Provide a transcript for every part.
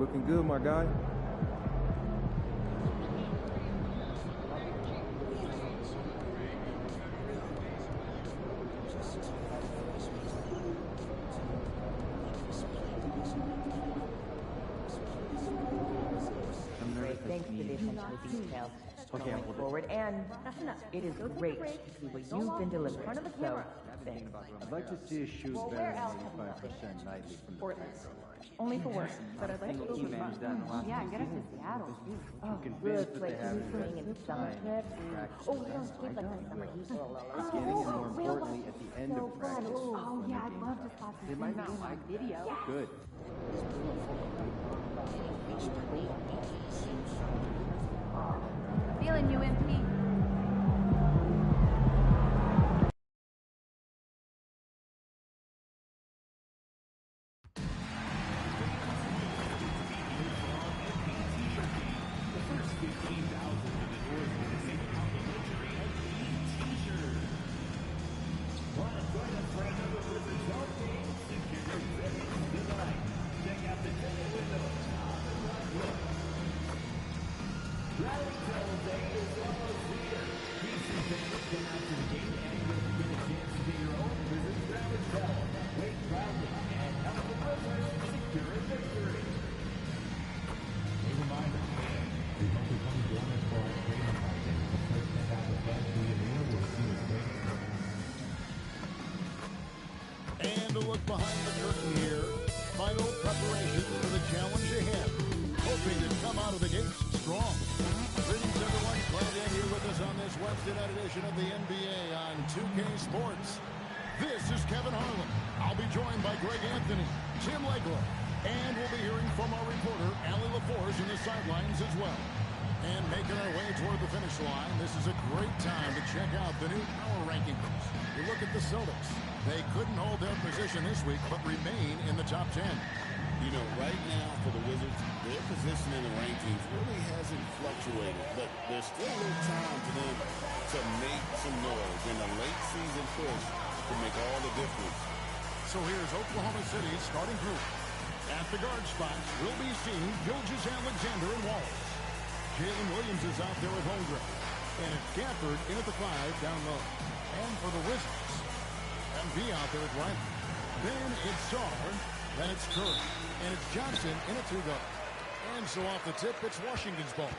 Looking good, my guy. Thanks for the attention to detail. Okay, going forward, and it is great to see what you've been delivering. Front of the camera. Thanks. I'd like to see a shoot better than 85% nightly from the free throw line. Only for work, but I'd like to go for fun. Yeah, get us to Seattle. Oh, Convinced good that they place. haven't Putting in invested summer time trips. in practice. Oh, we don't skip like the summer heat. Beginning and more importantly, at the end of practice. Oh, yeah, I'd love to spot They might not like video. Good. Feeling you, MP. And a look behind the curtain here. Final preparation for the challenge ahead. Hoping to come out of the gates strong. Greetings, everyone. Glad to have you with us on this Wednesday night edition of the NBA on 2K Sports. This is Kevin Harlan. I'll be joined by Greg Anthony, Tim Legler, and we'll be hearing from our reporter, Allie LaForge, in the sidelines as well. And making our way toward the finish line, this is a great time to check out the new power rankings. You look at the Celtics. They couldn't hold their position this week, but remain in the top 10. You know, right now for the Wizards, their position in the rankings really hasn't fluctuated, but there's still a little time for them to make some noise in a late season push to make all the difference. So here's Oklahoma City's starting group. At the guard spots, we'll be seeing Gilgeous-Alexander and Wallace. Jalen Williams is out there with Holmgren. And it's Gafford in at the 5 down low. And for the Wizards, MV out there with Riley. Then it's Sarr. Then it's Curry. And it's Johnson in at 2 guard. And so off the tip, it's Washington's ball.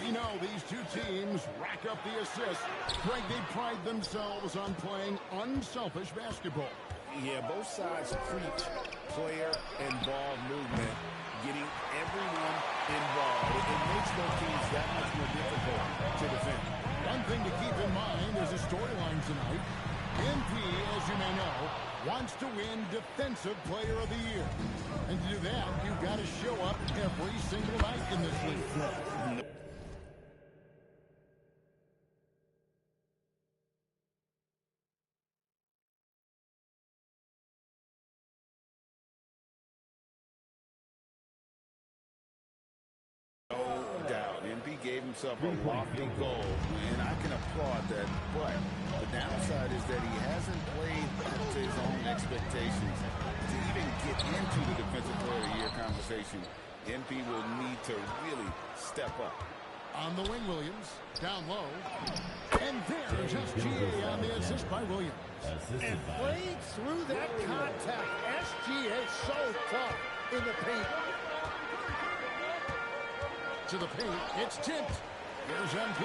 We know these two teams rack up the assists. Greg, they pride themselves on playing unselfish basketball. Yeah, both sides preach player and ball movement, getting everyone involved. It makes those teams that much more difficult to defend. One thing to keep in mind is the storyline tonight. MP, as you may know, wants to win Defensive Player of the Year. And to do that, you've got to show up every single night in this league. No doubt. MP gave himself a lofty goal, and I can applaud that. But the downside is that he hasn't played up to his own expectations. To even get into the Defensive Player of the Year conversation, MP will need to really step up. On the wing, Williams, down low. And there's SGA on the assist by Williams. And playing through that contact, SGA so tough in the paint. To the paint, it's tipped. Here's MP.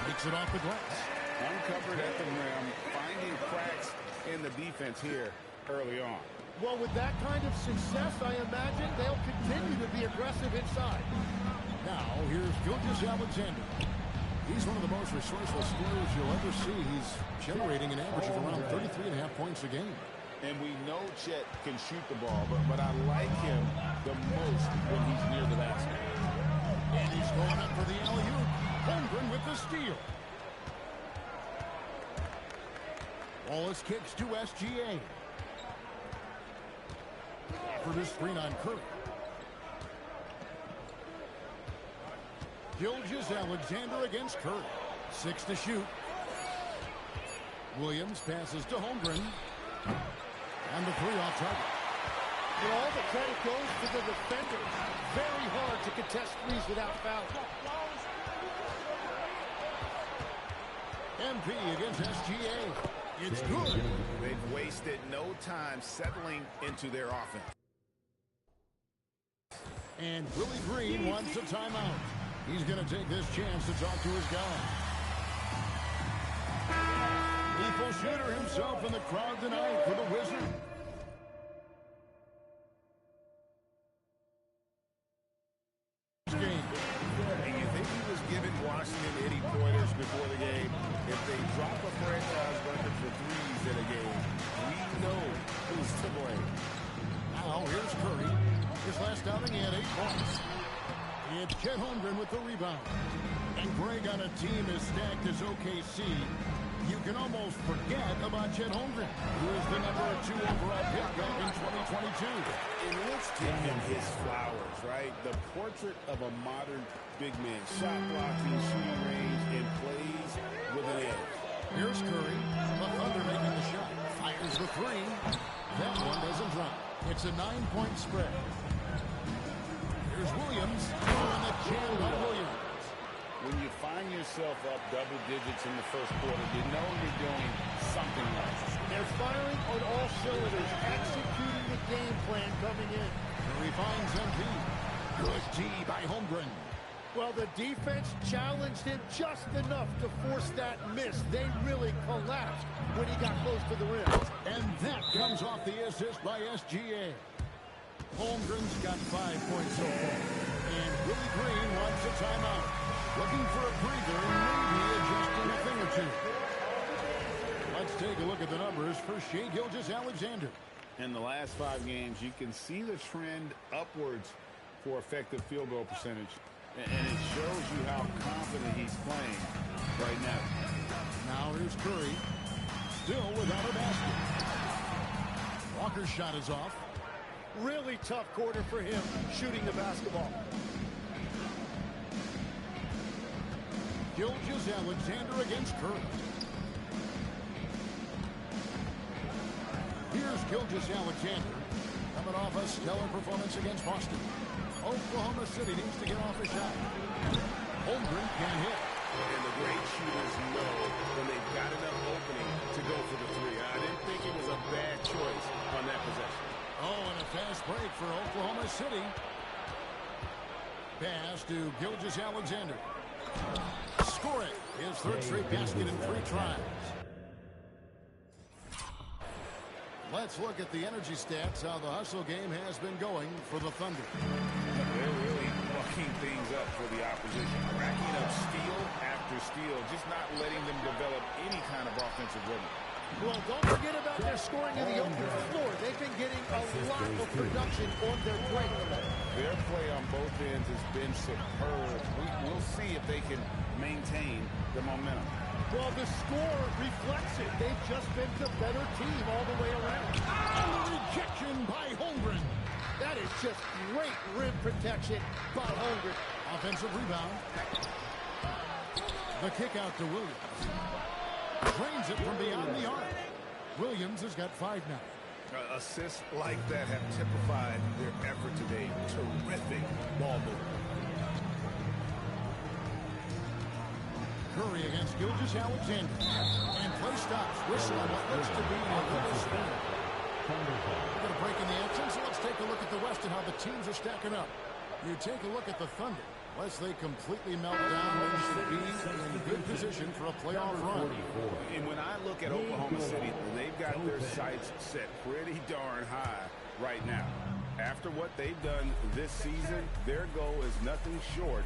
Makes it off the glass. Uncovered at the rim, finding cracks in the defense here early on. Well, with that kind of success, I imagine they'll continue to be aggressive inside. Now, here's Gilgeous-Alexander. He's one of the most resourceful scorers you'll ever see. He's generating an average of around 33.5 points a game. And we know Chet can shoot the ball, but I like him the most when he's near the basket. And he's going up for the alley-oop. Holmgren with the steal. Wallace kicks to SGA. For the screen on Curry. Gilgeous-Alexander against Curry. 6 to shoot. Williams passes to Holmgren. And the 3 off target. And all the credit goes to the defender. Very hard to contest threes without foul. MP against SGA. It's good. They've wasted no time settling into their offense. And Willie Green wants a timeout. He's going to take this chance to talk to his guy. Lethal shooter himself in the crowd tonight for the Wizards. And you think he was giving Washington any pointers before the game? If they drop a franchise record for threes in a game, we know who's to blame. Now here's Curry. His last outing, he had 8 points. It's Chet Holmgren with the rebound. And Greg, on a team as stacked as OKC, you can almost forget about Chet Holmgren, who is the #2 overall pick back in 2022. And let's give him his flowers, right? The portrait of a modern big man. Shot blocking, shooting range, and plays with an edge. Here's Curry. The Thunder making the shot. Fires the 3. That one doesn't drop. It's a 9-point spread. Here's Williams. And the jam by Williams. When you find yourself up double digits in the first quarter, you know you're doing something right. They're firing on all cylinders, executing the game plan coming in. Curry finds MP. Good D by Holmgren. Well, the defense challenged him just enough to force that miss. They really collapsed when he got close to the rim. And that comes off the assist by SGA. Holmgren's got 5 points so far. And Willie Green wants a timeout. Looking for a breather and maybe adjusting a thing or two. Let's take a look at the numbers for Shai Gilgeous-Alexander. In the last 5 games, you can see the trend upwards for effective field goal percentage. And it shows you how confident he's playing right now. Now here's Curry. Still without a basket. Walker's shot is off. Really tough quarter for him shooting the basketball. Gilgeous-Alexander against Curry. Here's Gilgeous-Alexander coming off a stellar performance against Boston. Oklahoma City needs to get off a shot. Holmgren can't hit. And the great shooters know when they've got enough opening to go for the 3. I didn't think it was a bad choice on that possession. Oh, and a fast break for Oklahoma City. Pass to Gilgeous-Alexander. Score it. His 3rd straight basket in 3 tries. Let's look at the energy stats, how the hustle game has been going for the Thunder. They're really mucking things up for the opposition. Racking up steal after steal, just not letting them develop any kind of offensive rhythm. Well, don't forget about their scoring in the open floor. They've been getting a lot of production on their break. Their play on both ends has been superb. We'll see if they can maintain the momentum. Well, the score reflects it. They've just been the better team all the way around. And the rejection by Holmgren. That is just great rim protection by Holmgren. Offensive rebound. The kick out to Williams. Drains it from beyond the arc. Williams has got 5 now. Assists like that have typified their effort today. Terrific ball movement. Curry against Gilgeous-Alexander. And play stops. Whistle on what looks to be a little spin. We're going to break in the action, so let's take a look at the West and how the teams are stacking up. You take a look at the Thunder. Unless they completely melt down, they should be in good position for a playoff run. And when I look at Oklahoma City, they've got their sights set pretty darn high right now. After what they've done this season, their goal is nothing short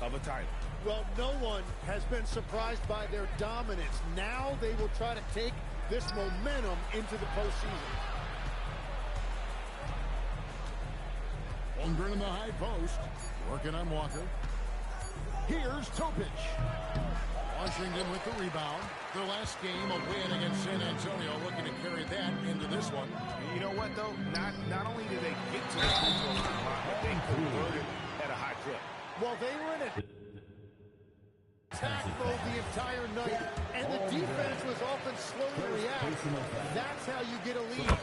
of a title. Well, no one has been surprised by their dominance. Now they will try to take this momentum into the postseason. Holmgren in the high post. Working on Walker. Here's Topic. Washington with the rebound. Their last game, a win against San Antonio, looking to carry that into this one. You know what, though? Not only did they get to the free throw line, but they converted at a high clip. Well, they were in a attack mode the entire night, and the defense was often slow to react. That's how you get a lead.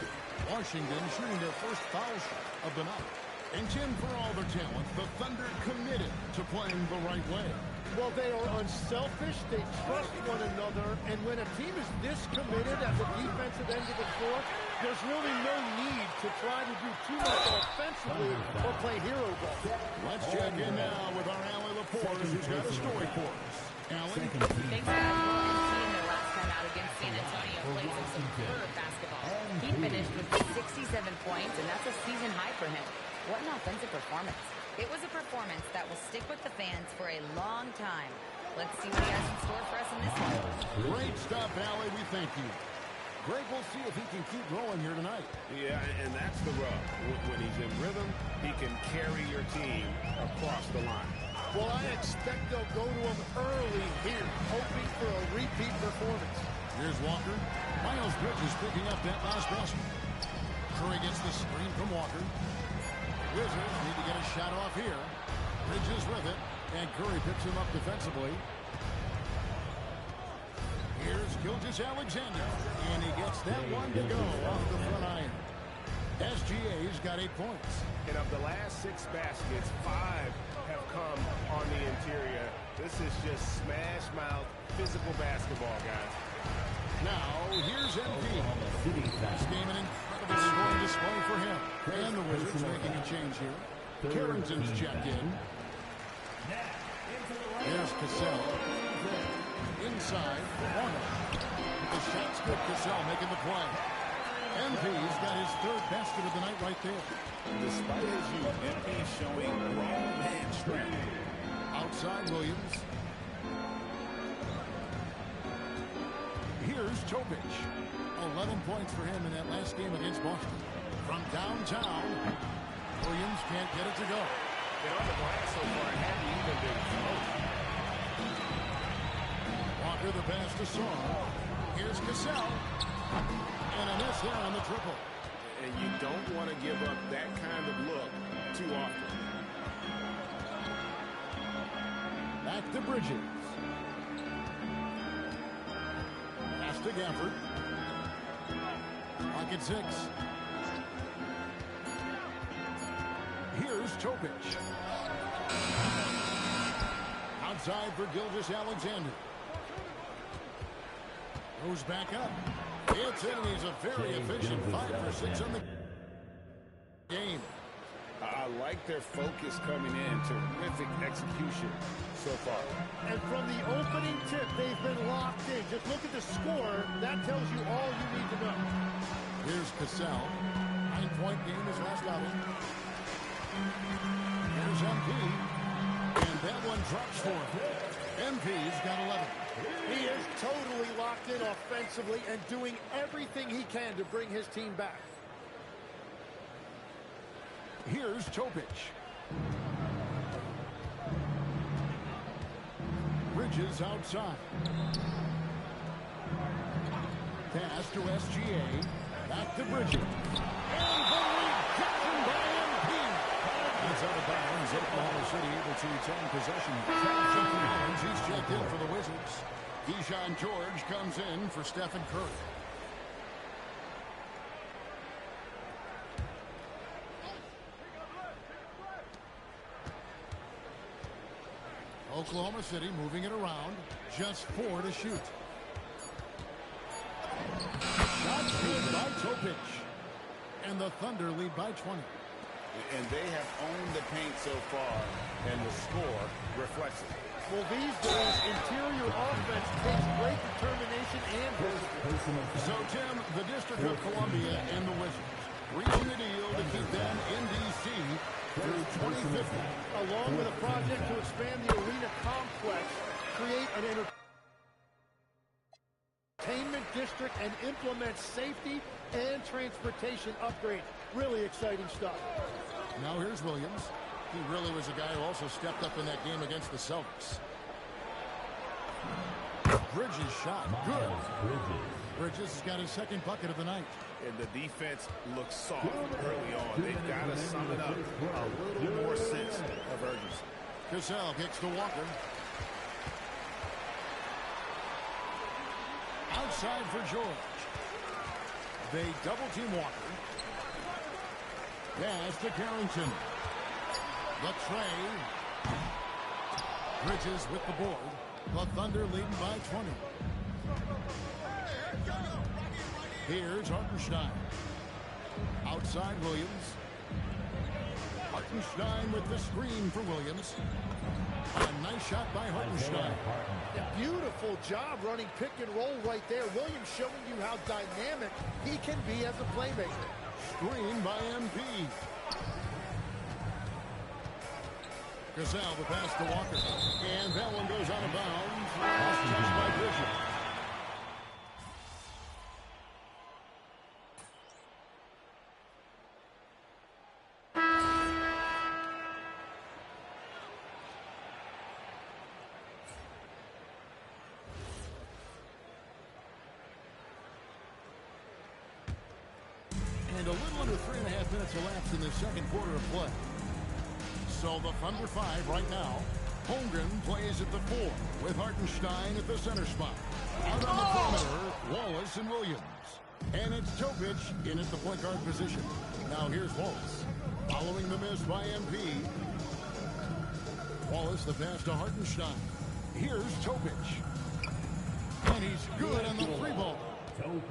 Washington shooting their first foul shot of the night. And Tim, for all their talent, the Thunder committed to playing the right way. Well, they are unselfish. They trust one another. And when a team is this committed at the defensive end of the floor, there's really no need to try to do too much offensively or play hero ball. Let's check in now with our Allie Laporte, who's got a story for us. Allie? Thanks, Matt. Team their last time out against San Antonio played some superb basketball. He finished with 67 points, and that's a season high for him. What an offensive performance. It was a performance that will stick with the fans for a long time. Let's see what he has in store for us in this one. Great stuff, Allie. We thank you. Greg, we'll see if he can keep growing here tonight. Yeah, and that's the rub. When he's in rhythm, he can carry your team across the line. Well, I expect they'll go to him early here, hoping for a repeat performance. Here's Walker. Miles Bridges picking up that last basket. Curry gets the screen from Walker. Wizards need to get a shot off here. Bridges with it, and Curry picks him up defensively. Here's Gilgeous-Alexander, and he gets that one to go off the front iron. SGA's got 8 points. And of the last 6 baskets, 5 have come on the interior. This is just smash-mouth physical basketball, guys. Now, here's MP. This game an incredible scoring display for him. And the Wizards making a change here. Carrington's checked in. Here's Cassell. Inside, Warner. The shot's good. Cassell making the play. MP's got his 3rd basket of the night right there. Despite his youth, MP showing grown man strength. Outside Williams. Here's Topic. 11 points for him in that last game against Boston. From downtown, Williams can't get it to go. And on the glass so far, it hadn't even been close. Walker the pass to Song. Here's Cassell. And a miss there on the triple. And you don't want to give up that kind of look too often. Back to Bridges. Pass to Gafford. Clock at 6. Here's Topic. Outside for Gilgeous-Alexander. Goes back up. It's in. He's a very efficient 5 for 6 on the game. I like their focus coming in. Terrific execution so far. And from the opening tip, they've been locked in. Just look at the score. That tells you all you need to know. Here's Cassell. 9-point game his last outing. Here's MP. And that one drops for him. MP's got 11. He is totally locked in offensively and doing everything he can to bring his team back. Here's Topic. Bridges outside. Pass to SGA. Back to Bridges. And the rejection by MP. It's out of bounds. Oklahoma City able to retain possession. He's checked in for the Wizards. Keyshawn George comes in for Stephen Curry. Oklahoma City moving it around. Just 4 to shoot. Shot good by Topic. And the Thunder lead by 20. And they have owned the paint so far, and the score reflects it. Well, these days, interior offense takes great determination and discipline. So, Tim, the District of Columbia and the Wizards reaching a deal to keep them in D.C. through 2050. Along with a project to expand the arena complex, create an entertainment district, and implement safety and transportation upgrades. Really exciting stuff. Now here's Williams. He really was a guy who also stepped up in that game against the Celtics. Bridges shot. Good. Bridges has got his 2nd bucket of the night. And the defense looks soft early on. They've got to sum it up a little more sense of urgency. Cassell kicks to Walker. Outside for George. They double team Walker. Pass to Carrington. The tray. Bridges with the board. The Thunder leading by 20. Here's Hartenstein. Outside Williams. Hartenstein with the screen for Williams. A nice shot by Hartenstein. A beautiful job running pick and roll right there. Williams showing you how dynamic he can be as a playmaker. Screen by MP. Gazelle, the pass to Walker. And that one goes out of bounds. Last touch by Bridges. And a little under 3.5 minutes elapsed in the second quarter of play. So the Thunder 5 right now. Holmgren plays at the 4 with Hartenstein at the center spot. Out on the perimeter, Wallace and Williams. And it's Topic in at the point guard position. Now here's Wallace. Following the miss by MP. Wallace the pass to Hartenstein. Here's Topic. And he's good on the 3-ball.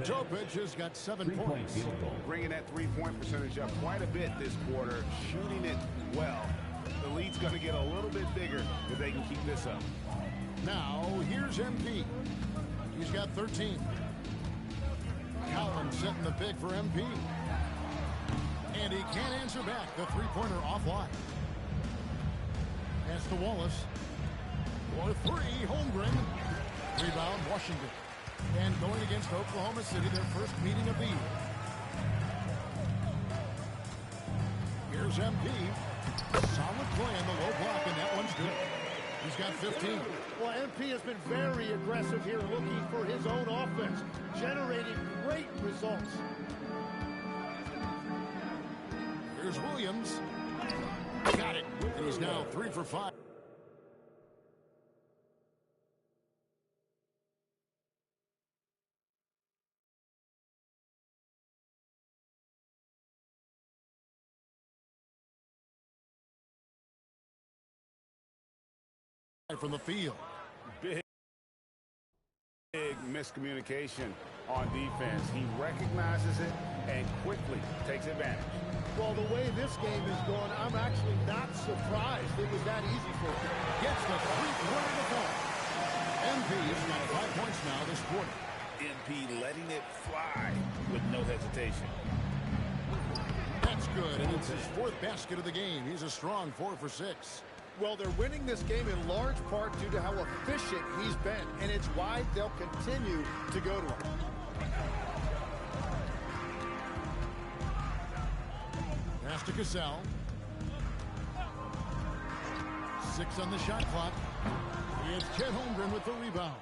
Topic has got 7 points. Bringing that three-point percentage up quite a bit this quarter, shooting it well. The lead's going to get a little bit bigger if they can keep this up. Now, here's MP. He's got 13. Collins setting the pick for MP. And he can't answer back. The three-pointer offline. Pass to Wallace. For 3, Holmgren. Rebound, Washington. And going against Oklahoma City, their first meeting of the year. Here's MP. Solid play in the low block, and that one's good. He's got 15. Well, MP has been very aggressive here, looking for his own offense, generating great results. Here's Williams. Got it. And he's now 3 for 5. From the field. Big miscommunication on defense. He recognizes it and quickly takes advantage. Well, the way this game is going, I'm actually not surprised it was that easy for him. Gets the three-pointer to fall. MP has got 5 points now this quarter. MP letting it fly with no hesitation. That's good, and it's his 4th basket of the game. He's a strong 4 for 6. Well, they're winning this game in large part due to how efficient he's been, and it's why they'll continue to go to him. Pass to Cassell. 6 on the shot clock. It's Chet Holmgren with the rebound.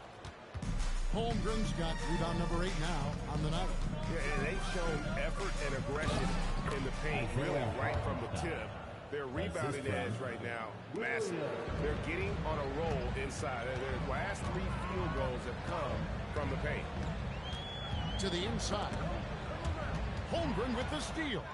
Holmgren's got rebound number 8 now on the night. Yeah, and they've shown effort and aggression in the paint, really right from the tip. Their rebounding edge right now, massive. They're getting on a roll inside. Their last 3 field goals have come from the paint. To the inside. Holmgren with the steal.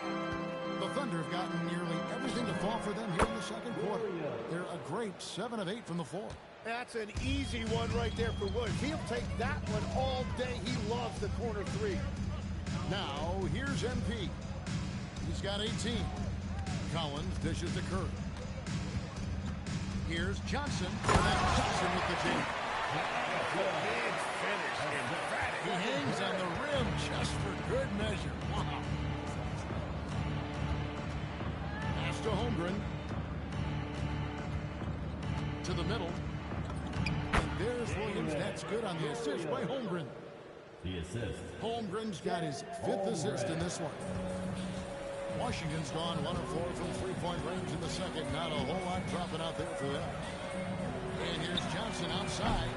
The Thunder have gotten nearly everything to fall for them here in the second quarter. They're a great 7 of 8 from the floor. That's an easy one right there for Williams. He'll take that one all day. He loves the corner 3. Now, here's MP. He's got 18. Collins dishes to Curry. Here's Johnson. Johnson with the jam. Big finish, emphatic. He hangs on the rim just for good measure. Wow. Pass to Holmgren. To the middle. And there's Williams. That's good on the assist by Holmgren. The assist. Holmgren's got his 5th assist in this one. Washington's gone 1 of 4 from three-point range in the second. Not a whole lot dropping out there for them. And here's Johnson outside.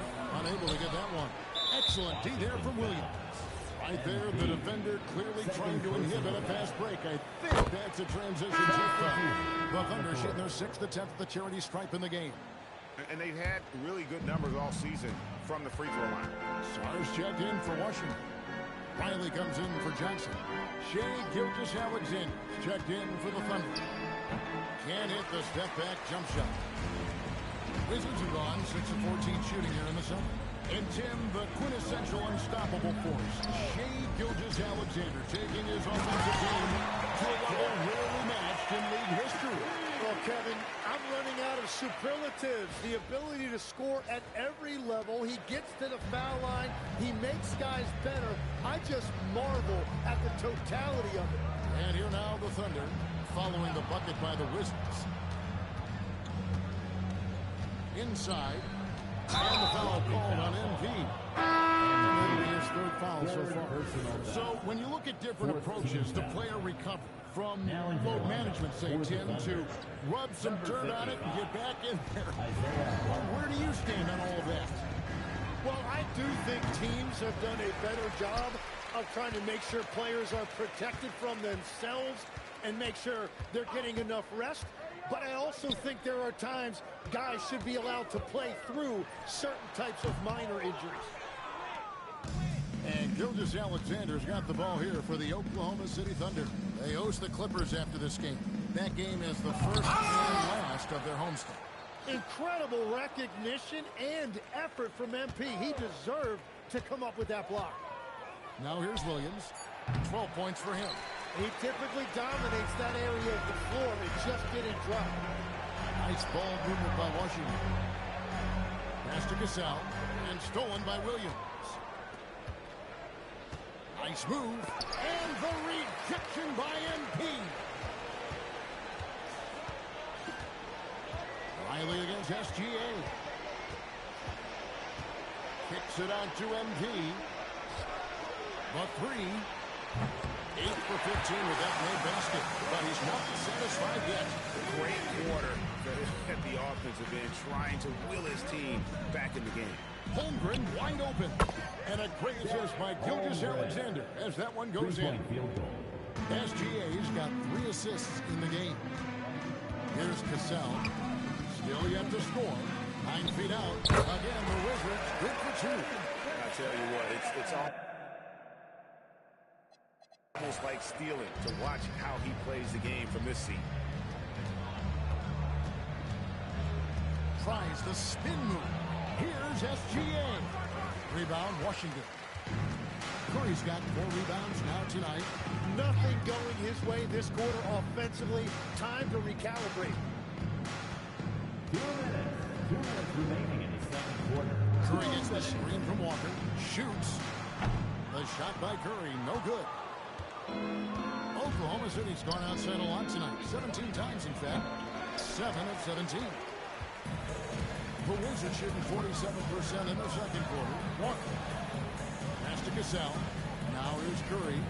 Unable to get that one. Excellent D there from Williams. Right there, the defender clearly trying to inhibit a fast break. I think that's a transition tip. The Thunder shooting their 6th attempt at the charity stripe in the game. And they've had really good numbers all season from the free throw line. Stars checked in for Washington. Riley comes in for Johnson. Shea Gilgeous-Alexander checked in for the Thunder. Can't hit the step-back jump shot. Wizards are gone 6 of 14 shooting here in the summer. And Tim, the quintessential unstoppable force, Shea Gilgeous-Alexander taking his offensive game to a level rarely matched in league history. Well, Kevin, I'm running out of superlatives. The ability to score at every level. He gets to the foul line. He makes guys better. I just marvel at the totality of it. And here now the Thunder, following the bucket by the Wizards. Inside. And the foul called on MP. And that'll be his third foul so far. So when you look at different approaches to player recovery, from load management, say, Tim, to rub some dirt on it and get back in there, where do you stand on all of that? Well, I do think teams have done a better job of trying to make sure players are protected from themselves and make sure they're getting enough rest. But I also think there are times guys should be allowed to play through certain types of minor injuries. And Gilgeous-Alexander's got the ball here for the Oklahoma City Thunder. They host the Clippers after this game. That game is the first and last of their homestand. Incredible recognition and effort from MP. He deserved to come up with that block. Now here's Williams. 12 points for him. He typically dominates that area of the floor. It just didn't drop. Nice ball movement by Washington. Pass to Gasol and stolen by Williams. Nice move. And the rejection by MP. Riley against SGA. Kicks it out to MP. The three. 8 for 15 with that made basket, but he's not satisfied yet. Great quarter at the offensive end, trying to will his team back in the game. Holmgren wide open. And a great assist by Gilgeous-Alexander as that one goes in. SGA's got 3 assists in the game. Here's Cassell. Still yet to score. 9 feet out. Again, the Wizards good for 2. I tell you what, it's almost like stealing to watch how he plays the game from this seat. Tries the spin move. Here's SGA. Rebound, Washington. Curry's got 4 rebounds now tonight. Nothing going his way this quarter offensively. Time to recalibrate. 2 minutes remaining in the second quarter. Curry gets the screen from Walker. Shoots. The shot by Curry, no good. Oklahoma City's gone outside a lot tonight. 17 times, in fact. 7 of 17. The Wizards shooting 47% in the second quarter. Walker. Pass to Cassell. Now here's Curry.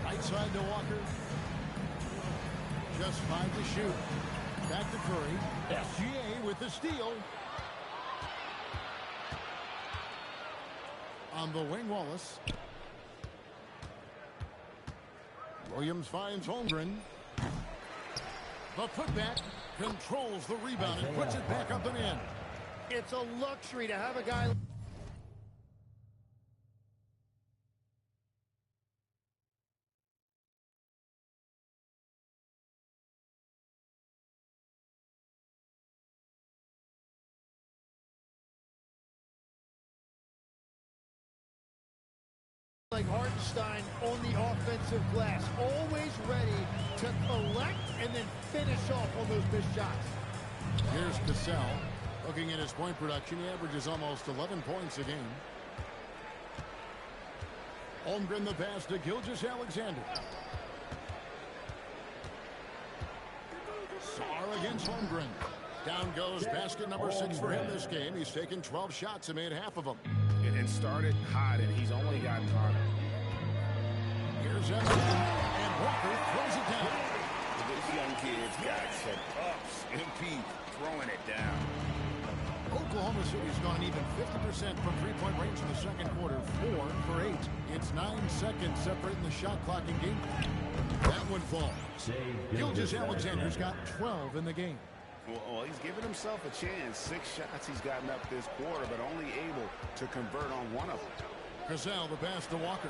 Right side to Walker. Just 5 to shoot. Back to Curry. SGA with the steal. On the wing, Wallace. Williams finds Holmgren. The putback controls the rebound and puts it back up and in. It's a luxury to have a guy like Hartenstein on the offensive glass, always ready to collect and then finish off on those missed shots. Here's Cassell. Looking at his point production, he averages almost 11 points a game. Holmgren the pass to Gilgeous-Alexander. Sarr against Holmgren. Down goes basket number 6 for him this game. He's taken 12 shots and made half of them. And started hot, and he's only gotten hotter. Here's Emerson, and Walker throws it down. This young kid's got some ups. MP throwing it down. Oklahoma City's gone even 50% from three-point range in the second quarter. 4 for 8. It's 9 seconds separating the shot clock and game. That one falls. Gilgeous-Alexander's got 12 in the game. Well, he's given himself a chance. 6 shots he's gotten up this quarter, but only able to convert on one of them. Cassell, the pass to Walker.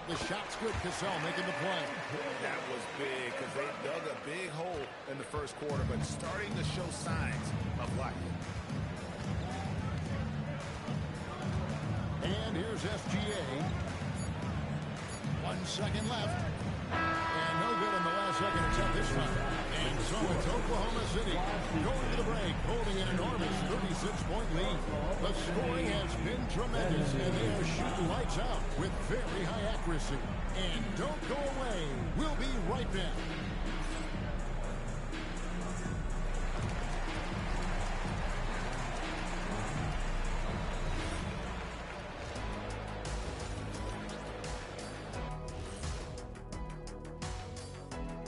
The shot's good. Cassell making the play. That was big because they dug a big hole in the first quarter, but starting to show signs of life. And here's SGA. 1 second left. And no good in the last second attempt this time. And so it's Oklahoma City going to the break, holding an enormous 36-point lead. The scoring has been tremendous, and they are shooting lights out with very high accuracy. And don't go away. We'll be right back.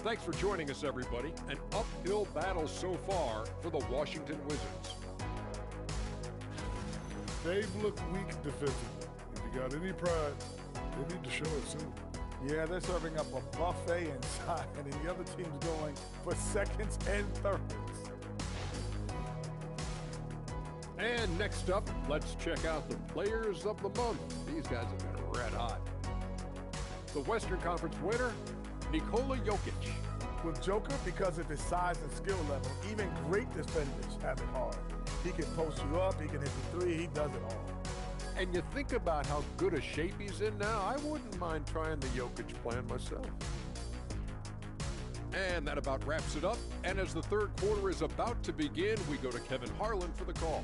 Thanks for joining us, everybody. An uphill battle so far for the Washington Wizards. They've looked weak defensively. If you got any pride, they need to show it soon. Yeah, they're serving up a buffet inside, and the other team's going for seconds and thirds. And next up, let's check out the players of the month. These guys have been red hot. The Western Conference winner, Nikola Jokic. With Joker, because of his size and skill level, even great defenders have it hard. He can post you up, he can hit the three, he does it all. And you think about how good a shape he's in now, I wouldn't mind trying the Jokic plan myself. And that about wraps it up. And as the third quarter is about to begin, we go to Kevin Harlan for the call.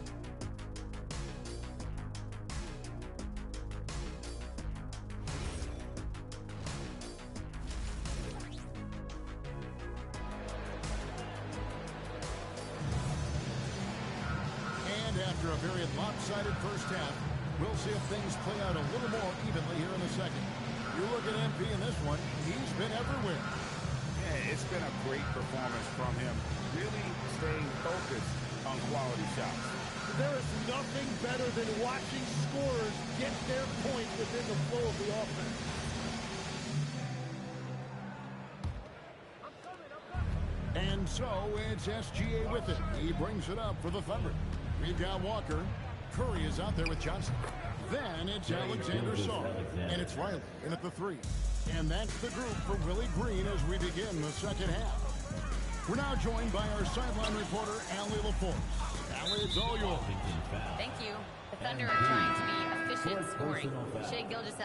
After a very lopsided first half, we'll see if things play out a little more evenly here in a second. You look at MP in this one, he's been everywhere. Yeah, it's been a great performance from him, really staying focused on quality shots. There is nothing better than watching scorers get their point within the flow of the offense. And so it's SGA with it. He brings it up for the Thunder. We've got Walker. Curry is out there with Johnson. Then it's Alexander Saul. And it's Riley in at the 3. And that's the group for Willie Green as we begin the second half. We're now joined by our sideline reporter, Allie LaForce. Allie, it's all yours. Thank you. The Thunder are trying to be efficient scoring. Shea Gilgeous.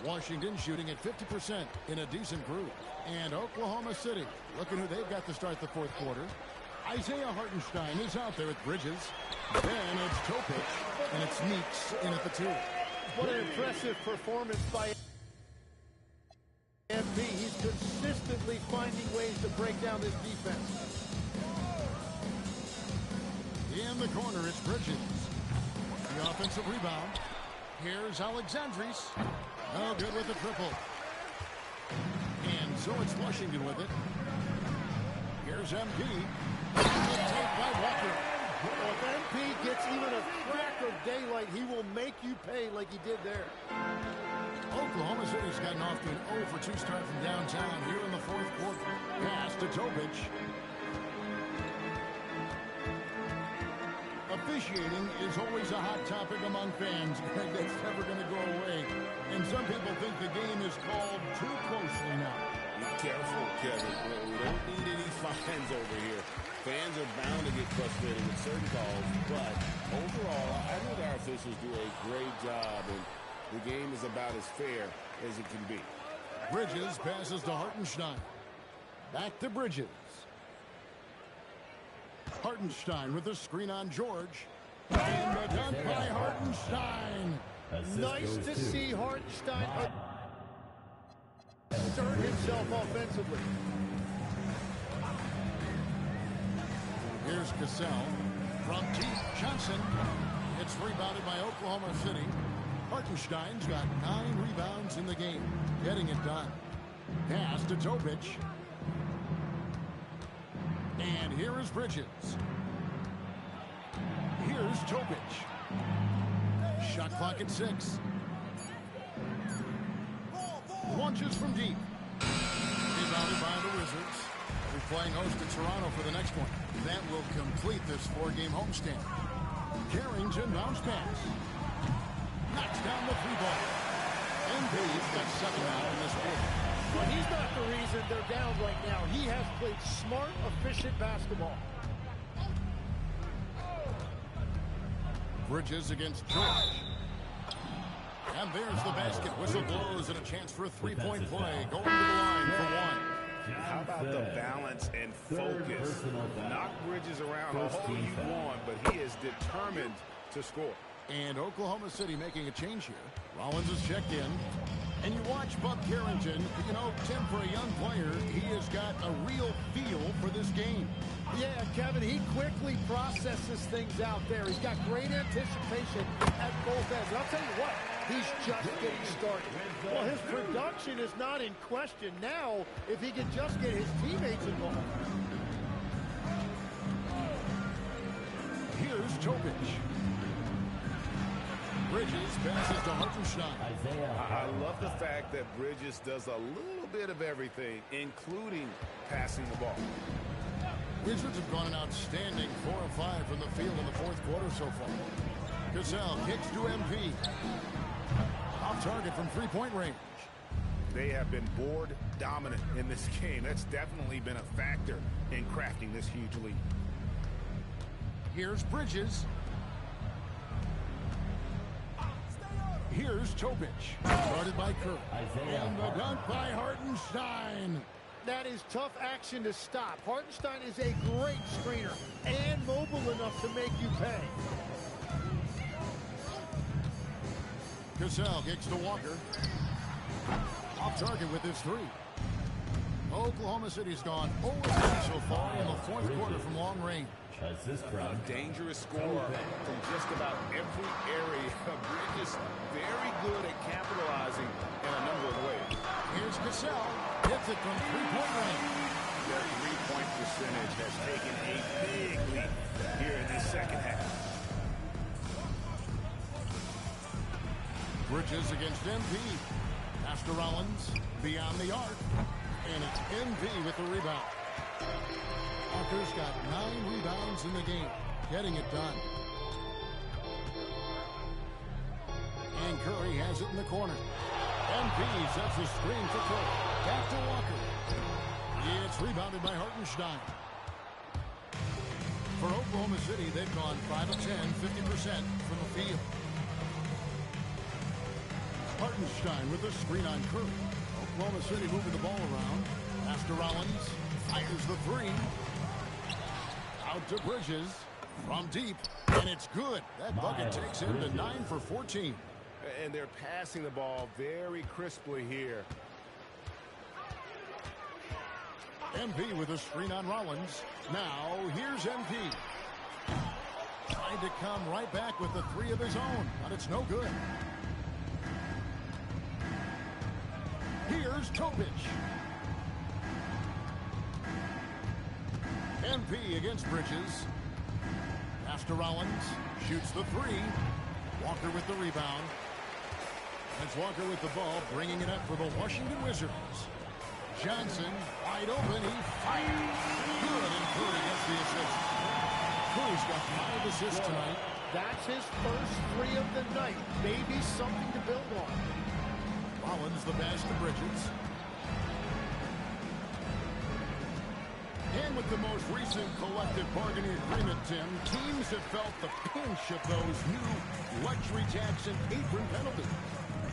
Washington shooting at 50% in a decent group. And Oklahoma City, looking who they've got to start the fourth quarter. Isaiah Hartenstein is out there with Bridges. Then it's Topic, and it's Meeks in at the 2. What an impressive performance by MP. He's consistently finding ways to break down this defense. In the corner, it's Bridges. The offensive rebound. Here's Alexandris. Oh, good with the triple. And so it's Washington with it. Here's MP. Take by Walker. Well, if MP gets even a crack of daylight, he will make you pay like he did there. Oklahoma City's gotten off to an 0 for 2 start from downtown here in the fourth quarter. Pass to Topic. Officiating is always a hot topic among fans. That's never going to go away. And some people think the game is called too closely now. Be careful, Kevin. We don't need any fines over here. Fans are bound to get frustrated with certain calls, but overall, I think our officials do a great job, and the game is about as fair as it can be. Bridges passes to Hartenstein. Back to Bridges. Hartenstein with the screen on George. And the dunk by Hartenstein. Nice to see Hartenstein assert himself offensively. Here's Cassell from deep. Johnson. It's rebounded by Oklahoma City. Hartenstein's got 9 rebounds in the game, getting it done. Pass to Topic. And here is Bridges. Here's Topic. Shot clock at 6. Launches from deep. Rebounded by the Wizards. We're playing host to Toronto for the next one. That will complete this 4-game homestand. Carrington bounce pass. Knocks down the 3-ball. MP's got 7 now in this quarter. But he's not the reason they're down right now. He has played smart, efficient basketball. Bridges against George. And there's the basket. Whistle blows and a chance for a 3-point play. Going to the line for 1. How about the balance and focus? Knock Bridges around all you want, but he is determined to score. And Oklahoma City making a change here. Rollins is checked in. And you watch Bub Carrington. You know, Tim, for a young player, he has got a real feel for this game. Yeah, Kevin, he quickly processes things out there. He's got great anticipation at both ends. And I'll tell you what, he's just getting started. Well, his production is not in question now if he can just get his teammates involved. Here's Topic. Bridges passes to Hartenstein. I love the fact that Bridges does a little bit of everything, including passing the ball. Wizards have gone an outstanding 4 of 5 from the field in the 4th quarter so far. Cassell kicks to MP. Off target from 3-point range. They have been board dominant in this game. That's definitely been a factor in crafting this huge lead. Here's Bridges. Here's Topic. Guarded by Kerr. And the dunk by Hartenstein. That is tough action to stop. Hartenstein is a great screener and mobile enough to make you pay. Cassell kicks to Walker. Off target with his 3. Oklahoma City's gone 0-3 so far in the 4th quarter from long range. A dangerous scorer from just about every area. Bridges very good at capitalizing in a number of ways. Here's Cassell. Hits it from 3-point range. Their 3-point percentage has taken a big leap here in this second half. Bridges against MP. Pass to Rollins. Beyond the arc. And it's MP with the rebound. Walker's got 9 rebounds in the game. Getting it done. And Curry has it in the corner. MP sets the screen for Curry. Back to Walker. It's rebounded by Hartenstein. For Oklahoma City, they've gone 5 of 10, 50% from the field. Hartenstein with the screen on Curry. Oklahoma City moving the ball around. Pass to Rollins. Fires the 3. Out to Bridges. From deep. And it's good. That bucket takes him to 9 for 14. And they're passing the ball very crisply here. MP with a screen on Rollins. Now, here's MP. Trying to come right back with the 3 of his own, but it's no good. Here's Topic. MP against Bridges. Pass to Rollins. Shoots the 3. Walker with the rebound. It's Walker with the ball, bringing it up for the Washington Wizards. Johnson, wide open, he fires. Good, and Curry gets the assist. Curry's got 5 assists tonight. That's his first 3 of the night. Maybe something to build on. Rollins the pass to Bridges. And with the most recent collective bargaining agreement, Tim, teams have felt the pinch of those new luxury tax and apron penalties.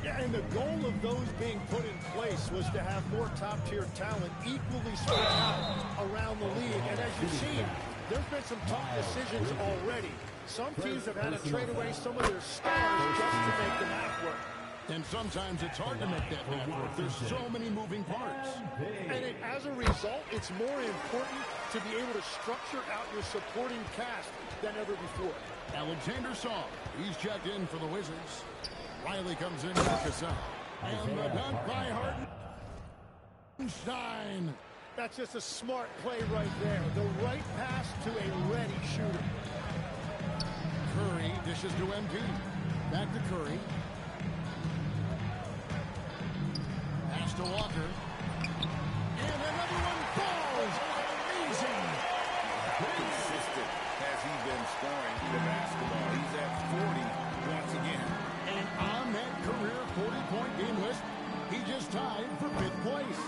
Yeah, and the goal of those being put in place was to have more top-tier talent equally spread out around the league. And as you've seen, there's been some tough decisions already. Some teams have had to trade away some of their stars just to make the math work. And sometimes it's hard to make that math work. There's so many moving parts. And as a result, it's more important to be able to structure out your supporting cast than ever before. Alexander Song, he's checked in for the Wizards. Riley comes in for Cassell. And the dunk by Harden. Stein. That's just a smart play right there. The right pass to a ready shooter. Curry dishes to MP. Back to Curry. Pass to Walker. And another one falls. Amazing. How consistent has he been scoring the basketball? He's at 40 once again. And on that career 40-point game list, he just tied for 5th place.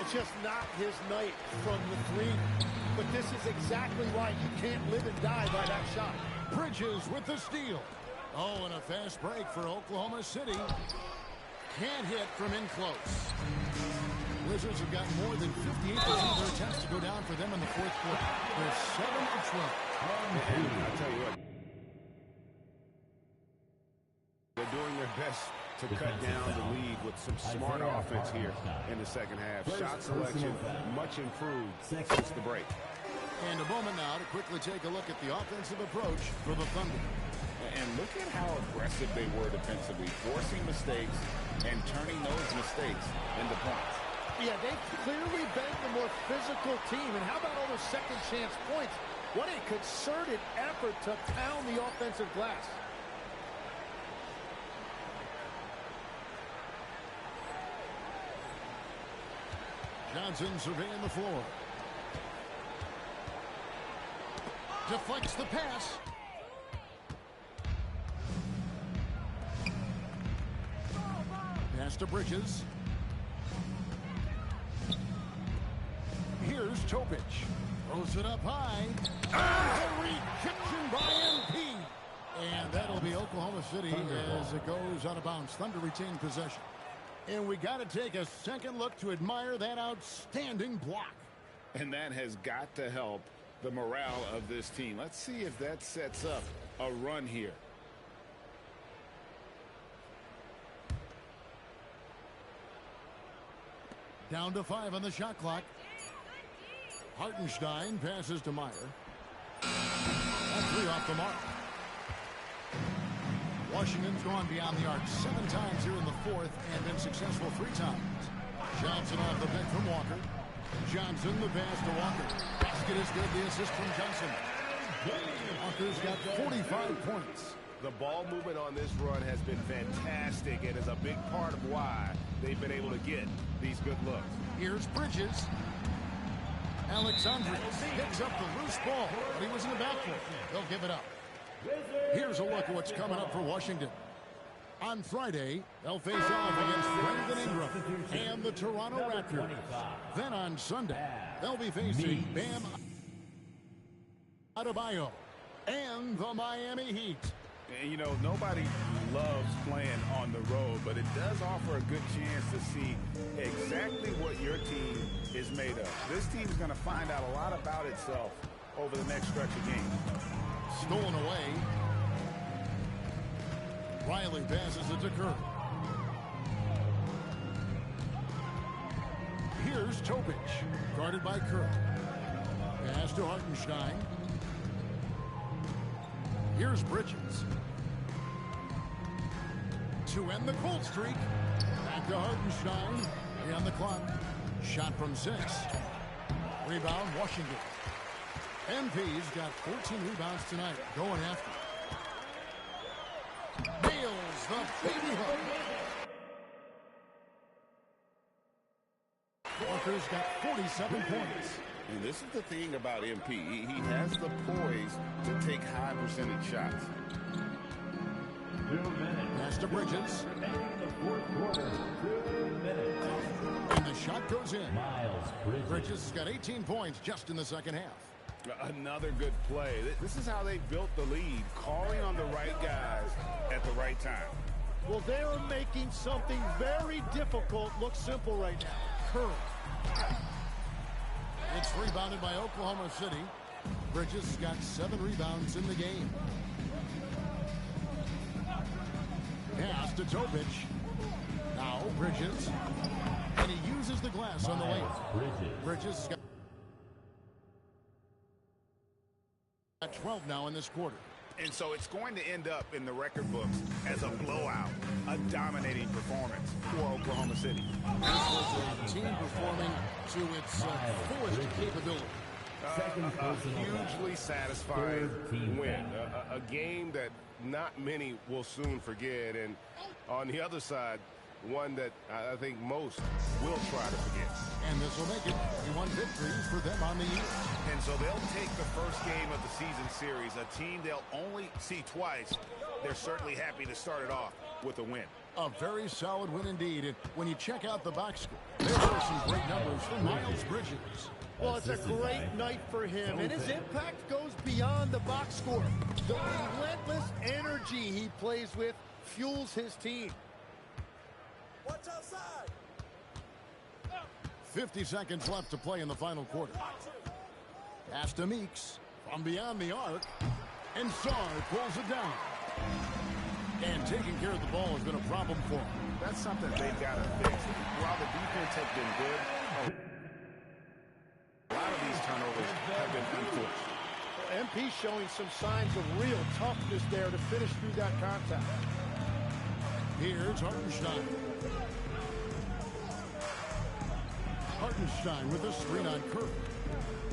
It's just not his night from the three. But this is exactly why you can't live and die by that shot. Bridges with the steal. Oh, and a fast break for Oklahoma City. Can't hit from in close. Wizards have gotten more than 58% of their attempts to go down for them in the 4th quarter. They're 7-12. And I'll tell you what, they're doing their best to cut down the lead with some smart offense here in the second half. Shot selection much improved since the break. And a moment now to quickly take a look at the offensive approach for the Thunder. And look at how aggressive they were defensively, forcing mistakes and turning those mistakes into points. Yeah, they've clearly been the more physical team. And how about all those second chance points? What a concerted effort to pound the offensive glass. Johnson surveying the floor. Deflects the pass. Pass to Bridges. Here's Topic. Throws it up high. And the rejection by MP. And that'll be Oklahoma City as it goes out of bounds. Thunder retain possession. And we got to take a second look to admire that outstanding block. And that has got to help the morale of this team. Let's see if that sets up a run here. Down to 5 on the shot clock. Hartenstein passes to Meyer. And 3 off the mark. Washington's gone beyond the arc 7 times here in the 4th and been successful 3 times. Johnson off the pick from Walker. Johnson the pass to Walker. Basket is good. The assist from Johnson. Walker's got 45 points. The ball movement on this run has been fantastic and is a big part of why they've been able to get these good looks. Here's Bridges. Alexandre picks up the loose ball, but he was in the backcourt. They'll give it up. Here's a look at what's coming up for Washington. On Friday, they'll face off against Brandon Ingram and the Toronto Raptors. Then on Sunday, they'll be facing Bam Adebayo and the Miami Heat. And, you know, nobody loves playing on the road, but it does offer a good chance to see exactly what your team is made of. This team is going to find out a lot about itself over the next stretch of games. Stolen away. Riley passes it to Curry. Here's Topic, guarded by Curry. Pass to Hartenstein. Here's Bridges. To end the cold streak. Back to Hartenstein. 3 on the clock. Shot from 6. Rebound, Washington. MP's got 14 rebounds tonight. Going after. Nails the baby hook. Walker's got 47 points. And this is the thing about MP. He has the poise to take high percentage shots. 2 minutes. Pass to Bridges. Remaining in the 4th quarter. 2 minutes. And the shot goes in. Miles Bridges. Bridges has got 18 points just in the second half. Another good play. This is how they built the lead, calling on the right guys at the right time. Well, they are making something very difficult look simple right now. Curry. It's rebounded by Oklahoma City. Bridges has got 7 rebounds in the game. Pass to Topic. Now Bridges. And he uses the glass on the way. Bridges has got 12 now in this quarter. And so it's going to end up in the record books as a blowout, a dominating performance for Oklahoma City. This was a team performing to its fullest capability. A hugely satisfying win. A game that not many will soon forget. And on the other side, one that I think most will try to forget. And this will make it 1 victory for them on the year. And so they'll take the first game of the season series, a team they'll only see twice. They're certainly happy to start it off with a win. A very solid win indeed. And when you check out the box score, there are some great numbers for Miles Bridges. Well, it's a great night for him, and his impact goes beyond the box score. The relentless energy he plays with fuels his team. Watch outside. 50 seconds left to play in the final quarter. Pass to Meeks from beyond the arc, and Sarr pulls it down. And taking care of the ball has been a problem for him. That's something they've got to fix. While the defense has been good, a lot of these turnovers have been unforced. Well, MP showing some signs of real toughness there to finish through that contact. Here's Hartenstein. Hartenstein with a screen on Curry.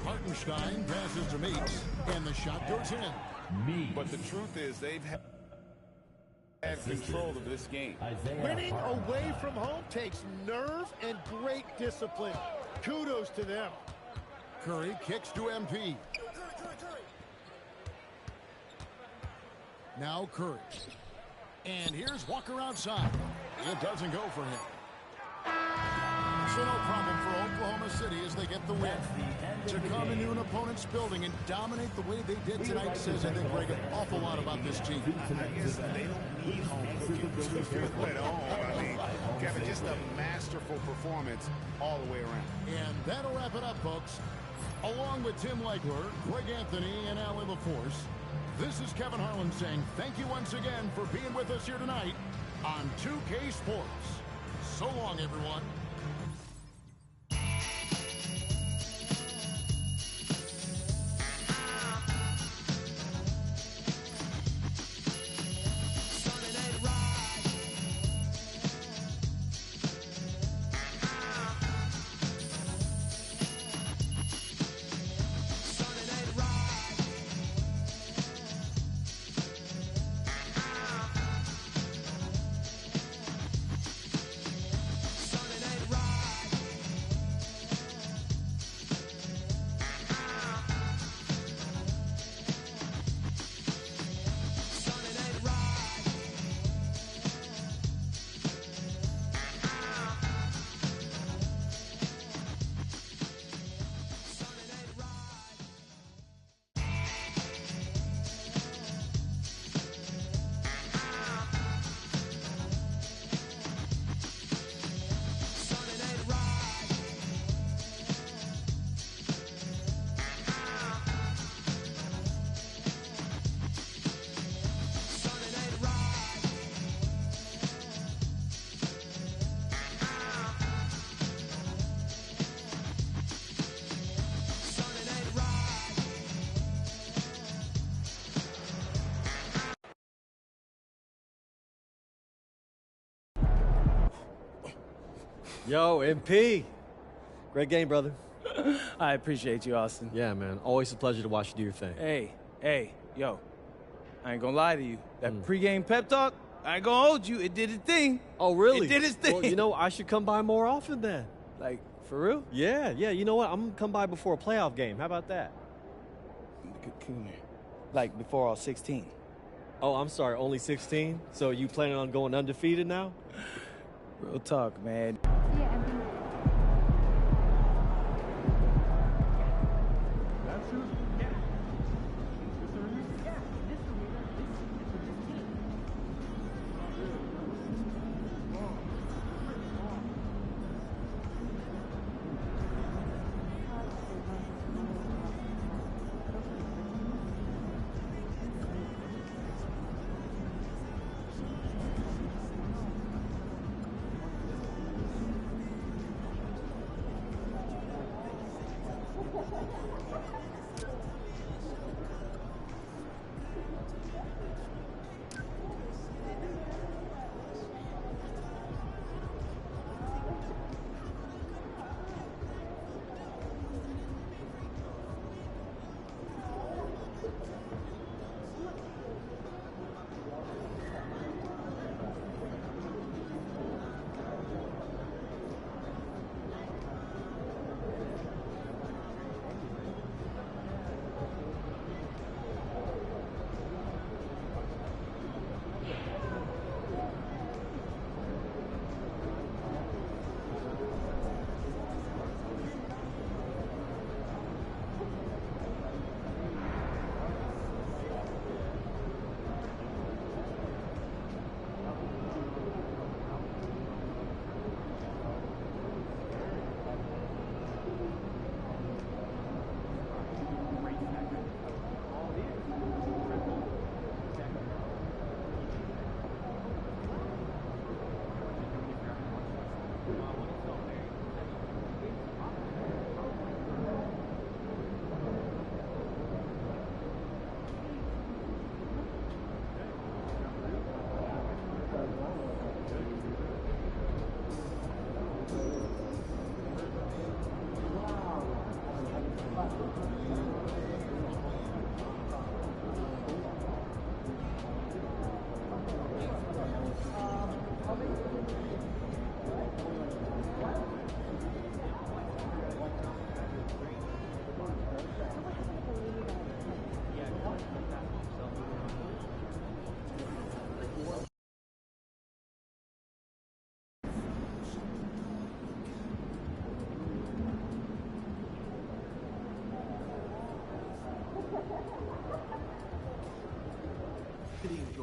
Hartenstein passes to Meeks, and the shot goes in. But the truth is they've had control of this game. Winning away from home takes nerve and great discipline. Kudos to them. Curry kicks to MP. Now Curry. And here's Walker outside. It doesn't go for him. So no problem for Oklahoma City as they get the win. To come into an opponent's building and dominate the way they did tonight says, I think, Greg, an awful lot about this team. I guess they don't need home cooking to feel at home. I mean, Kevin, just a masterful performance all the way around. And that'll wrap it up, folks. Along with Tim Legler, Greg Anthony, and Allie LaForce, this is Kevin Harlan saying thank you once again for being with us here tonight on 2K Sports. So long, everyone. Yo, MP. Great game, brother. I appreciate you, Austin. Yeah, man. Always a pleasure to watch you do your thing. Hey, yo. I ain't gonna lie to you. That pregame pep talk, I ain't gonna hold you. It did its thing. Oh, really? It did its thing. Well, you know, I should come by more often then. Like, for real? Yeah. You know what? I'm gonna come by before a playoff game. How about that? Come here. Like, before all 16. Oh, I'm sorry. Only 16? So you planning on going undefeated now? Real talk, man.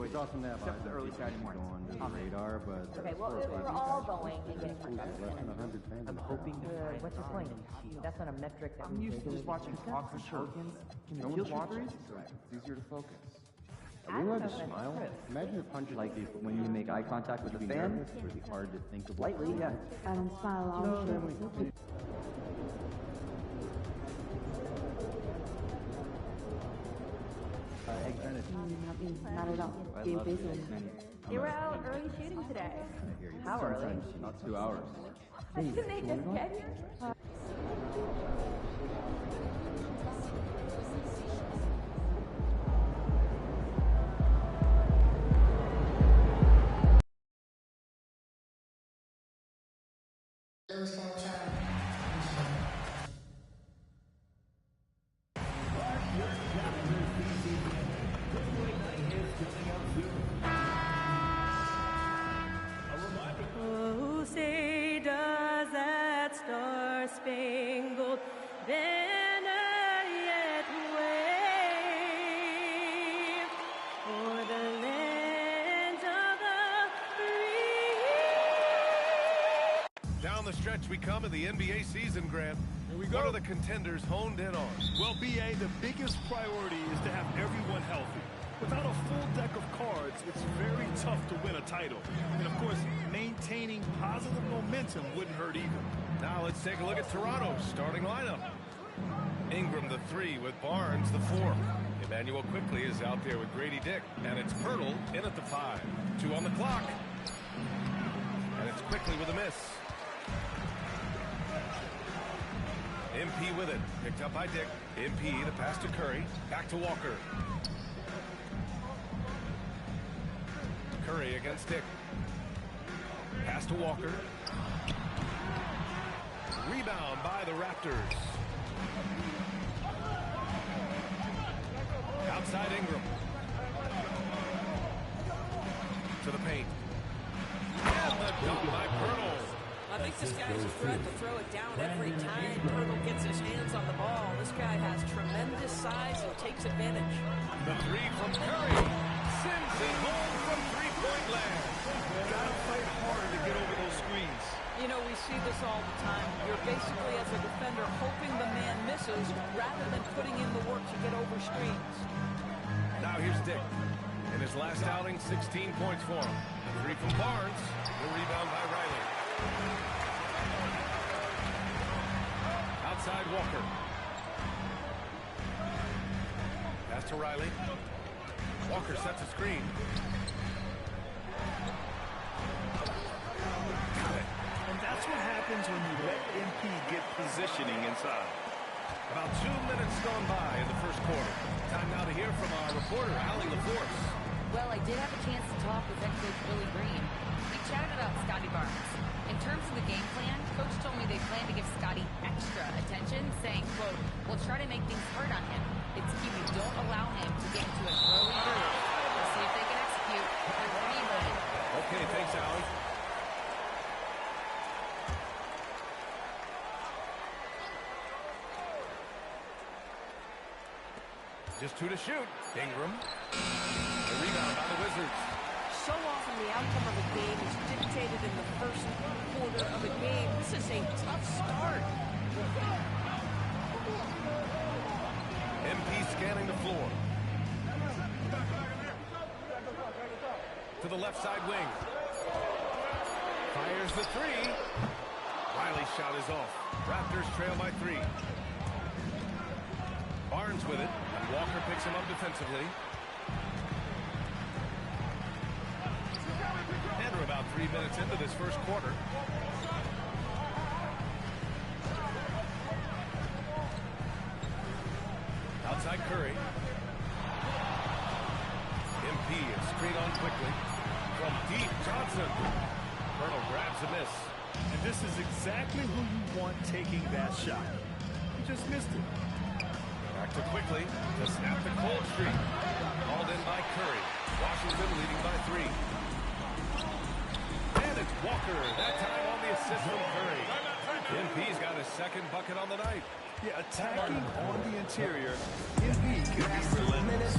It's awesome to have Except for the early Saturday morning. go under the radar, but Okay, well, if we're all going and getting contracts. less than 100 fans. I'm hoping to find what's your point? That's not a metric that I'm used to just watching Hawks and Pelicans. Can the field watchers? It's easier to focus. Are you allowed to smile? Imagine if hundreds of people, when you make eye contact with a fan, it would be hard to think of lightly. Yeah. And smile all the Not at all. Being busy. They were out early shooting today. How early? Not 2 hours. Didn't they just get here? Oh, say does that star-spangled banner yet wave o'er the land of the free? Down the stretch we come in the NBA season, Grant. Here we go. What are the contenders honed in on? Well, BA, the biggest priority is to have everyone healthy. Without a full deck of cards, it's very tough to win a title. And, of course, maintaining positive momentum wouldn't hurt either. Now let's take a look at Toronto's starting lineup. Ingram the 3 with Barnes the 4. Emmanuel quickly is out there with Grady Dick. And it's Pirtle in at the 5. 2 on the clock. And it's quickly with a miss. MP with it. Picked up by Dick. MP, the pass to Curry. Back to Walker. Curry against Dick. Pass to Walker. Rebound by the Raptors. Outside Ingram. To the paint. And the dunk by Pirtle. I think this guy's a threat to throw it down every time Pirtle gets his hands on the ball. This guy has tremendous size and takes advantage. The 3 from Curry. Sends it home from three-point land. Gotta fight harder to get over those screens. You know, we see this all the time. You're basically, as a defender, hoping the man misses rather than putting in the work to get over screens. Now here's Dick. In his last outing, 16 points for him. The 3 from Barnes. The rebound by Riley. Outside Walker. Pass to Riley. Walker sets a screen. Got it. And that's what happens when you let MP get positioning inside. About 2 minutes gone by in the first quarter. Time now to hear from our reporter, Allie LaForce. Well, I did have a chance to talk with head coach Billy Green. We chatted about Scotty Barnes. In terms of the game plan, coach told me they plan to give Scotty extra attention, saying, quote, we'll try to make things hard on him. It's key we don't allow him to get into a throwing groove. We'll see if they can execute. Okay, thanks, Allie. Just 2 to shoot. Ingram. The rebound by the Wizards. So often the outcome of a game is dictated in the first quarter of a game. This is a tough start. MP scanning the floor. To the left side wing. Fires the 3. Riley's shot is off. Raptors trail by 3. Barnes with it. And Walker picks him up defensively. And we're about 3 minutes into this first quarter. Outside Curry. MP is screen on quickly. From deep, Johnson. Pirtle grabs a miss. And this is exactly who you want taking that shot. He just missed it. Back to quickly to snap the cold streak. Called in by Curry. Washington leading by 3. And it's Walker. That time on the assist from Curry. MP's got his second bucket on the night. Yeah, attacking on the interior, MP can be relentless.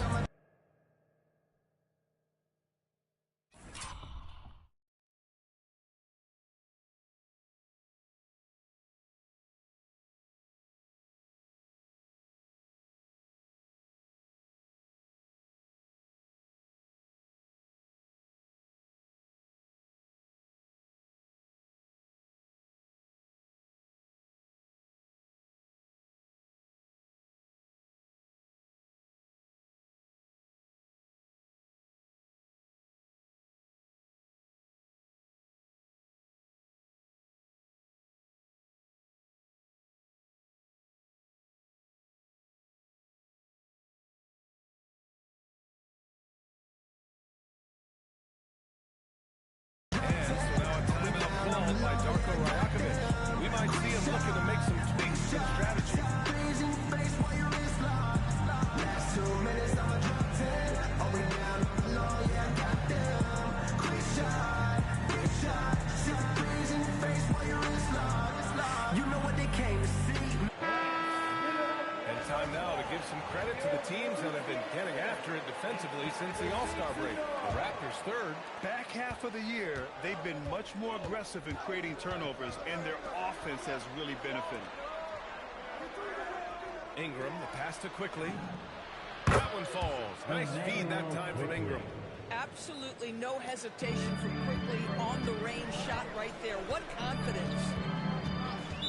defensively since the All-Star break. The Raptors third. Back half of the year, they've been much more aggressive in creating turnovers, and their offense has really benefited. Ingram, the pass to Quickly. That one falls. Nice feed that time from Ingram. Absolutely no hesitation from Quickly on the range shot right there. What confidence.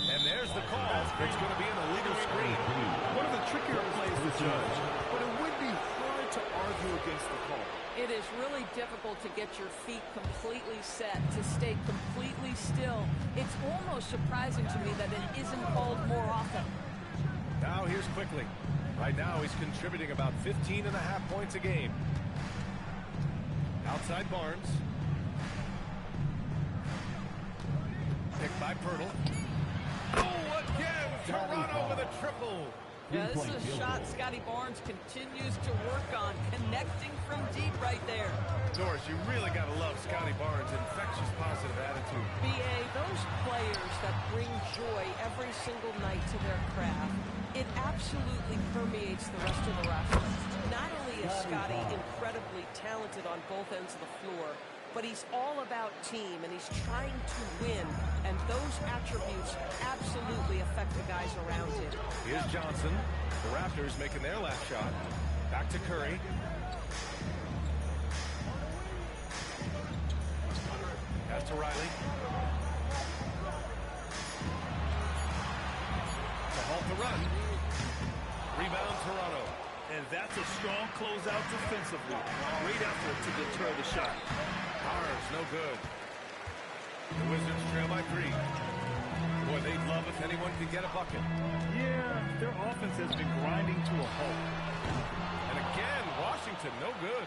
And there's the call. It's going to be an illegal screen. One of the trickier plays to judge, but it would be hard to argue against the call. It is really difficult to get your feet completely set, to stay completely still. It's almost surprising to me that it isn't called more often. Now here's Quickly. Right now he's contributing about 15.5 points a game. Outside Barnes. Picked by Pirtle. Oh, again! Toronto with a triple. Yeah, this is a shot Scotty Barnes continues to work on, connecting from deep right there. Doris, you really got to love Scotty Barnes' infectious positive attitude. B.A., those players that bring joy every single night to their craft, it absolutely permeates the rest of the roster. Not only is Scotty incredibly talented on both ends of the floor, but he's all about team, and he's trying to win, and those attributes absolutely affect the guys around him. Here's Johnson. The Raptors making their last shot. Back to Curry. Pass to Riley. To halt the run. Rebound Toronto. And that's a strong closeout defensively. Great effort to deter the shot. Barnes, no good. The Wizards trail by 3. Boy, they'd love if anyone could get a bucket. Yeah, their offense has been grinding to a halt. And again, Washington, no good.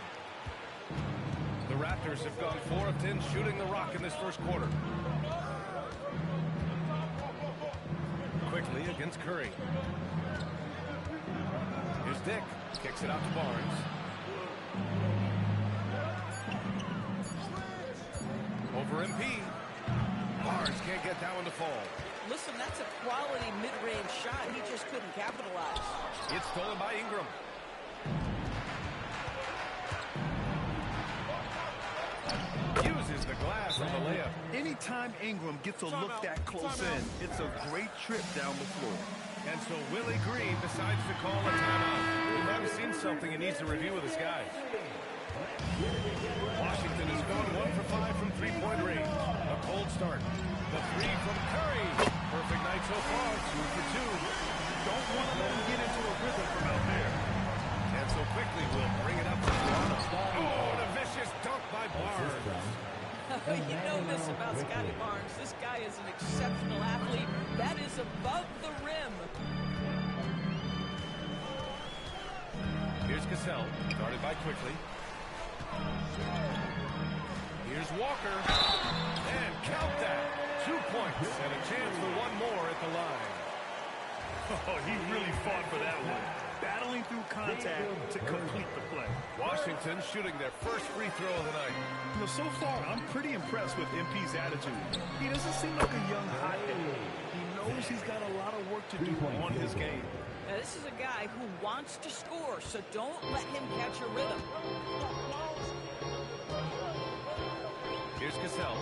The Raptors have gone 4 of 10 shooting the rock in this first quarter. Quickly against Curry. Here's Dick. Kicks it out to Barnes. Over MP. Barnes can't get that one to fall. Listen, that's a quality mid-range shot. He just couldn't capitalize. It's stolen by Ingram. Uses the glass on the layup. Anytime Ingram gets a look that close in, it's a great trip down the floor. And so Willie Green decides to call a timeout. We might have seen something he needs to review with his guys. Washington has gone 1 for 5 from three-point range. A cold start. The 3 from Curry. Perfect night so far. 2 for 2. Don't want to let him get into a rhythm from out there. And so quickly we'll bring it up to Toronto. Oh, and a vicious dunk by Barnes. You know this about Scotty Barnes. This guy is an exceptional athlete. That is above the rim. Here's Cassell, guarded by Quickly. Here's Walker. And count that. 2 points and a chance for one more at the line. Oh, he really fought for that one. Battling through contact to complete the play. Washington shooting their first free throw of the night. You know, so far, I'm pretty impressed with MP's attitude. He doesn't seem like a young hothead. He knows he's got a lot of work to do on his game. Now, this is a guy who wants to score, so don't let him catch a rhythm. Here's Cassell.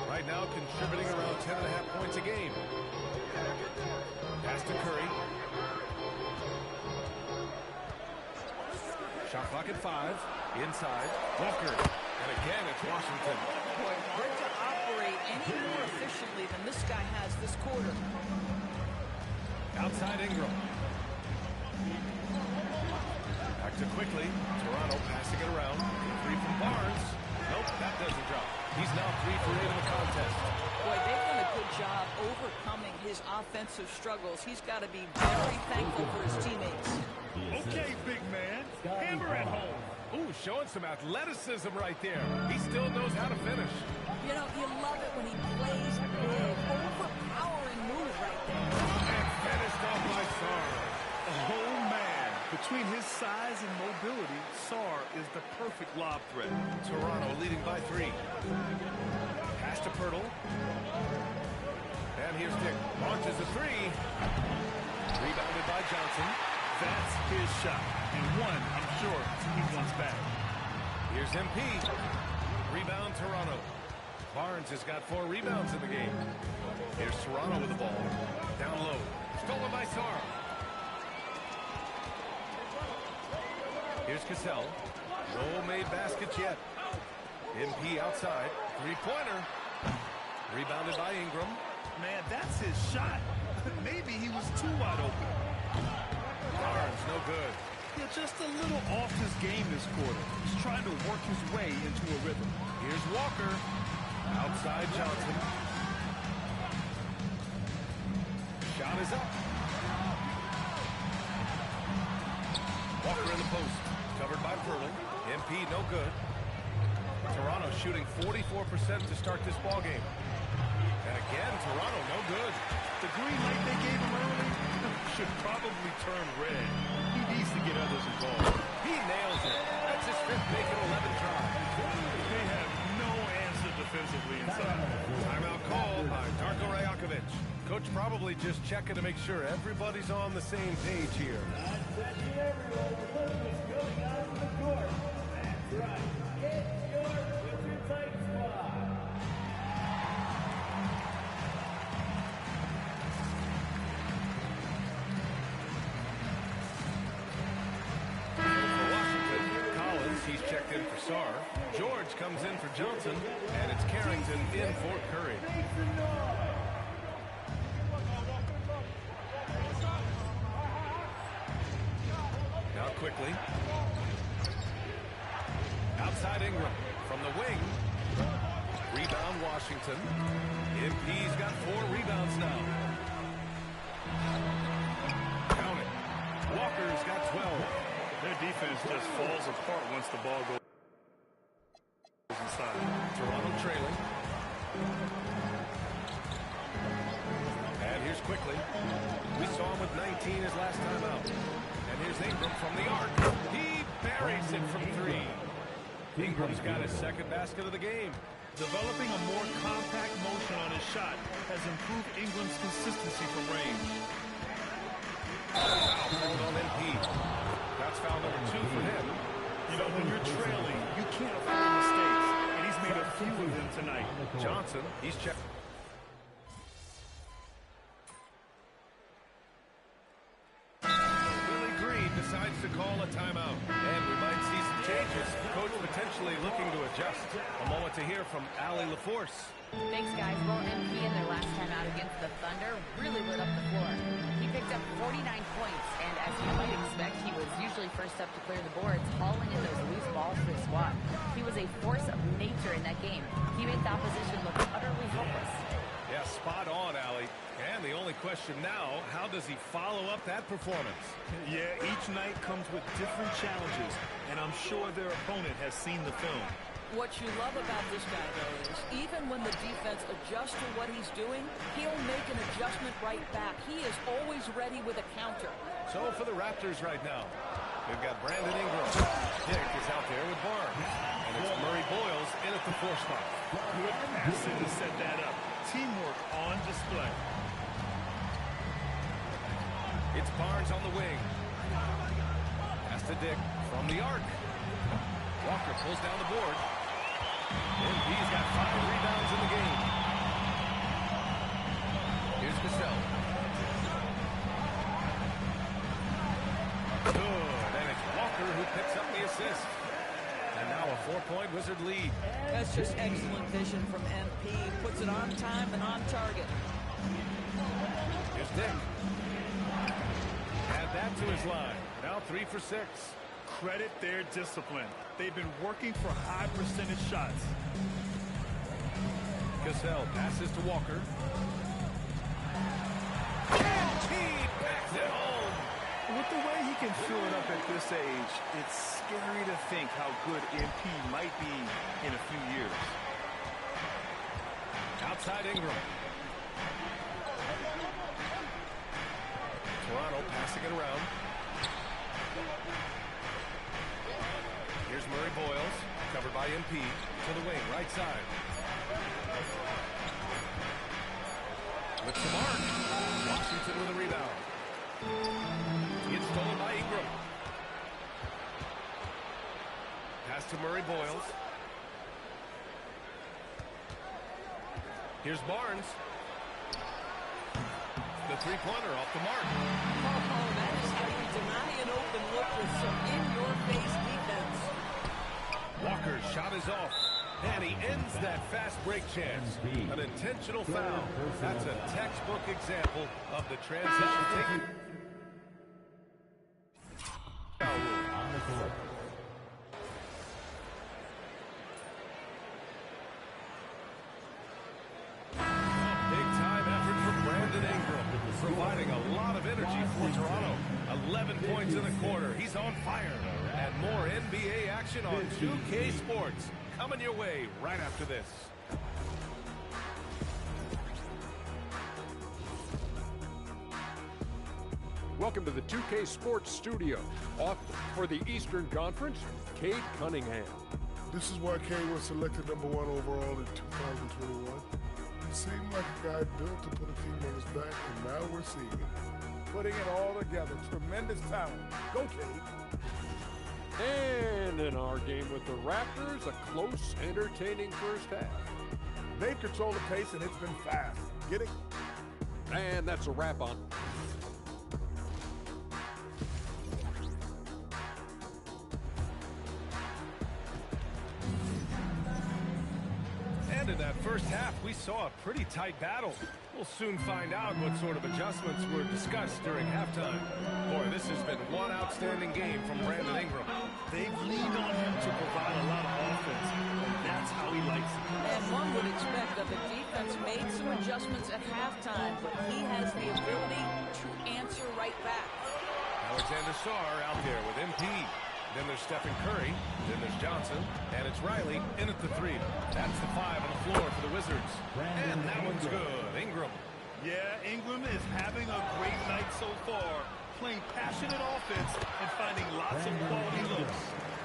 Right now contributing around 10.5 points a game. Pass to Curry. Shot clock at 5. Inside. Walker. And again, it's Washington. Boy, hard to operate any more efficiently than this guy has this quarter. Outside Ingram. Back to Quickly. Toronto passing it around. 3 from Barnes. Nope, that doesn't drop. He's now 3 for 8 in the contest. Boy, they've done a good job overcoming his offensive struggles. He's got to be very thankful for his teammates. Okay, big man. Hammer at home. Ooh, showing some athleticism right there. He still knows how to finish. You know, you love it when he plays big, overpowering move right there. And finished off by Sarr. Oh, man. Between his size and mobility, Sarr is the perfect lob threat. Toronto leading by 3. Pass to Pirtle. And here's Dick. Launches a 3. Rebounded by Johnson. That's his shot. And one I'm sure he wants back. Here's MP. Rebound, Toronto. Barnes has got 4 rebounds in the game. Here's Toronto with the ball. Down low. Stolen by Sarr. Here's Cassell. No made baskets yet. MP outside. Three-pointer. Rebounded by Ingram. Man, that's his shot. Maybe he was too wide open. Barnes, no good. Yeah, just a little off his game this quarter. He's trying to work his way into a rhythm. Here's Walker. Outside Johnson. Shot is up. Walker in the post. Covered by Perlin. MP no good. Toronto shooting 44% to start this ball game. And again, Toronto no good. The green light they gave him early should probably turn red. He needs to get others involved. He nails it. That's his 5th make it 11 tries. They have no answer defensively inside. Timeout call by Darko Rajakovic. Coach probably just checking to make sure everybody's on the same page here. He's checked in for Sarr. George comes in for Johnson, and it's Carrington in for Curry. Now quickly. Outside Ingram from the wing. Rebound Washington. MP's got 4 rebounds now. Count it. Walker's got 12. Their defense just falls apart once the ball goes inside. Toronto trailing. And here's quickly. We saw him with 19 his last time out. And here's Ingram from the arc. He buries it from 3. Ingram's got his 2nd basket of the game. Developing a more compact motion on his shot has improved Ingram's consistency from range. Hold on MP. That's foul number 2 for him. You know, when you're trailing, you can't afford mistakes, and he's made a few of them tonight. Johnson, he's checked. Willie Green decides to call a timeout, and we might see some changes. Coach potentially looking to adjust. A moment to hear from Allie LaForce. Thanks, guys. Well, MP in their last time out against the Thunder really lit up the floor. He picked up 49 points, and as you might expect, he was usually first up to clear the boards, hauling in those loose balls for his squad. He was a force of nature in that game. He made the opposition look utterly helpless. Yeah, spot on, Allie. And the only question now, how does he follow up that performance? Yeah, each night comes with different challenges, and I'm sure their opponent has seen the film. What you love about this guy, though, is even when the defense adjusts to what he's doing, he'll make an adjustment right back. He is always ready with a counter. So for the Raptors right now, we've got Brandon Ingram. Dick is out there with Barnes. And it's Murray Boyles in at the 4 spot. Good passing to set that up. Teamwork on display. It's Barnes on the wing. Pass to Dick from the arc. Walker pulls down the board. MP's got 5 rebounds in the game. Here's Cassell. Good, and it's Walker who picks up the assist. And now a 4-point Wizard lead. That's just excellent vision from MP. Puts it on time and on target. Here's Dick. Add that to his line. Now 3 for 6. Credit their discipline. They've been working for high percentage shots. Cassell passes to Walker. And he backs it home. With the way he can fill it up at this age, it's scary to think how good MP might be in a few years. Outside Ingram. Toronto passing it around. Here's Murray Boyles, covered by MP, to the wing, right side. With the mark. Washington with a rebound. It's stolen by Ingram. Pass to Murray Boyles. Here's Barnes. The three-pointer off the mark. Oh, that is how you deny an open look with some in-your-face defense. Walker's shot is off. And he ends that fast break chance. An intentional foul. That's a textbook example of the transition taking. Big-time effort for Brandon Ingram, providing a lot of energy for Toronto. 11 points in the quarter. He's on fire. And more NBA action on 2K Sports. Coming your way right after this. Welcome to the 2K Sports Studio. Off for the Eastern Conference, Cade Cunningham. This is why Cade was selected #1 overall in 2021. He seemed like a guy built to put a team on his back, and now we're seeing it. Putting it all together. Tremendous talent. Go, Cade. And in our game with the Raptors, a close, entertaining first half. They've controlled the pace, and it's been fast. Get it? And that's a wrap on. And in that first half, we saw a pretty tight battle. We'll soon find out what sort of adjustments were discussed during halftime. Boy, this has been one outstanding game from Brandon Ingram. They've leaned on him to provide a lot of offense, and that's how he likes it. And one would expect that the defense made some adjustments at halftime, but he has the ability to answer right back. Alexander Sarr out there with MP. Then there's Stephen Curry. Then there's Johnson. And it's Riley in at the 3. That's the 5 on the floor for the Wizards. And that one's good. Ingram. Yeah, Ingram is having a great night so far, playing passionate offense and finding lots of quality looks.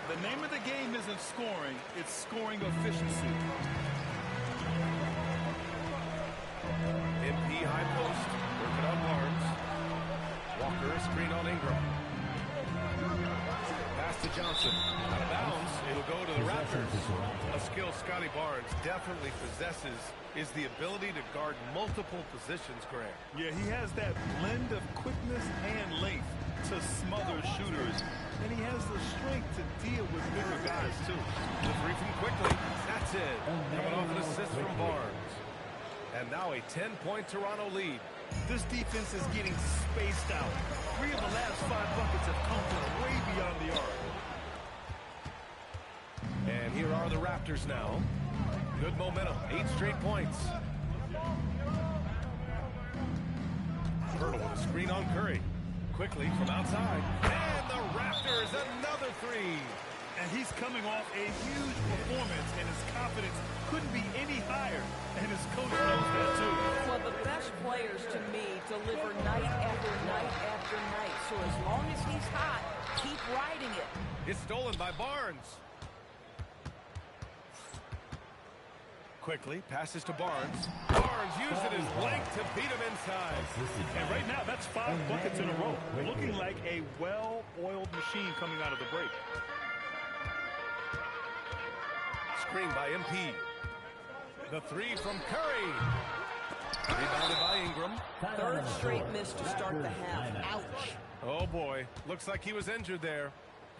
The name of the game isn't scoring, it's scoring efficiency. MP high post. Working on Barnes. Walker, a screen on Ingram. Pass to Johnson. Out of bounds. It'll go to the Raptors. A skill Scotty Barnes definitely possesses is the ability to guard multiple positions, Grant. Yeah, he has that blend of quickness and length to smother shooters, and he has the strength to deal with bigger guys, too. The 3 from Quickly. That's it. Coming off an assist from Barnes. And now a 10-point Toronto lead. This defense is getting spaced out. 3 of the last 5 buckets have come from way beyond the arc. And here are the Raptors now. Good momentum. 8 straight points. Hurdle with a screen on Curry. Quickly from outside. And the Raptors, another 3. And he's coming off a huge performance, and his confidence couldn't be any higher. And his coach knows that, too. Well, the best players, to me, deliver night after night after night. So as long as he's hot, keep riding it. It's stolen by Barnes. Quickly passes to Barnes. Barnes using his length to beat him inside. And right now, that's 5 buckets in a row. Looking like a well-oiled machine coming out of the break. Screen by MP. The 3 from Curry. Rebounded by Ingram. 3rd straight miss to start the half. Ouch. Oh, boy. Looks like he was injured there.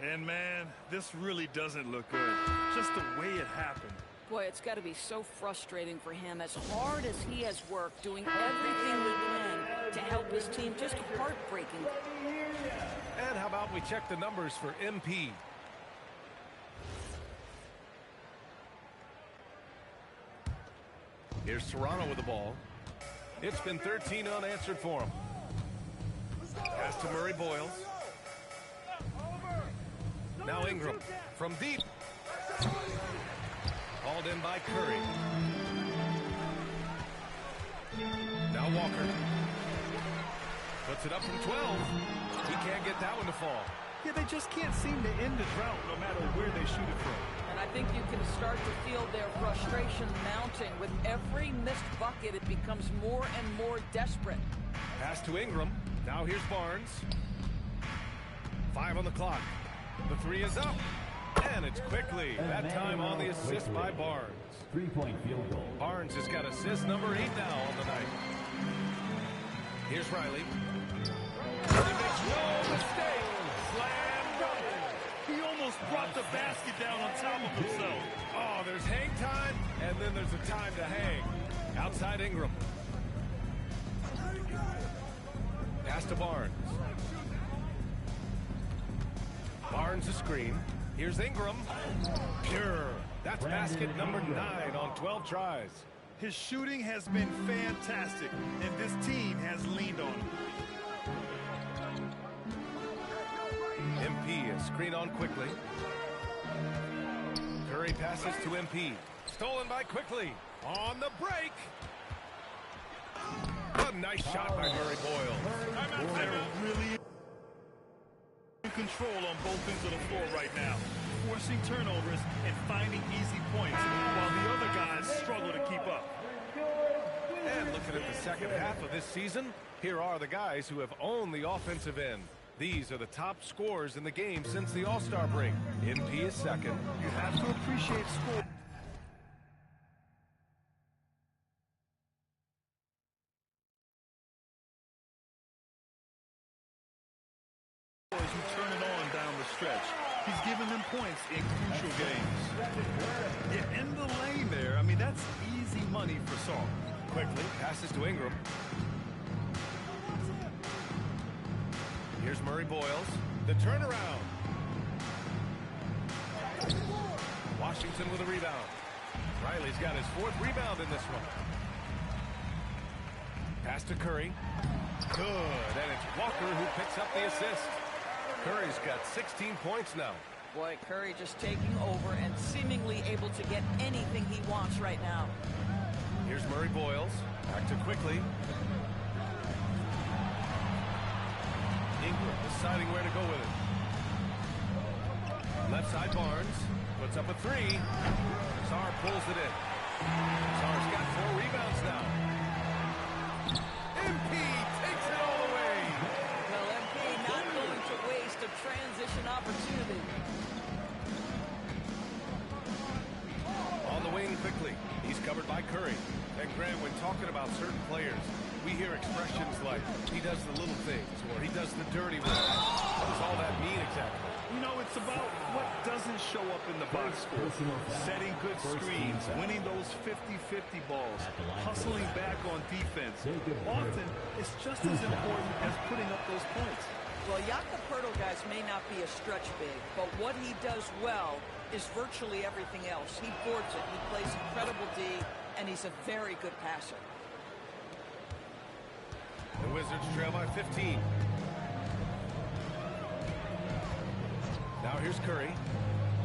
And, man, this really doesn't look good. Just the way it happened. Boy, it's got to be so frustrating for him. As hard as he has worked, doing everything he can to help his team, just heartbreaking. And how about we check the numbers for MP? Here's Toronto with the ball. It's been 13 unanswered for him. Pass to Murray Boyles. Now Ingram from deep. Hauled in by Curry. Now Walker. Puts it up from 12. He can't get that one to fall. Yeah, they just can't seem to end the drought no matter where they shoot it from. And I think you can start to feel their frustration mounting. With every missed bucket, it becomes more and more desperate. Pass to Ingram. Now here's Barnes. 5 on the clock. The 3 is up. And it's quickly. That time on the assist by Barnes. 3-point field goal. Barnes has got assist number 8 now on the night. Here's Riley. He makes no mistake. Slam dunk. He almost brought the basket down on top of himself. Oh, there's hang time, and then there's a time to hang. Outside Ingram. Pass to Barnes. Barnes a screen. Here's Ingram. Pure. That's basket number 9 on 12 tries. His shooting has been fantastic, and this team has leaned on him. MP is screen on quickly. Curry passes to MP. Stolen by Quickly. On the break. A nice shot by Murray Boyle. They're really in control on both ends of the floor right now, forcing turnovers and finding easy points, while the other guys struggle to keep up. And looking at the second half of this season, here are the guys who have owned the offensive end. These are the top scorers in the game since the All-Star break. MP is second. You have to appreciate score. Who turn it on down the stretch. He's given them points in crucial games. Yeah, in the lane there. I mean, that's easy money for Saul. Quickly passes to Ingram. Here's Murray Boyles. The turnaround. Washington with a rebound. Riley's got his 4th rebound in this one. Pass to Curry. Good. And it's Walker who picks up the assist. Curry's got 16 points now. Boy, Curry just taking over and seemingly able to get anything he wants right now. Here's Murray Boyles. Back to Quickly. Ingram deciding where to go with it. Left side Barnes. Puts up a 3. Sarr pulls it in. Sarr's got 4 rebounds now. MP takes it all away. Well, MP not going to waste a transition opportunity. On the wing quickly. He's covered by Curry. And Grant, when talking about certain players, we hear expressions like, he does the little things, or he does the dirty work. What does all that mean exactly? You know, it's about what doesn't show up in the box score. Setting good screens, winning those 50-50 balls, hustling back on defense. Often, it's just as important as putting up those points. Well, Jakob Poeltl, guys, may not be a stretch big, but what he does well is virtually everything else. He boards it, he plays incredible D, and he's a very good passer. The Wizards trail by 15. Now here's Curry.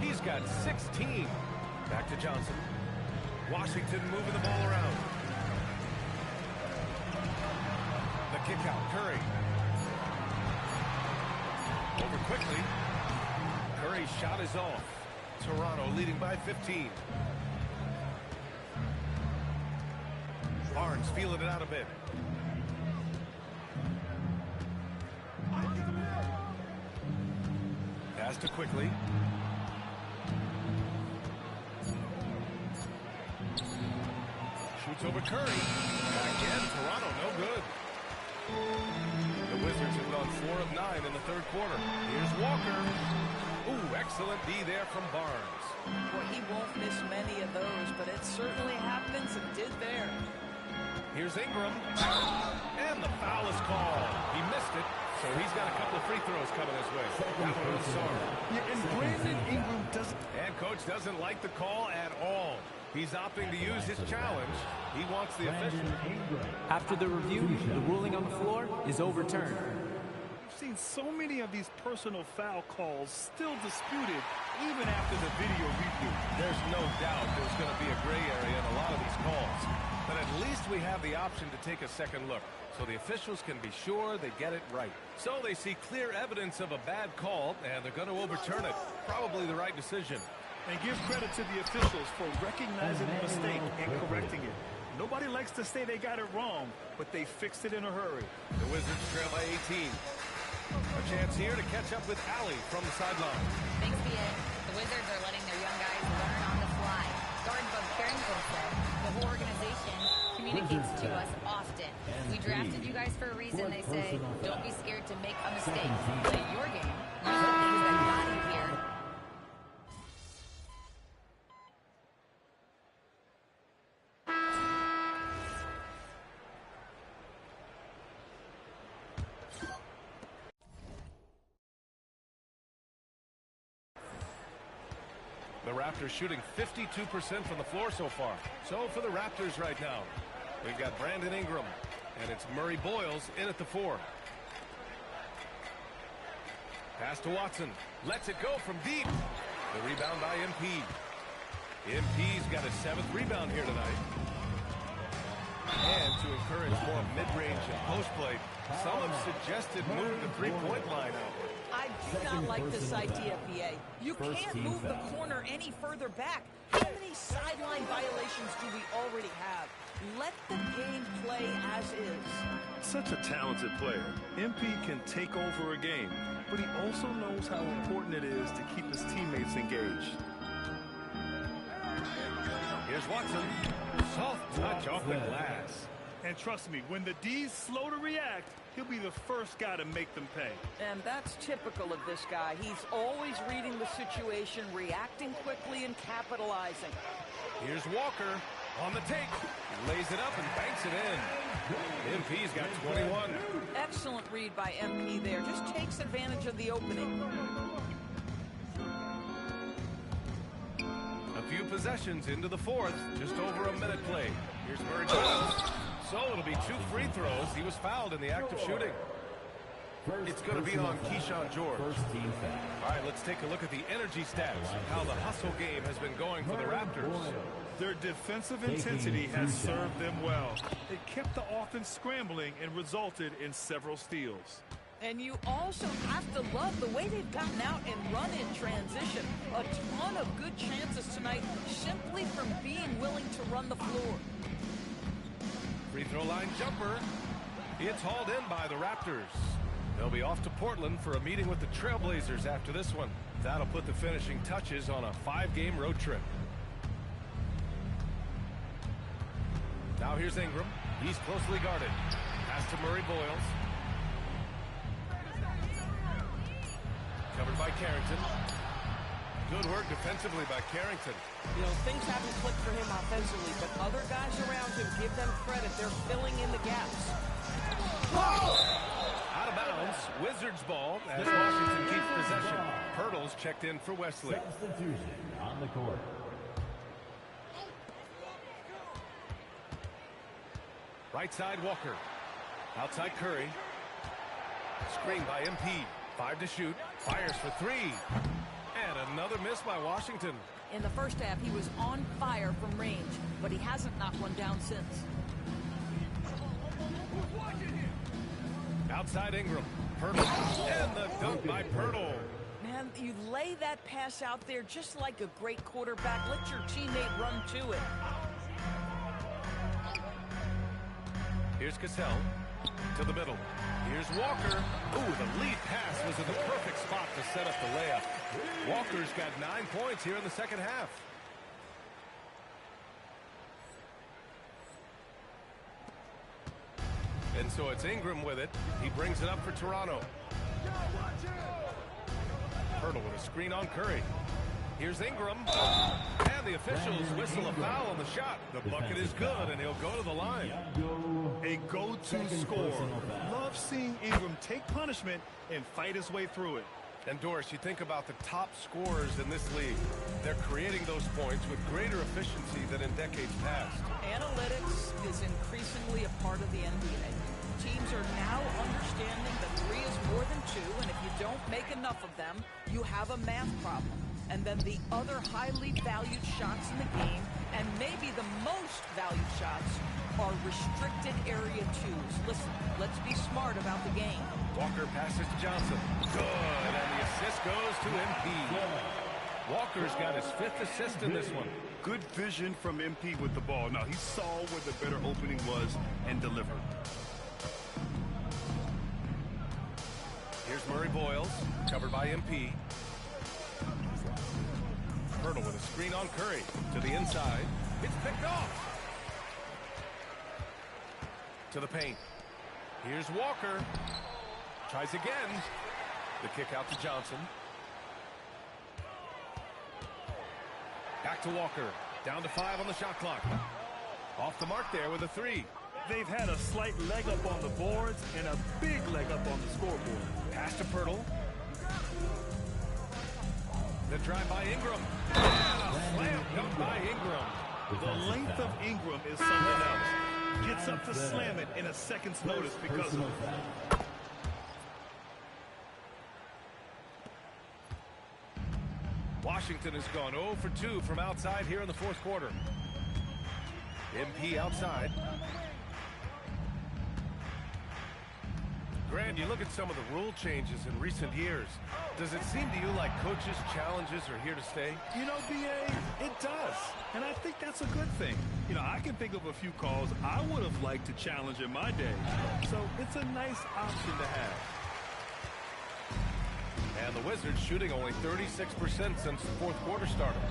He's got 16. Back to Johnson. Washington moving the ball around. The kick out. Curry. Over quickly. Curry's shot is off. Toronto leading by 15. Barnes feeling it out a bit. Pass to Quickly. Shoots over Curry. Again, Toronto no good. The Wizards have gone 4 of 9 in the 3rd quarter. Here's Walker. Ooh, excellent D there from Barnes. Well, he won't miss many of those, but it certainly happens and did there. Here's Ingram. And the foul is called. He missed it, so he's got a couple of free throws coming his way. That one was Sarr. Yeah, and Brandon Ingram doesn't... And coach doesn't like the call at all. He's opting to use his challenge. He wants the official. After the review, the ruling on the floor is overturned. We've seen so many of these personal foul calls still disputed even after the video review. There's no doubt there's going to be a gray area in a lot of these calls. But at least we have the option to take a second look, so the officials can be sure they get it right. So they see clear evidence of a bad call, and they're going to overturn it. Probably the right decision. And give credit to the officials for recognizing the mistake and correcting it. Nobody likes to say they got it wrong, but they fixed it in a hurry. The Wizards trail by 18. A chance here to catch up with Allie from the sideline. Thanks, BA. The Wizards are letting their young guys learn on the fly. Guard Bub Carrington said, the whole organization communicates to us often. We drafted you guys for a reason, they say. Don't be scared to make a mistake. Play your game. Use the things that got you here. The Raptors shooting 52% from the floor so far. So for the Raptors right now, we've got Brandon Ingram, and it's Murray Boyles in at the 4. Pass to Watson. Lets it go from deep. The rebound by MP. MP's got his 7th rebound here tonight. And to encourage more mid-range and post play, some have suggested move the three-point line out. I do not like this idea, PA. You can't move the corner any further back. How many sideline violations do we already have? Let the game play as is. Such a talented player. MP can take over a game, but he also knows how important it is to keep his teammates engaged. Here's Watson. Soft touch off the glass. And trust me, when the D's slow to react, he'll be the first guy to make them pay. And that's typical of this guy. He's always reading the situation, reacting quickly, and capitalizing. Here's Walker on the take. Lays it up and banks it in. MP's got 21. Excellent read by MP there. Just takes advantage of the opening. A few possessions into the 4th. Just over a minute played. Here's Murray Boyles. So it'll be 2 free throws. He was fouled in the act of shooting. It's going to be on Keyshawn George. All right, let's take a look at the energy stats, how the hustle game has been going for the Raptors. Their defensive intensity has served them well. It kept the offense scrambling and resulted in several steals. And you also have to love the way they've gotten out and run in transition. A ton of good chances tonight simply from being willing to run the floor. Free throw line jumper. It's hauled in by the Raptors. They'll be off to Portland for a meeting with the Trailblazers after this one. That'll put the finishing touches on a 5-game road trip. Now here's Ingram. He's closely guarded. Pass to Murray Boyles. Covered by Carrington. Good work defensively by Carrington. You know, things haven't clicked for him offensively, but other guys around him, give them credit. They're filling in the gaps. Out of bounds. Wizards ball as Washington keeps possession. Pirtle's checked in for Wesley. Substitution on the court. Right side Walker. Outside Curry. Screen by MP. 5 to shoot. Fires for 3. And another miss by Washington. In the first half, he was on fire from range, but he hasn't knocked one down since. Outside Ingram. Pirtle. And the dunk by Pirtle. Man, you lay that pass out there just like a great quarterback. Let your teammate run to it. Here's Cassell to the middle. Here's Walker. Ooh, the lead pass was in the perfect spot to set up the layup. Walker's got 9 points here in the second half. And so it's Ingram with it. He brings it up for Toronto. Pirtle with a screen on Curry. Here's Ingram. And the officials whistle a foul on the shot. The bucket is good, and he'll go to the line. A go-to score. Love seeing Ingram take punishment and fight his way through it. And Doris, you think about the top scorers in this league. They're creating those points with greater efficiency than in decades past. Analytics is increasingly a part of the NBA. Teams are now understanding that 3 is more than 2, and if you don't make enough of them, you have a math problem. And then the other highly valued shots in the game, and maybe the most valued shots, are restricted area 2s. Listen, let's be smart about the game. Walker passes to Johnson. Good, and the assist goes to MP. Walker's got his 5th assist in this one. Good vision from MP with the ball. Now, he saw where the better opening was and delivered. Here's Murray Boyles, covered by MP. Pirtle with a screen on Curry. To the inside. It's picked off. To the paint. Here's Walker. Tries again. The kick out to Johnson. Back to Walker. Down to 5 on the shot clock. Off the mark there with a 3. They've had a slight leg up on the boards and a big leg up on the scoreboard. Pass to Pirtle. The drive by Ingram. And a slam dunk by Ingram. The length of Ingram is something else. Gets up to slam it in a second's notice because of it. Washington has gone 0 for 2 from outside here in the fourth quarter. MP outside. Grant, you look at some of the rule changes in recent years. Does it seem to you like coaches' challenges are here to stay? You know, B.A., it does. And I think that's a good thing. You know, I can think of a few calls I would have liked to challenge in my day. So it's a nice option to have. And the Wizards shooting only 36% since the fourth quarter started.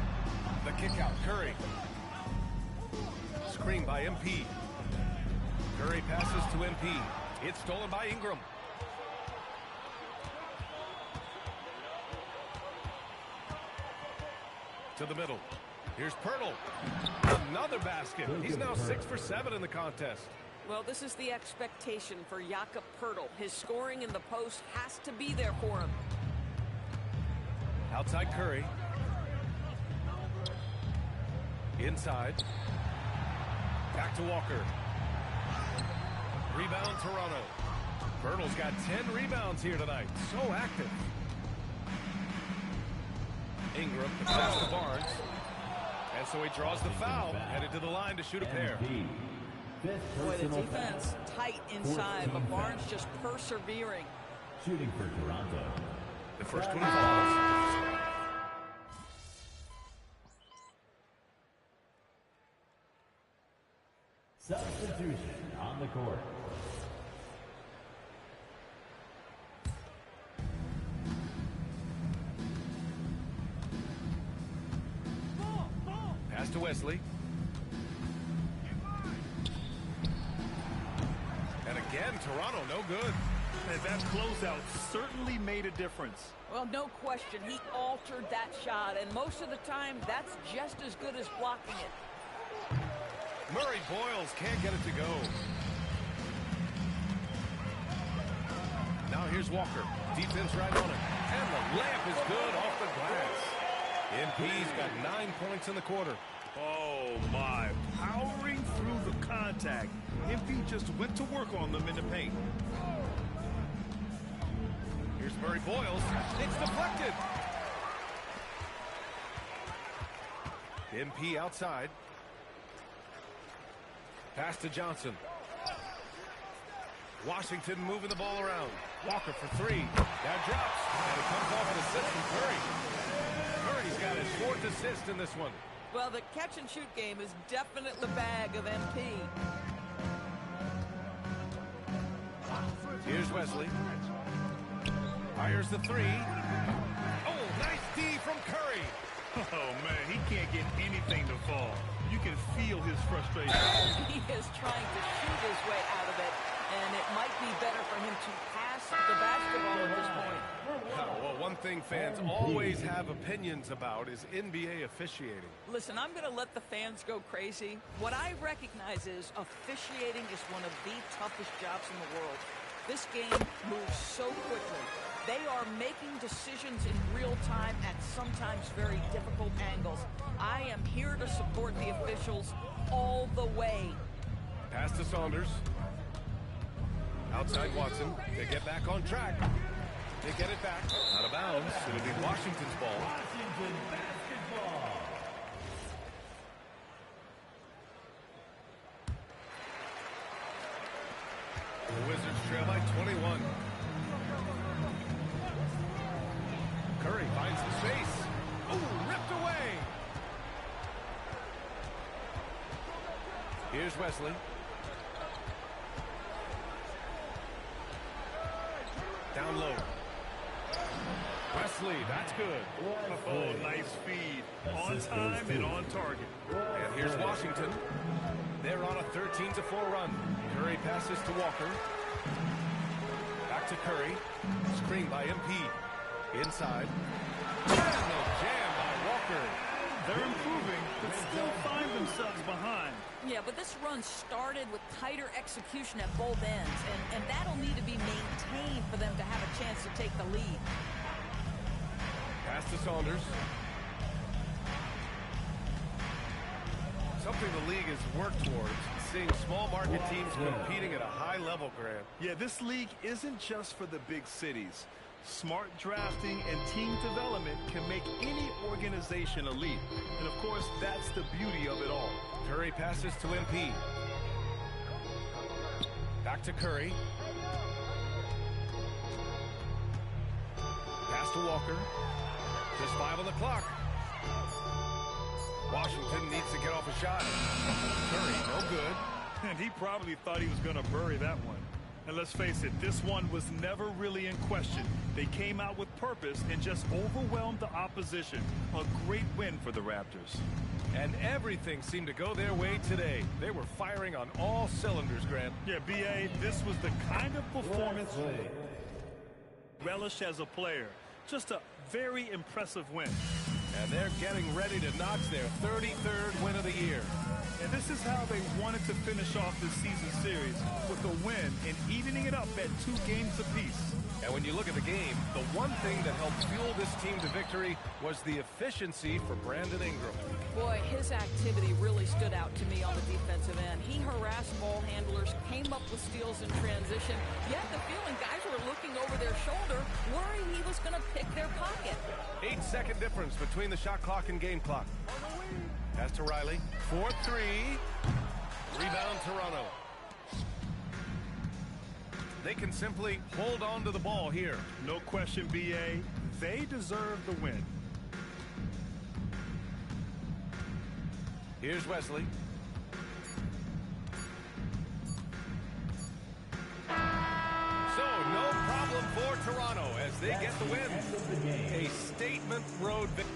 The kick out, Curry. Screen by MP. Curry passes to MP. It's stolen by Ingram. To the middle. Here's Pirtle. Another basket. He's now 6 for 7 in the contest. Well, this is the expectation for Jakob Pirtle. His scoring in the post has to be there for him. Outside Curry. Inside. Back to Walker. Rebound Toronto. Pirtle's got 10 rebounds here tonight. So active. Ingram pass to Barnes. And so he draws the foul. Headed to the line to shoot a pair. Boy, the defense tight inside, but Barnes just persevering. Shooting for Toronto. The first one falls. Substitution on the court. Pass to Wesley. And again, Toronto no good. And that closeout certainly made a difference. Well, no question. He altered that shot, and most of the time, that's just as good as blocking it. Murray Boyles can't get it to go. Now here's Walker. Defense right on it. And the layup is good off the glass. MP's got 9 points in the quarter. Oh, my. Powering through the contact. MP just went to work on them in the paint. Here's Murray Boyles. It's deflected. MP outside. Pass to Johnson. Washington moving the ball around. Walker for 3. That drops. And it comes off an assist from Curry. Curry's got his 4th assist in this one. Well, the catch-and-shoot game is definitely the bag of MP. Here's Wesley. Fires the 3. Oh, nice D from Curry. Oh, man, he can't get anything to fall. You can feel his frustration. He is trying to shoot his way out of it, and it might be better for him to pass the basketball at this point. Well, one thing fans always have opinions about is NBA officiating. Listen, I'm going to let the fans go crazy. What I recognize is officiating is one of the toughest jobs in the world. This game moves so quickly. They are making decisions in real time at sometimes very difficult angles. I am here to support the officials all the way. Pass to Saunders. Outside Watson. They get back on track. They get it back. Out of bounds. It'll be Washington's ball. Washington basketball. The Wizards trail by 21. Curry finds the space. Ooh, ripped away. Here's Wesley. Down low. Wesley, that's good. Oh, nice feed. On time and on target. And here's Washington. They're on a 13-4 run. Curry passes to Walker. Back to Curry. Screen by MP. Inside. And a jam by Walker. They're improving, but still find themselves behind. Yeah, but this run started with tighter execution at both ends, and that'll need to be maintained for them to have a chance to take the lead. Pass to Saunders. Something the league has worked towards, seeing small market teams competing at a high level, Grant. Yeah, this league isn't just for the big cities. Smart drafting and team development can make any organization elite. And of course, that's the beauty of it all. Curry passes to MP. Back to Curry. Pass to Walker. Just 5 on the clock. Washington needs to get off a shot. Curry, no good. And he probably thought he was going to bury that one. And let's face it, this one was never really in question. They came out with purpose and just overwhelmed the opposition. A great win for the Raptors. And everything seemed to go their way today. They were firing on all cylinders, Grant. Yeah, B.A., this was the kind of performance relish as a player. Just a very impressive win. And they're getting ready to notch their 33rd win of the year. And this is how they wanted to finish off this season series, with a win and evening it up at 2 games apiece. And when you look at the game, the one thing that helped fuel this team to victory was the efficiency for Brandon Ingram. Boy, his activity really stood out to me on the defensive end. He harassed ball handlers, came up with steals in transition. You had the feeling guys were looking over their shoulder, worrying he was going to pick their pocket. 8-second difference between the shot clock and game clock. Pass to Riley. 4-3. Rebound Toronto. They can simply hold on to the ball here. No question, B.A. They deserve the win. Here's Wesley. So, no problem for Toronto as they get the win. A statement road victory.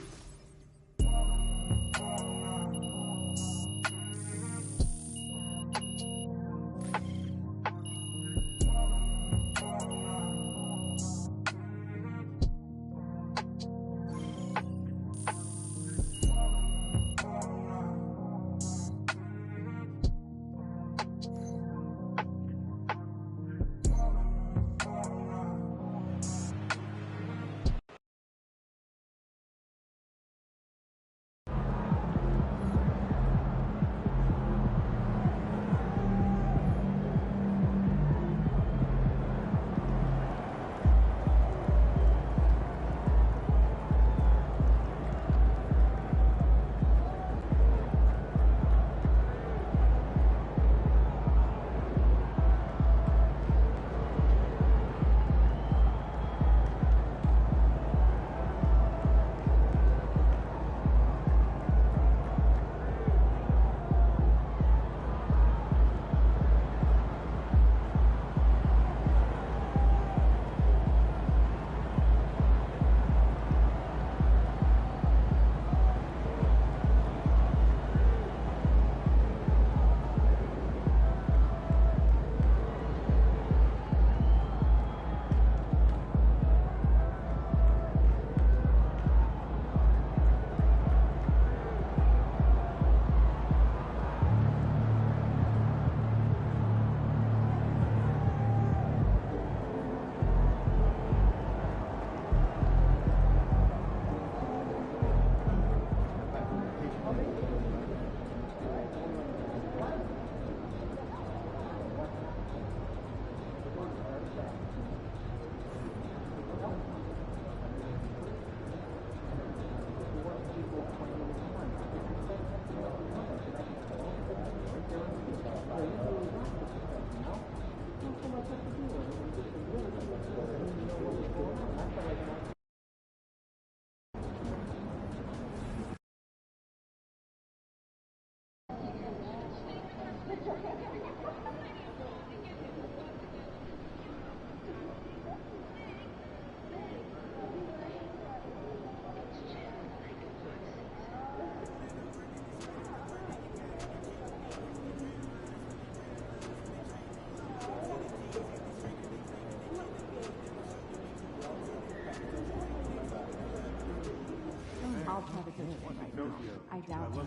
I doubt it.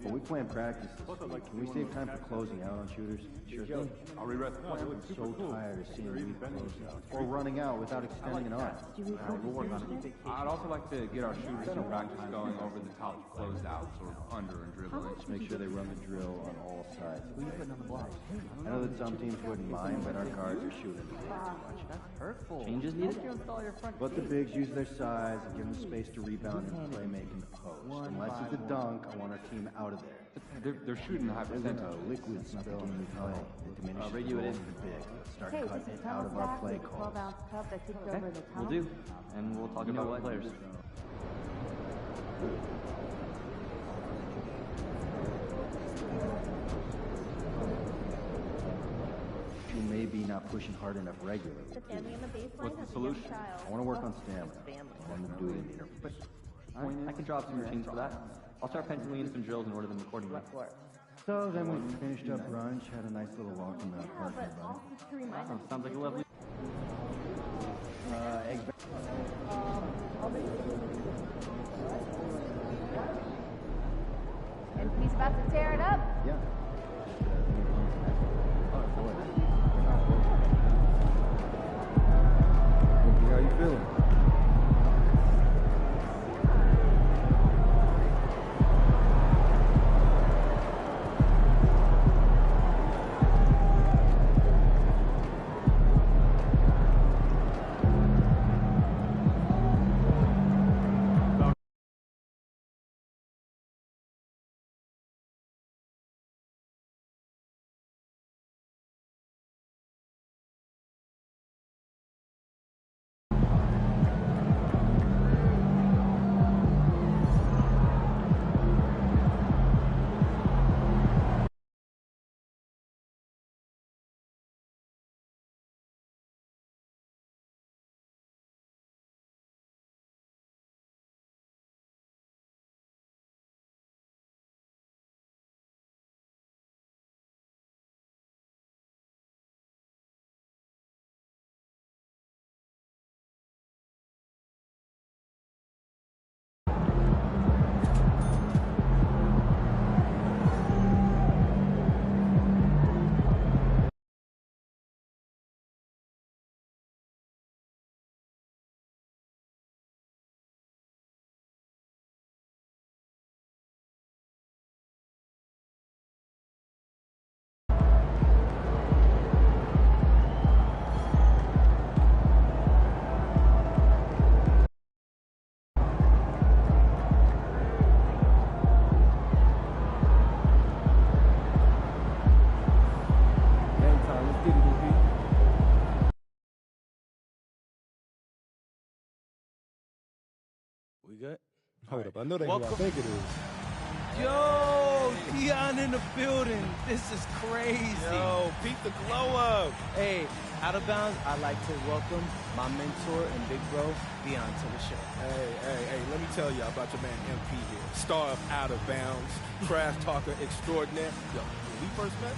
When we plan practice, can we save time for closing out on shooters? Sure thing. I'll reread the play. I'm so tired of seeing weak closeouts. Or running out without extending an arm. We'll work on it. I'd also like to get our shooters in practice going over the top closeouts or under and dribbling. Just make sure they run the drill on all sides. I know that some teams wouldn't mind, but our guards are shooting too much. That's hurtful. Changes needed? Let the feet. bigs use their size and give them space to rebound and play making the post. Unless it's a dunk, I want our team out of there. They're shooting high percentage. There's a liquid spill in the play. It diminishes radio it in. the bigs. Start Hey, cutting this it is out of our play calls. 12-ounce cup that sits Okay, over the top. we'll do. And we'll talk about players. You may be not pushing hard enough regularly. The family on the baseline What's the has a solution? young child. I want to work on stamina. I want to do it in intervals. I can draw up some routines for that. I'll start penciling in some drills and order them accordingly. So then we finished up brunch, had a nice little walk in the park But nearby. also to remind us. Sounds like a lovely... Egg And he's about to tear it up. Yeah. How you feeling? We good? Hold up. I know they who I think it is. Yo, Dion in the building. This is crazy. Yo, peep the glow up. Hey, out of bounds, I'd like to welcome my mentor and big bro, Dion, to the show. Hey, let me tell you about your man MP here. Star of Out of Bounds, trash talker extraordinaire. Yo, when we first met,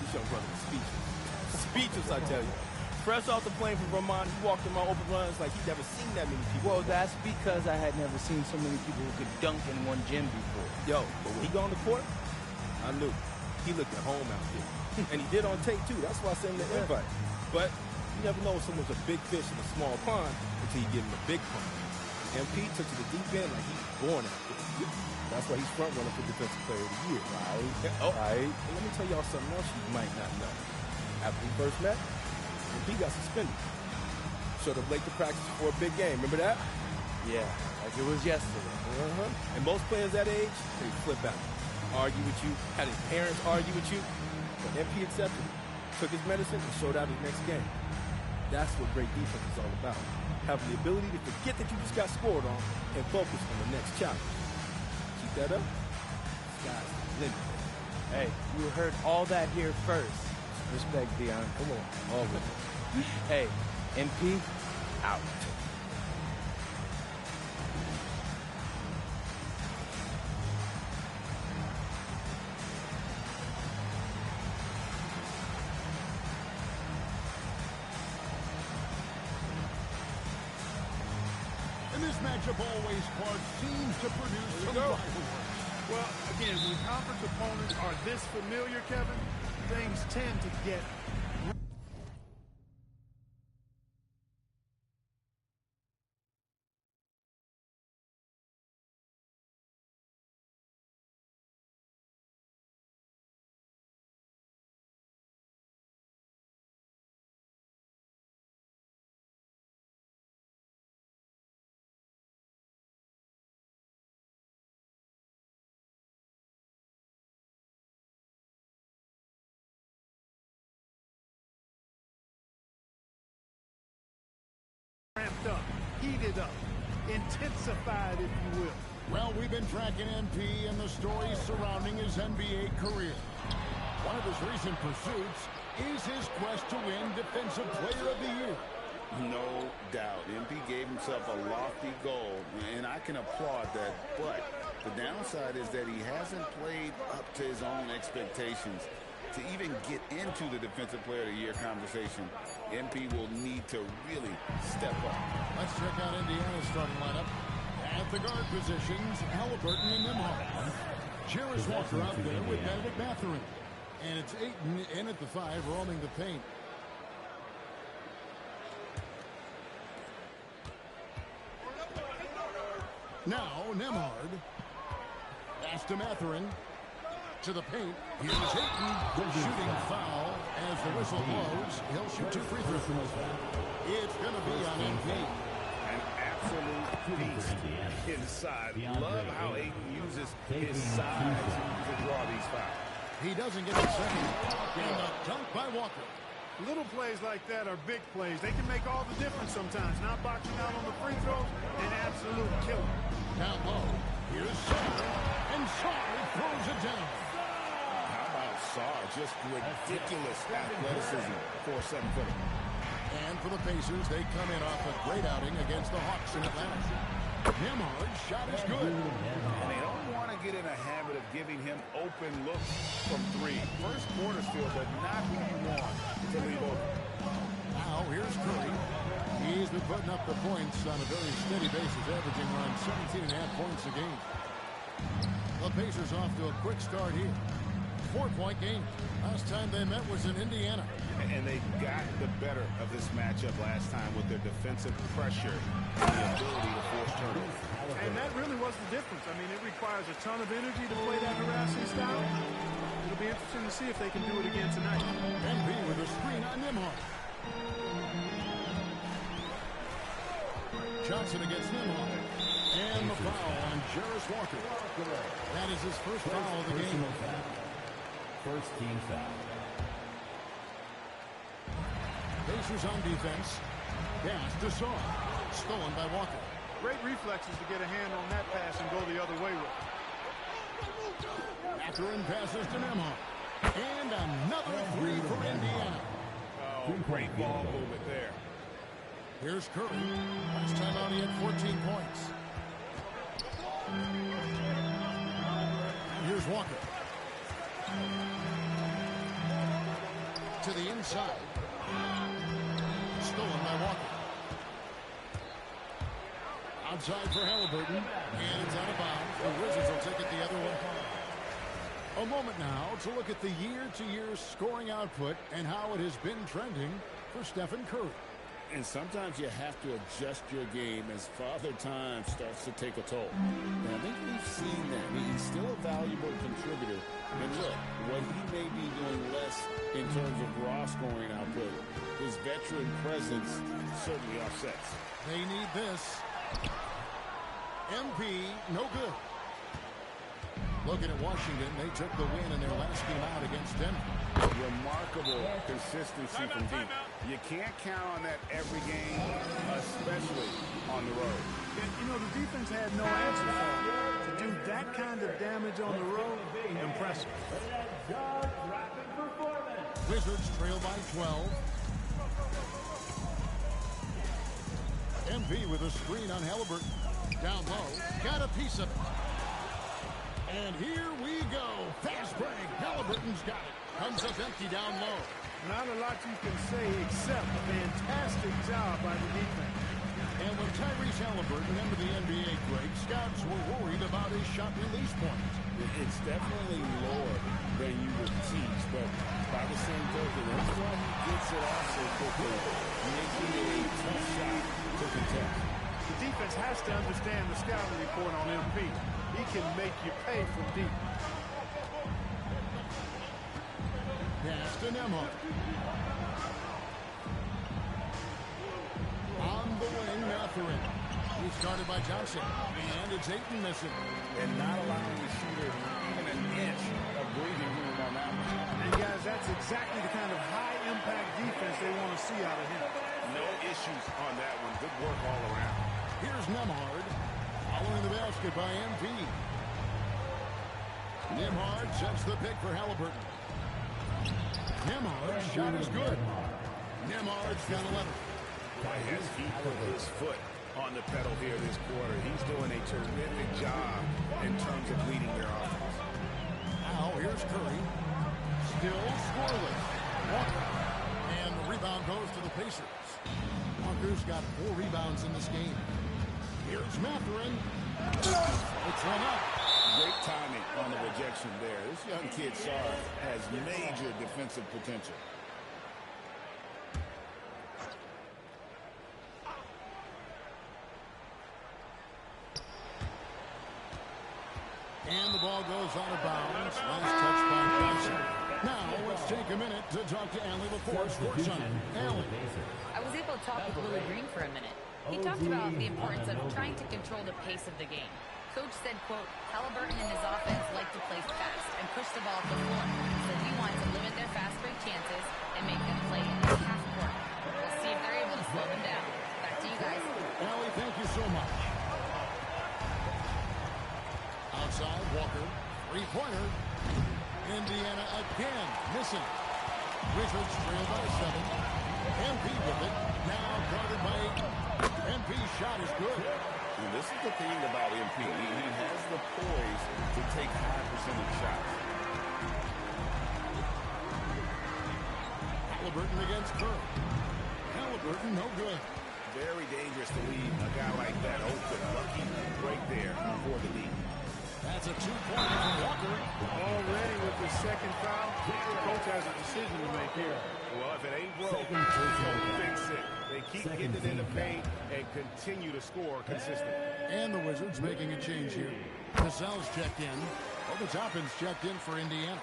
this young brother was speechless. Speechless, I tell you. Fresh off the plane from Vermont, he walked in my open runs like he'd never seen that many people. Well, that's because I had never seen so many people who could dunk in one gym before. Yo, but when he got on the court, I knew. He looked at home out there. And he did on tape, too. That's why I sent him the invite. But you never know if someone's a big fish in a small pond until you get him a big pond. MP took to the deep end like he was born out there. That's why he's front runner for Defensive Player of the Year. Right. Oh, right. And let me tell y'all something else you might not know. After we first met, MP got suspended. Showed up late to practice for a big game. Remember that? Yeah, like it was yesterday. And most players that age, they flip out. Argue with you, had his parents argue with you. But MP accepted it, took his medicine, and showed out his next game. That's what great defense is all about. Having the ability to forget that you just got scored on and focus on the next challenge. Keep that up, sky's the limit. Hey, you heard all that here first. Respect, Dion. Come on. Always. Hey, MP, out. And this matchup always, Clark, seems to produce some rivalry. Well, again, when conference opponents are this familiar, Kevin, things tend to get ramped up, heated up, intensified, if you will. Well, we've been tracking MP and the stories surrounding his NBA career. One of his recent pursuits is his quest to win Defensive Player of the Year. No doubt. MP gave himself a lofty goal, and I can applaud that. But the downside is that he hasn't played up to his own expectations. To even get into the Defensive Player of the Year conversation, MP will need to really step up. Let's check out Indiana's starting lineup. At the guard positions, Halliburton and Nembhard. Jarris Walker out there with Benedict Mathurin. And it's Ayton in at the 5, roaming the paint. Now, Nembhard. Pass to Mathurin. To the paint. Here's Ayton. Shooting foul as the whistle blows. He'll shoot 2 free throws. It's going to be on MP. An absolute beast inside. Love how Ayton uses his size to draw these fouls. He doesn't get the second. And a dunk by Walker. Little plays like that are big plays. They can make all the difference sometimes. Not boxing out on the free throw, an absolute killer. Down low. Here's Sarr. And Sarr throws it down. How about Sarr? Just ridiculous athleticism for a 7-footer. And for the Pacers, they come in off a great outing against the Hawks in Atlanta. Nembhard's shot is good. And they don't want to get in a habit of giving him open looks from 3. First quarter still, but not who you want to leave open. Now, here's Curry. He's been putting up the points on a very steady basis, averaging around 17.5 points a game. The Pacers off to a quick start here. 4-point game. Last time they met was in Indiana. And they got the better of this matchup last time with their defensive pressure and the ability to force turnovers. And that really was the difference. I mean, it requires a ton of energy to play that harassing style. It'll be interesting to see if they can do it again tonight. MP with a screen on Nembhard. Johnson against Nembhard. And the foul on Jarris Walker. That is his first foul of the game. First team foul. Pacers on defense. Pass to Sarr. Stolen by Walker. Great reflexes to get a hand on that pass and go the other way with it. Mathurin passes to Nembhard. And another 3 for Indiana. Oh, great ball movement there. Here's Curry. Last time out he had 14 points. And here's Walker. To the inside. Stolen by Walker. Outside for Halliburton. And it's out of bounds. The Wizards will take it the other way. A moment now to look at the year-to-year scoring output and how it has been trending for Stephen Curry. And sometimes you have to adjust your game as Father Time starts to take a toll. And I think we've seen that. I mean, he's still a valuable contributor. And look, what he may be doing less in terms of raw scoring output, his veteran presence certainly offsets. They need this. MP, no good. Looking at Washington, they took the win in their last game out against Denver. Remarkable consistency from deep. You can't count on that every game, especially on the road. And, you know, the defense had no answer for him. To do that kind of damage on the road, impressive. Wizards trail by 12. MP with a screen on Halliburton. Down low, got a piece of it. And here we go. Fast break. Halliburton's got it. Comes up empty down low. Not a lot you can say except a fantastic job by the defense. And when Tyrese Halliburton entered the NBA, Greg, scouts were worried about his shot release point. It's definitely lower than you would teach, but by the same token, that's why he gets it off so quickly, making it a tough shot to contest. The defense has to understand the scouting report on MP. He can make you pay from deep. Pass to Nembhard. On the wing, Mathurin. He's guarded by Johnson. And it's Ayton missing. And not allowing the shooter even an inch of breathing room on that one. And guys, that's exactly the kind of high-impact defense they want to see out of him. No issues on that one. Good work all around. Here's Nembhard. Following the basket by MP. Nembhard sets the pick for Halliburton. Nembhard's shot is good. Nembhard's got 11. Why has he put his foot on the pedal here this quarter? He's doing a terrific job in terms of leading their offense. Now here's Curry. Still scoreless. Walker. And the rebound goes to the Pacers. Walker's got 4 rebounds in this game. Here's Mathurin. It's one up. Great timing on the rejection there. This young kid, Sarr, has major defensive potential. And the ball goes out of bounds. Last touch by Johnson. Now let's take a minute to talk to Allie LaForce, courtside. Allie. I was able to talk with Willie Green for a minute. He talked about the importance of trying to control the pace of the game. Coach said, quote, Halliburton and his offense like to play fast and push the ball up the floor. So we want to limit their fast break chances and make them play in the half court. We'll see if they're able to slow them down. Back to you guys. Allie, thank you so much. Outside, Walker. Three-pointer. Indiana again missing. Wizards trail by 7. MP with it. Now guarded by 8. MP's shot is good. And this is the thing about MP. He has the poise to take high percentage shots. Halliburton against Curry. Halliburton, no good. Very dangerous to leave a guy like that open. Lucky break there for the lead. That's a 2-pointer from Walker. Already with the second foul, the coach has a decision to make here. Well, if it ain't broke, don't fix it. They keep getting it in the paint and continue to score consistently. And the Wizards making a change here. Cassell's checked in. Obi Toppin's checked in for Indiana.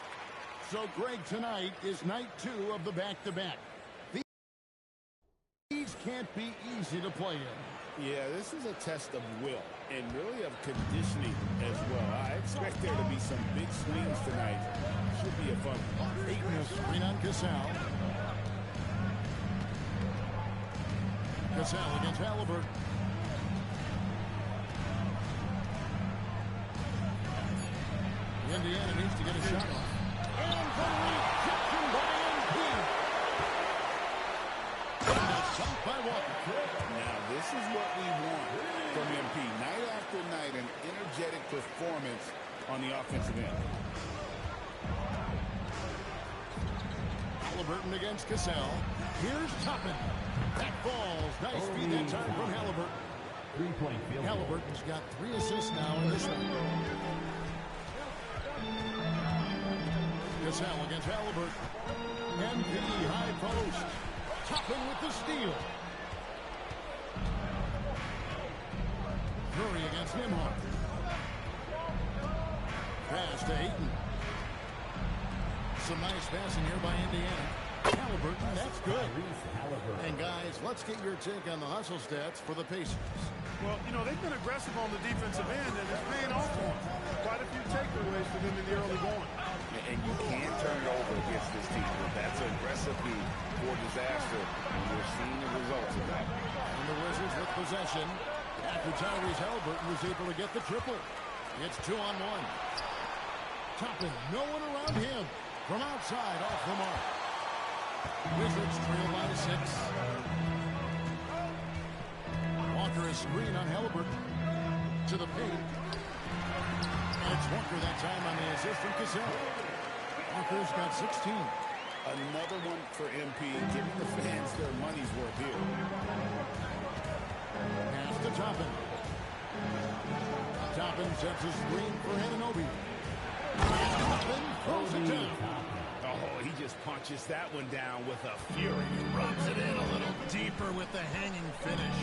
So, Greg, tonight is night 2 of the back-to-back. These can't be easy to play in. Yeah, this is a test of will and really of conditioning as well. I expect there to be some big swings tonight. Should be a fun one. Ayton screen on Cassell. Cassell against Halliburton. Indiana needs to get a shot off. And the rejection by MP. And a shot by Walker. Now, this is what we want from MP. Night after night, an energetic performance on the offensive end. Halliburton against Cassell. Here's Toppin. That falls. Nice feed that time from Halliburton. 3-point field. Halliburton's got 3 assists now in this one. Cassell against Halliburton. MP high post. Toppin with the steal. Curry against Nembhard. Pass to Ayton. Some nice passing here by Indiana. Halliburton, that's good. And guys, let's get your take on the hustle stats for the Pacers. Well, you know, they've been aggressive on the defensive end, and it's paying off for them. Quite a few takeaways for them in the early going. And you can't turn it over against this team. That's a recipe for disaster, and we're seeing the results of that. And the Wizards with possession after Tyrese Halliburton was able to get the triple. It's 2-on-1. Toppin, no one around him. From outside, off the mark. Wizards trail by 6. Walker is screen on Halliburton. To the paint. And it's Walker that time on the assist from Cassell. Walker's got 16. Another one for MP, giving the fans their money's worth here. Pass to Toppin. Toppin sets a screen for Anunoby. Toppin throws it down. Oh, he just punches that one down with a fury. Rubs it in a little deeper with the hanging finish.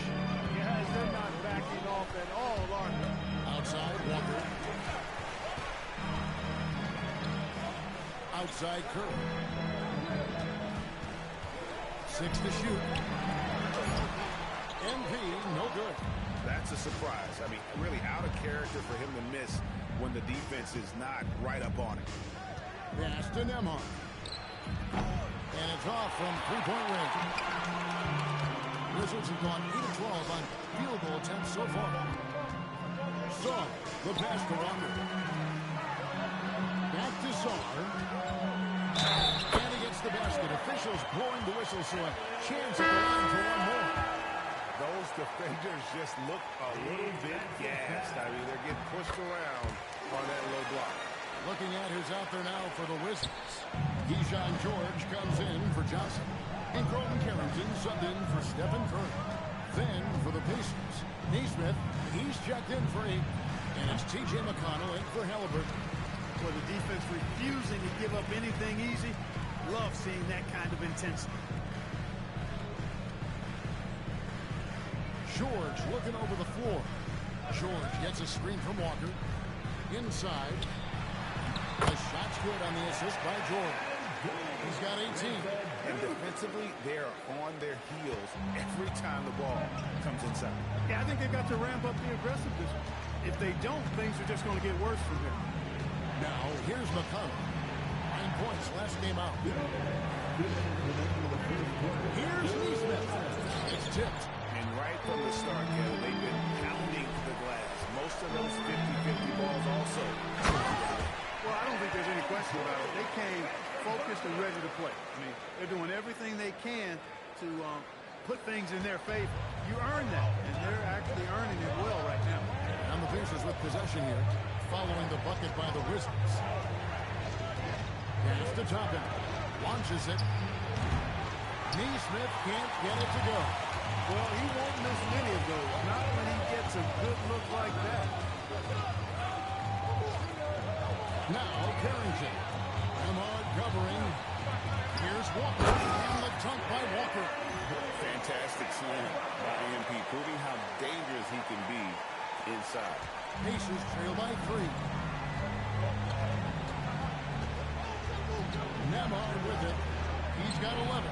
Guys, they're not backing off at all, are they? Outside, Walker. Outside, Curry. 6 to shoot. MP, no good. That's a surprise. I mean, really out of character for him to miss when the defense is not right up on it. Pass to Nembhard. And it's off from three-point range. Wizards have gone 8 of 12 on field goal attempts so far. Saw the pass to Walker. Back to Saar. And he gets the basket. Officials blowing the whistle, so a chance at the line for one more. Those defenders just look a little bit gassed. I mean, they're getting pushed around on that low block. Looking at who's out there now for the Wizards. Keyshawn George comes in for Johnson. And Colton Carrington subbed in for Stephen Curry. Then for the Pacers, Neesmith, he's checked in for 8. And it's T.J. McConnell in for Halliburton. For the defense refusing to give up anything easy, love seeing that kind of intensity. George looking over the floor. George gets a screen from Walker. Inside. The shot's good on the assist by George. He's got 18. And defensively, they're on their heels every time the ball comes inside. Yeah, I think they've got to ramp up the aggressiveness. If they don't, things are just going to get worse from here. Now, here's McConnell. 9 points last game out. Here's Neesmith. It's tipped. And right from the start, Kevin, they've been pounding the glass. Most of those 50-50 balls also. Well, I don't think there's any question about it. They came focused and ready to play. I mean, they're doing everything they can to put things in their favor. You earn that, and they're actually earning it well right now. And the Pacers with possession here, following the bucket by the Wizards. Pass to Toppin. Launches it. Neesmith can't get it to go. Well, he won't miss many of those. Not when he gets a good look like that. Now Carrington. Nembhard covering. Here's Walker. And the dunk by Walker. Fantastic slam by MP, proving how dangerous he can be inside. Pacers trail by 3. Nembhard with it. He's got 11.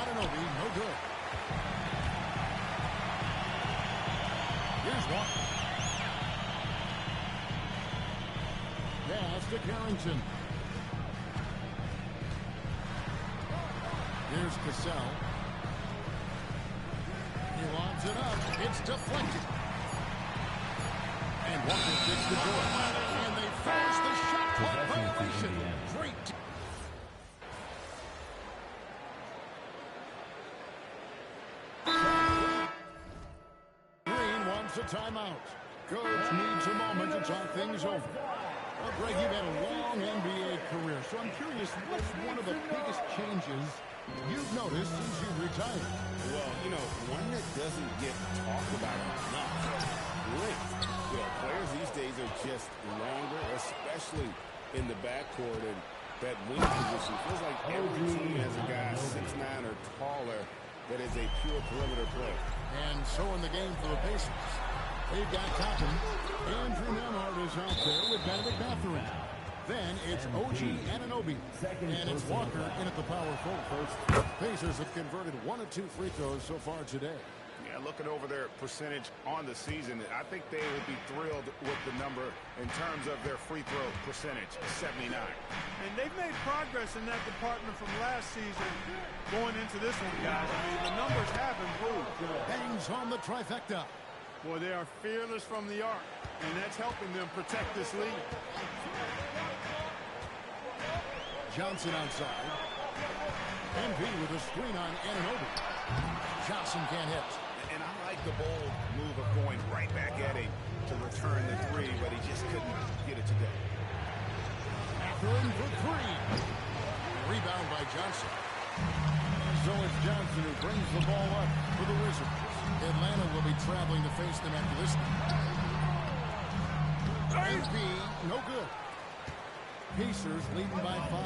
Anunoby, no good. Here's Walker. Pass to Carrington. Here's Cassell. He lobs it up. It's deflected. And Walker gets the door. And they force the shot clock violation. Great. Green wants a timeout. Coach needs a moment to talk things over. Well, Greg, you've had a long NBA career, so I'm curious, what's one of the biggest changes you've noticed since you've retired? Well, you know, one that doesn't get talked about enough. Length. You know, players these days are just longer, especially in the backcourt, and that wing position feels like every team has a guy 6'9" or taller that is a pure perimeter player. And so in the game for the Pacers, they've got Toppin. Andrew Nembhard is out there with Benedict Mathurin. Then it's OG Anunoby. And it's Walker in at the power forward. Pacers have converted 1 of 2 free throws so far today. Yeah, looking over their percentage on the season, I think they will be thrilled with the number in terms of their free throw percentage, 79. And they've made progress in that department from last season going into this one, guys. I mean, the numbers have improved. Bangs on the trifecta. Boy, they are fearless from the arc, and that's helping them protect this lead. Johnson outside. MP with a screen on Anunoby. Johnson can't hit. And I like the bold move of going right back at him to return the 3, but he just couldn't get it today. Mathurin for 3. Rebound by Johnson. So it's Johnson who brings the ball up for the Wizards. Atlanta will be traveling to face them after this. MP, no good. Pacers leading by 5.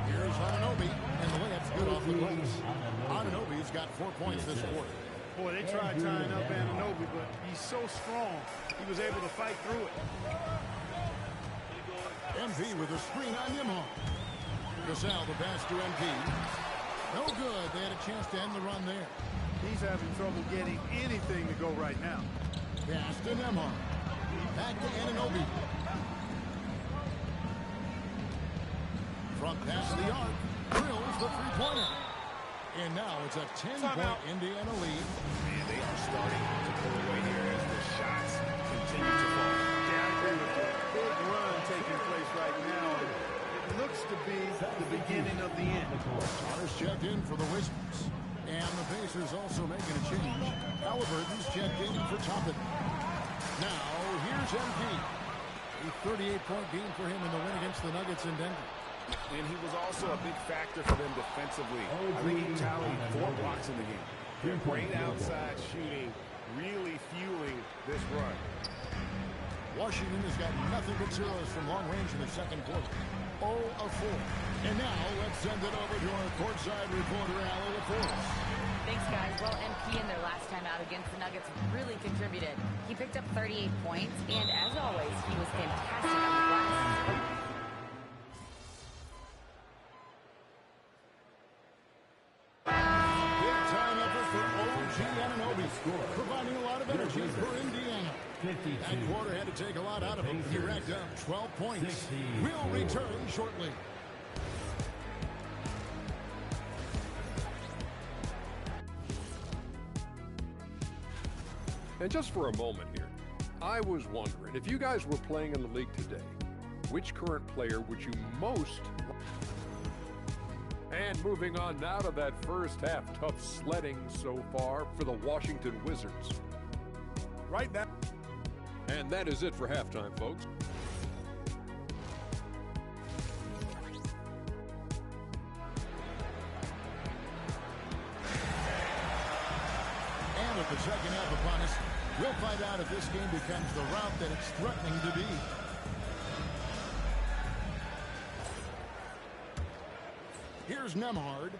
Here's Anunoby, and the layup's good off the glass. Anunoby's got 4 points this quarter. Boy, they tried tying up Anunoby, but he's so strong, he was able to fight through it. MP with a screen on Nimon. Gasol, the pass to MP. No good. They had a chance to end the run there. He's having trouble getting anything to go right now. Pass to Nimon. Back to Anunoby. Front pass to the arc. Drills the three-pointer. And now it's a 10-point Indiana lead. And they are starting to pull away here as the shots continue to fall. Yeah, I agree with you. Big run taking place right now. It looks to be the beginning of the end. Connors checked in for the Wizards. And the Pacers also making a change. Halliburton's checked in for Toppin. Now, here's MP. A 38-point game for him in the win against the Nuggets in Denver. And he was also a big factor for them defensively. I think he tallied 4 blocks in the game. Their great outside shooting really fueling this run. Washington has got nothing but zeros from long range in the second quarter. 0 of 4. And now let's send it over to our courtside reporter, Allie LaForce. Thanks, guys. Well, MP in their last time out against the Nuggets really contributed. He picked up 38 points, and as always, he was fantastic on the glass. Providing a lot of energy for Indiana. That quarter had to take a lot out of him. He racked up 12 points. We'll return shortly. And just for a moment here, I was wondering, if you guys were playing in the league today, which current player would you most... And moving on now to that first half, tough sledding so far for the Washington Wizards. Right now. And that is it for halftime, folks. And with the second half upon us, we'll find out if this game becomes the route that it's threatening to be. Here's Nemhard.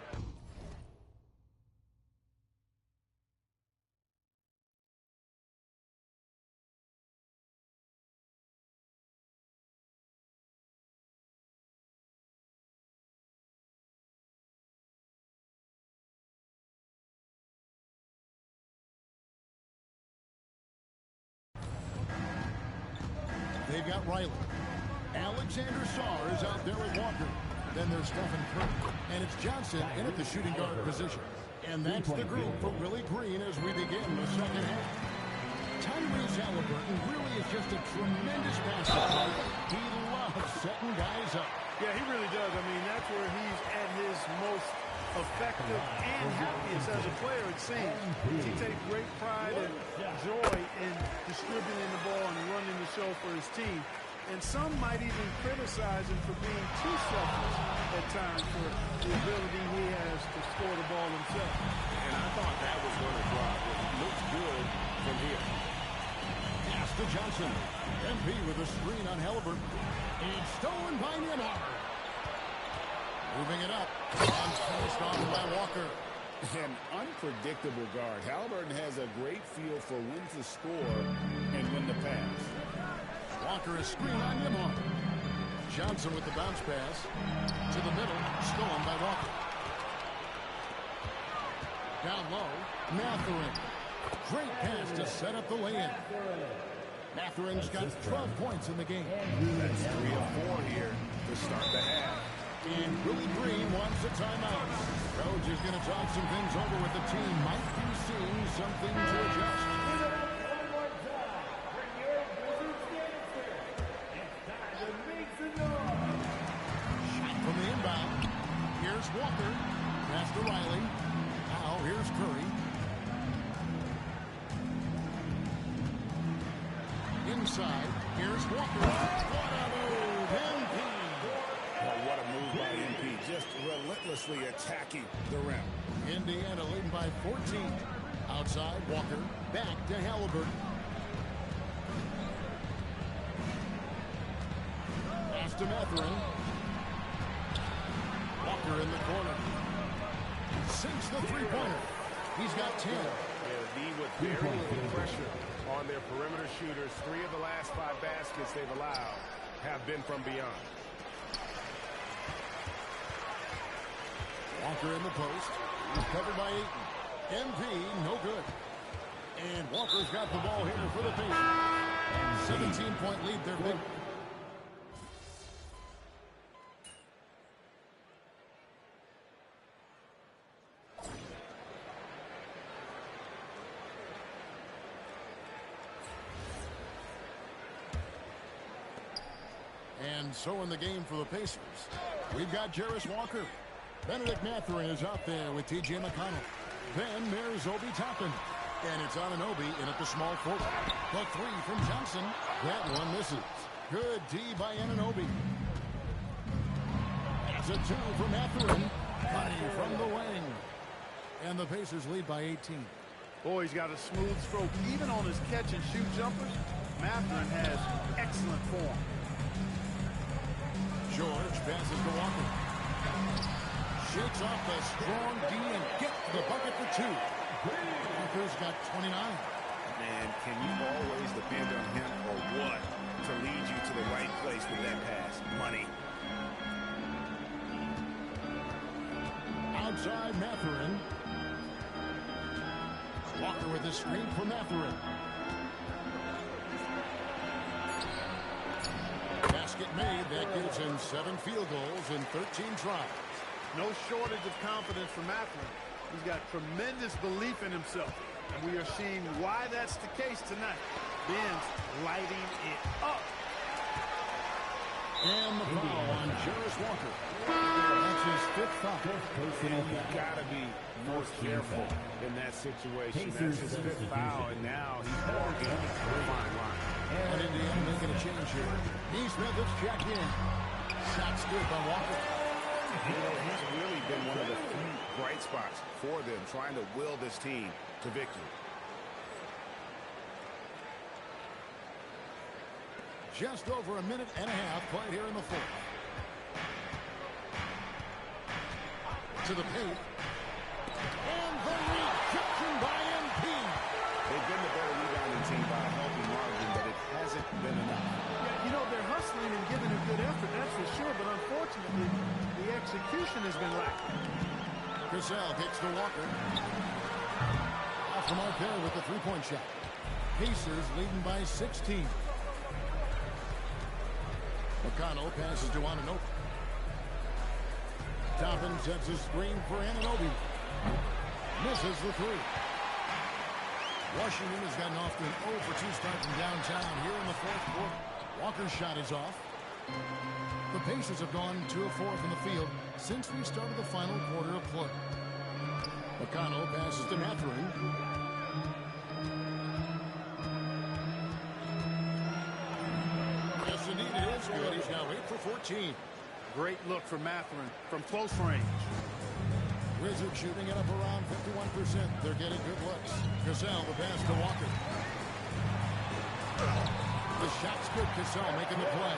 They've got Riley. Alexander Sarr is out there with Walker. Then there's Stephen Curry. And it's Johnson in at the shooting guard position. And that's the group for Willie Green as we begin the second half. Tyrese Halliburton really is just a tremendous basketball player. He loves setting guys up. Yeah, he really does. I mean, that's where he's at his most effective and happiest as a player, it seems. He takes great pride and joy in distributing the ball and running the show for his team. And some might even criticize him for being too selfish at times for the ability he has to score the ball himself. And I thought that was going to drop. It looks good from here. Pass to Johnson. MP with a screen on Halliburton. It's stolen by Nimhard. Moving it up. And finished off by Walker. An unpredictable guard. Halliburton has a great feel for when to score and when to pass. Walker is screen on Nimhard. Johnson with the bounce pass. To the middle. Stolen by Walker. Down low. Mathurin. Great pass to set up the lay-in. Mathurin's got 12 points in the game. That's 3 of 4 here to start the half. And Willie Green wants a timeout. Coach is going to talk some things over with the team. Might be seeing something to adjust. Shot from the inbound. Here's Walker. Pass to Riley. Now here's Curry. Inside. Here's Walker. What a move. MP. Oh, what a move by MP. Just relentlessly attacking the rim. Indiana leading by 14. Outside, Walker. Back to Halliburton. Pass to Mathurin. Walker in the corner. Sinks the three-pointer. He's got 10. With very little pressure on their perimeter shooters. 3 of the last 5 baskets they've allowed have been from beyond. Walker in the post. He's covered by Ayton. MP, no good. And Walker's got the ball here for the Pacers. 17-point lead. They're big. And so in the game for the Pacers, we've got Jarris Walker. Benedict Mathurin is out there with T.J. McConnell. Then there's Obi Toppin. And it's Anunoby in at the small forward. The three from Johnson. That one misses. Good D by Anunoby. That's a 2 from Mathurin. Money from the wing. And the Pacers lead by 18. Boy, he's got a smooth stroke. Even on his catch-and-shoot jumpers, Mathurin has excellent form. George passes to Walker. Shakes off the strong D and gets the bucket for 2. Walker's got 29. Man, can you always depend on him or what to lead you to the right place with that pass? Money. Outside Mathurin. Walker with the screen for Mathurin. Basket made. That gives him 7 field goals in 13 tries. No shortage of confidence for Mathurin. He's got tremendous belief in himself. And we are seeing why that's the case tonight. Ben's lighting it up. And the foul on Jarris Walker. That's his 5th foul. You've got to be more careful in that situation. That's his 5th foul, and now he's walking a fine line. And Indiana making a change here. Neesmith is checked in. Shot's good by Walker. You know, he's really been one of the few bright spots for them, trying to will this team to victory. Just over a minute and a half played here in the 4th. To the paint. And the rejection by MP. They've been the better rebounding team by a healthy margin, but it hasn't been enough. Yeah, you know, they're hustling and giving a good effort, that's for sure, but unfortunately, the execution has been lacking. Cassell kicks to Walker. Off the mark there with the three-point shot. Pacers leading by 16. McConnell passes to Anunoby. Toppin sets a screen for Anunoby. Misses the 3. Washington has gotten off to an 0-for-2 start from downtown here in the 4th quarter. Walker's shot is off. The Pacers have gone 2 of 4 from the field since we started the final quarter of play. McConnell passes to Mathurin. Yes, indeed it is good. He's now 8 for 14. Great look for Mathurin from close range. Wizards shooting it up around 51%. They're getting good looks. Cassell, the pass to Walker. The shot's good. Cassell making the play.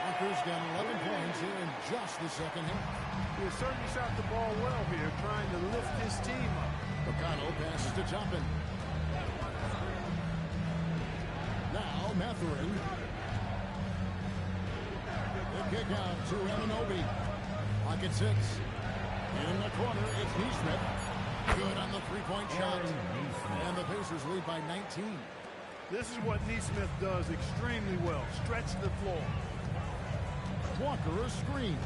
Walker's got 11 points here in just the second half. He has certainly shot the ball well here, trying to lift his team up. McConnell passes to Toppin. Now Mathurin. The kick out to Anunoby. Pocket 6. In the corner, it's Neesmith. Good on the three-point shot. And the Pacers lead by 19. This is what Neesmith does extremely well. Stretch the floor. Walker a screen.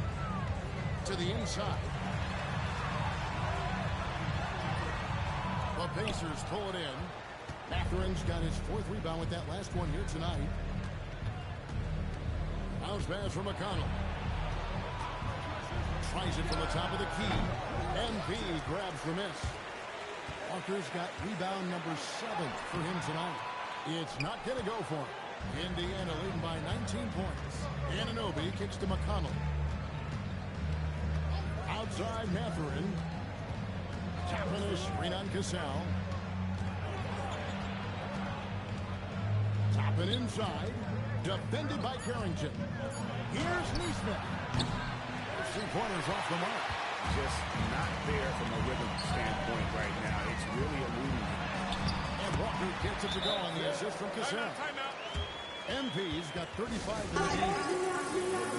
To the inside. The Pacers pull it in. Mathurin's got his 4th rebound with that last one here tonight. Bounce pass from McConnell. Tries it from the top of the key. MP grabs the miss. Walker's got rebound number 7 for him tonight. It's not going to go for him. Indiana leading by 19 points. Anunoby kicks to McConnell. Outside Mathurin. Tapping a screen on Cassell. Open inside. Defended by Carrington. Here's Neesmith. 3-pointers off the mark. Just not there from a rhythm standpoint right now. It's really eluding him. And Walker gets it to go on the assist from Cassell. MP's got 35 in the game.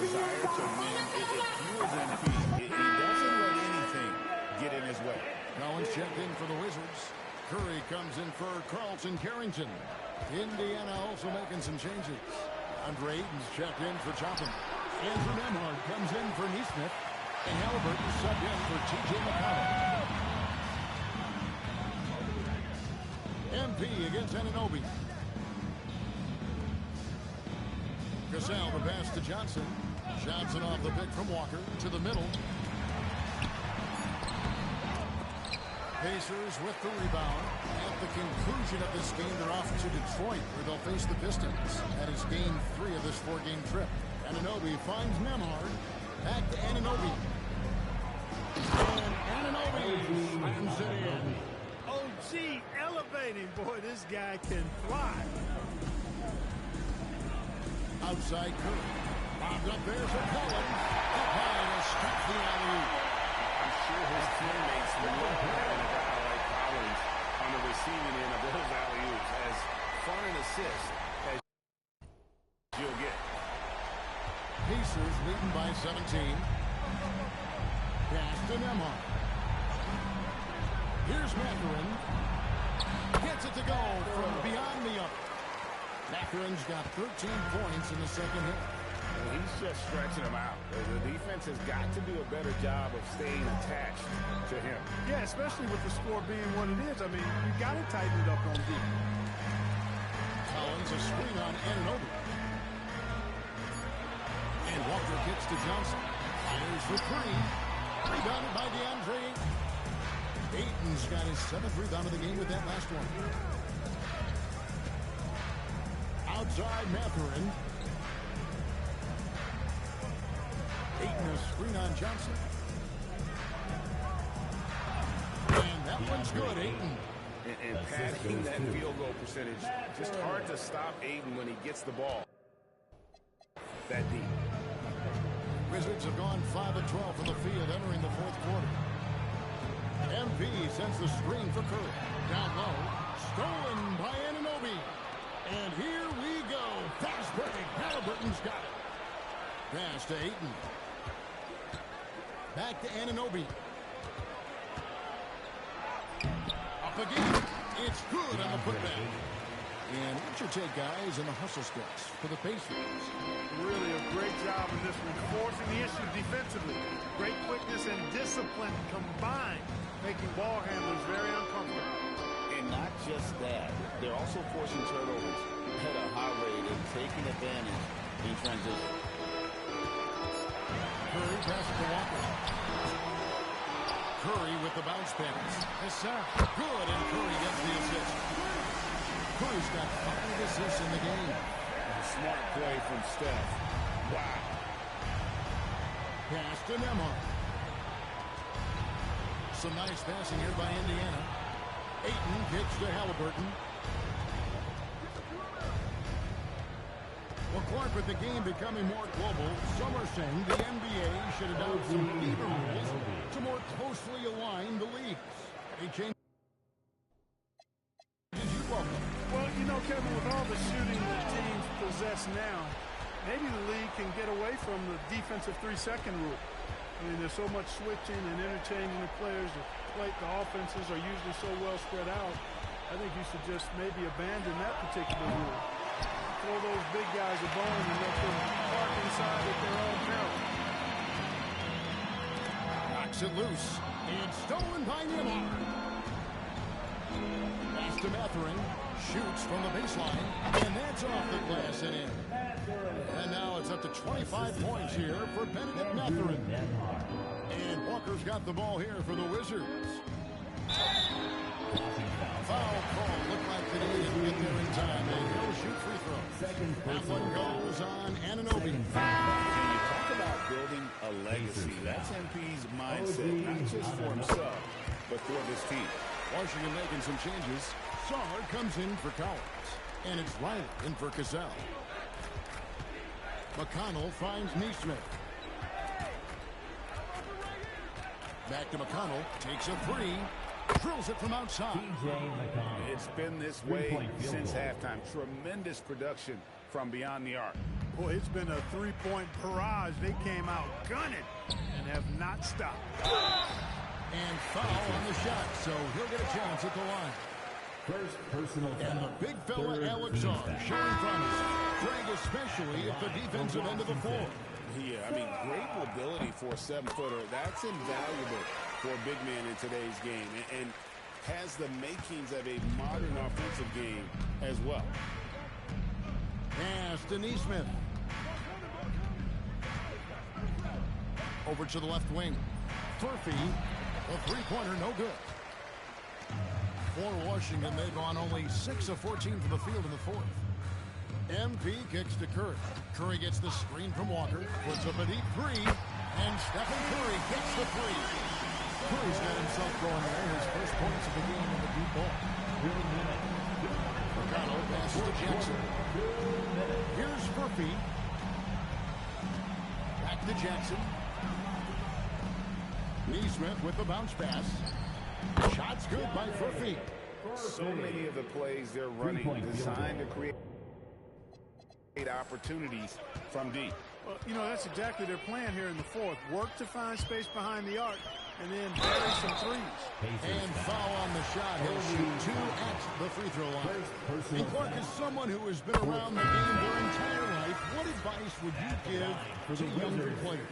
Desire to win. If you was MP, he doesn't let anything get in his way. Collins checked in for the Wizards. Curry comes in for Carlton Carrington. Indiana also making some changes. Andre Ayton's checked in for Joplin. Andrew Nembhard comes in for Neesmith. And Halliburton subbed in for T.J. McConnell. MP against Anunoby. Cassell the pass to Johnson. Johnson off the pick from Walker to the middle. Pacers with the rebound. At the conclusion of this game, they're off to Detroit, where they'll face the Pistons. That is game 3 of this 4-game trip. Anunoby finds Nembhard. Back to Anunoby. And Anunoby slams it in. OG elevating. Boy, this guy can fly. Outside Curry. Bobbed up there for Collins. Up high to stop the alley-oop. I'm sure his teammates love having a guy like Collins on the receiving end of those alley-oops. As far an assist as you'll get. Pacers leading by 17. Pass to Nembhard. Here's Mathurin. Gets it to go from beyond the arc. Mathurin's got 13 points in the second half. He's just stretching him out. The defense has got to do a better job of staying attached to him. Yeah, especially with the score being what it is. I mean, you got to tighten it up on defense. Collins a screen on Anunoby. And Walker gets to Johnson. Fires for 3. Rebounded by DeAndre. Ayton's got his 7th rebound of the game with that last one. Outside Mathurin. Ayton a screen on Johnson. And that one's good, Ayton. And padding that field goal percentage, just hard to stop Ayton when he gets the ball that deep. Wizards have gone 5 of 12 from the field entering the 4th quarter. MP sends the screen for Curry. Down low. Stolen by Anunoby. And here we go. Fast break. Halliburton's got it. Pass to Ayton. Back to Anunoby. Up again. It's good on the putback. And what's your take, guys, in the hustle steps for the Pacers? Really a great job in this one, forcing the issue defensively. Great quickness and discipline combined, making ball handlers very uncomfortable. And not just that, they're also forcing turnovers at a high rate and taking advantage in transition. Curry passes to Walker. Curry with the bounce pass. Good, and Curry gets the assist. Curry's got 5 assists in the game. Smart play from Steph. Wow. Pass to Nembhard. Some nice passing here by Indiana. Ayton pitch to Halliburton. Well, Clark, with the game becoming more global, some are saying the NBA should adopt some leader rules to more closely align the leagues. Any changes you welcome? Well, you know, Kevin, with all the shooting that teams possess now, maybe the league can get away from the defensive 3-second rule. I mean, there's so much switching and interchanging of players. The offenses are usually so well spread out. I think you should just maybe abandon that particular rule. Throw those big guys a bone and let them park inside at their own peril. Knocks it loose. And stolen by Nembhard. Pass to Mathurin. Shoots from the baseline. And that's off the glass and in. And now it's up to 25 points here for Benedict Mathurin. And Walker's got the ball here for the Wizards. Foul call. Looked like they didn't get there in time. And he'll shoot free throw. That one goes on Anunoby. Talk about building a legacy. That's MP's mindset, not just for himself, but for this team. Washington making some changes. Saar comes in for Collins. And it's Riley in for Cassell. McConnell finds Neesmith. Back to McConnell. Takes a three. Drills it from outside. It's been this way since halftime. Tremendous production from beyond the arc. Boy, it's been a three-point barrage. They came out gunning and have not stopped. And foul on the shot, so he'll get a chance at the line. First personal foul. And the big fella, Alex R, showing promise. Greg, especially at the defensive end of the floor. Yeah, I mean, great mobility for a 7-footer. That's invaluable for a big man in today's game, and has the makings of a modern offensive game as well. Pass to Neesmith. Over to the left wing. Furphy, a three-pointer, no good. For Washington, they've gone only 6 of 14 from the field in the fourth. MP kicks to Curry. Curry gets the screen from Walker, puts up a deep three, and Stephen Curry gets the three. Curry's got himself going there, his first points of the game in the deep ball. McConnell passes to Jackson. Here's Furphy. Back to Jackson. Neesmith with the bounce pass. Shot's good by Furphy. So many of the plays they're running designed to create opportunities from deep. Well, you know, that's exactly their plan here in the fourth. Work to find space behind the arc and then bury some threes. And foul on the shot. He'll shoot 2 at the free throw line. And Clark, is someone who has been around the game their entire life, what advice would you give for the younger players?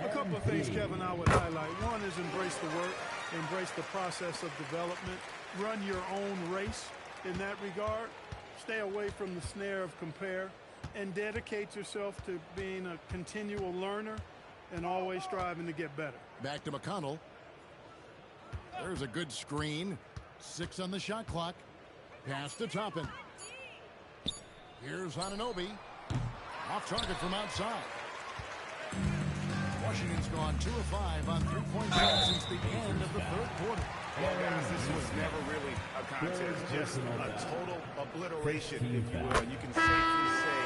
A couple of things, Kevin, I would highlight. One is embrace the work, embrace the process of development, run your own race in that regard, stay away from the snare of compare, and dedicate yourself to being a continual learner and always striving to get better. Back to McConnell. There's a good screen. 6 on the shot clock. Pass to Toppin. Here's Anunoby. Off target from outside. Washington's gone 2 of 5 on 3-point shots since the end of the third quarter. Well, guys, this was never really a contest, just a total obliteration, if you will. You can safely say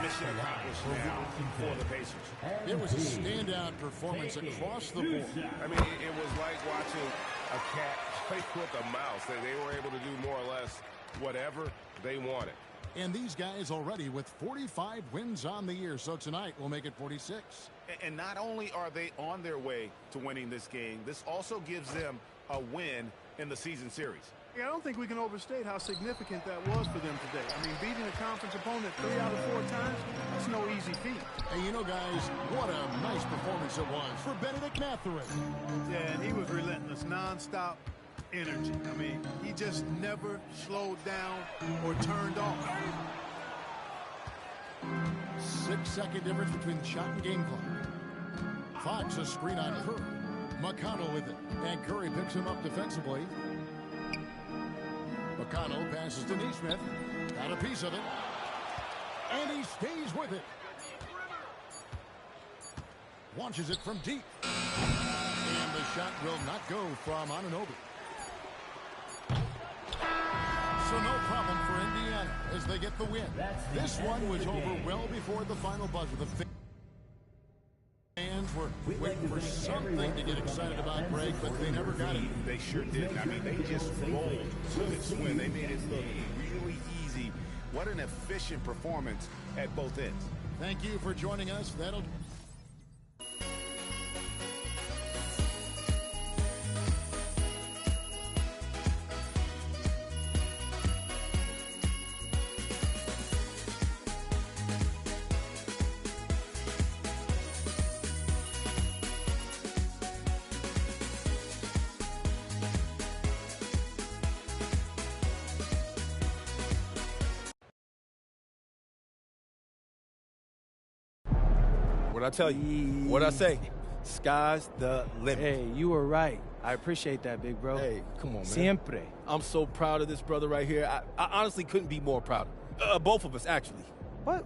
mission accomplished now for the Pacers. It was a standout performance across the board. I mean, it was like watching a cat play with a mouse. They were able to do more or less whatever they wanted. And these guys already with 45 wins on the year, so tonight we'll make it 46. And not only are they on their way to winning this game, this also gives them a win in the season series. Yeah, I don't think we can overstate how significant that was for them today. I mean, beating a conference opponent 3 out of 4 times, that's no easy feat. And you know, guys, what a nice performance it was for Benedict Mathurin. Yeah, and he was relentless, nonstop energy. I mean, he just never slowed down or turned off. 6-second difference between the shot and game clock. Fox a screen on Curry. McConnell with it. And Curry picks him up defensively. McConnell passes to Neesmith. Got a piece of it. And he stays with it. Launches it from deep. And the shot will not go from Anunoby. So no problem for Indiana as they get the win. This one was over well before the final buzzer. The fans were waiting for something to get excited about, Greg, but they never got it. They sure didn't. I mean, they just rolled to this win. They made it look really easy. What an efficient performance at both ends. Thank you for joining us. That'll... What I tell you? What I say? Sky's the limit. Hey, you were right. I appreciate that, big bro. Hey, come on, man. Siempre. I'm so proud of this brother right here. I honestly couldn't be more proud. Both of us, actually. What?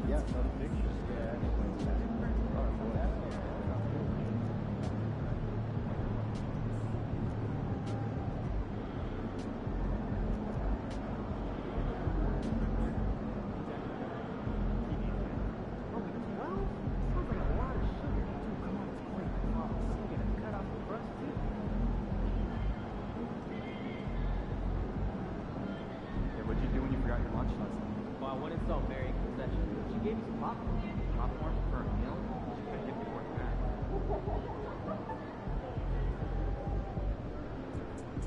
Yeah, no pictures. What'd you do when you forgot your lunch last night? Well, I went and saw Mary in concession. She gave me some popcorn. Popcorn for a meal? She could have given me more than that.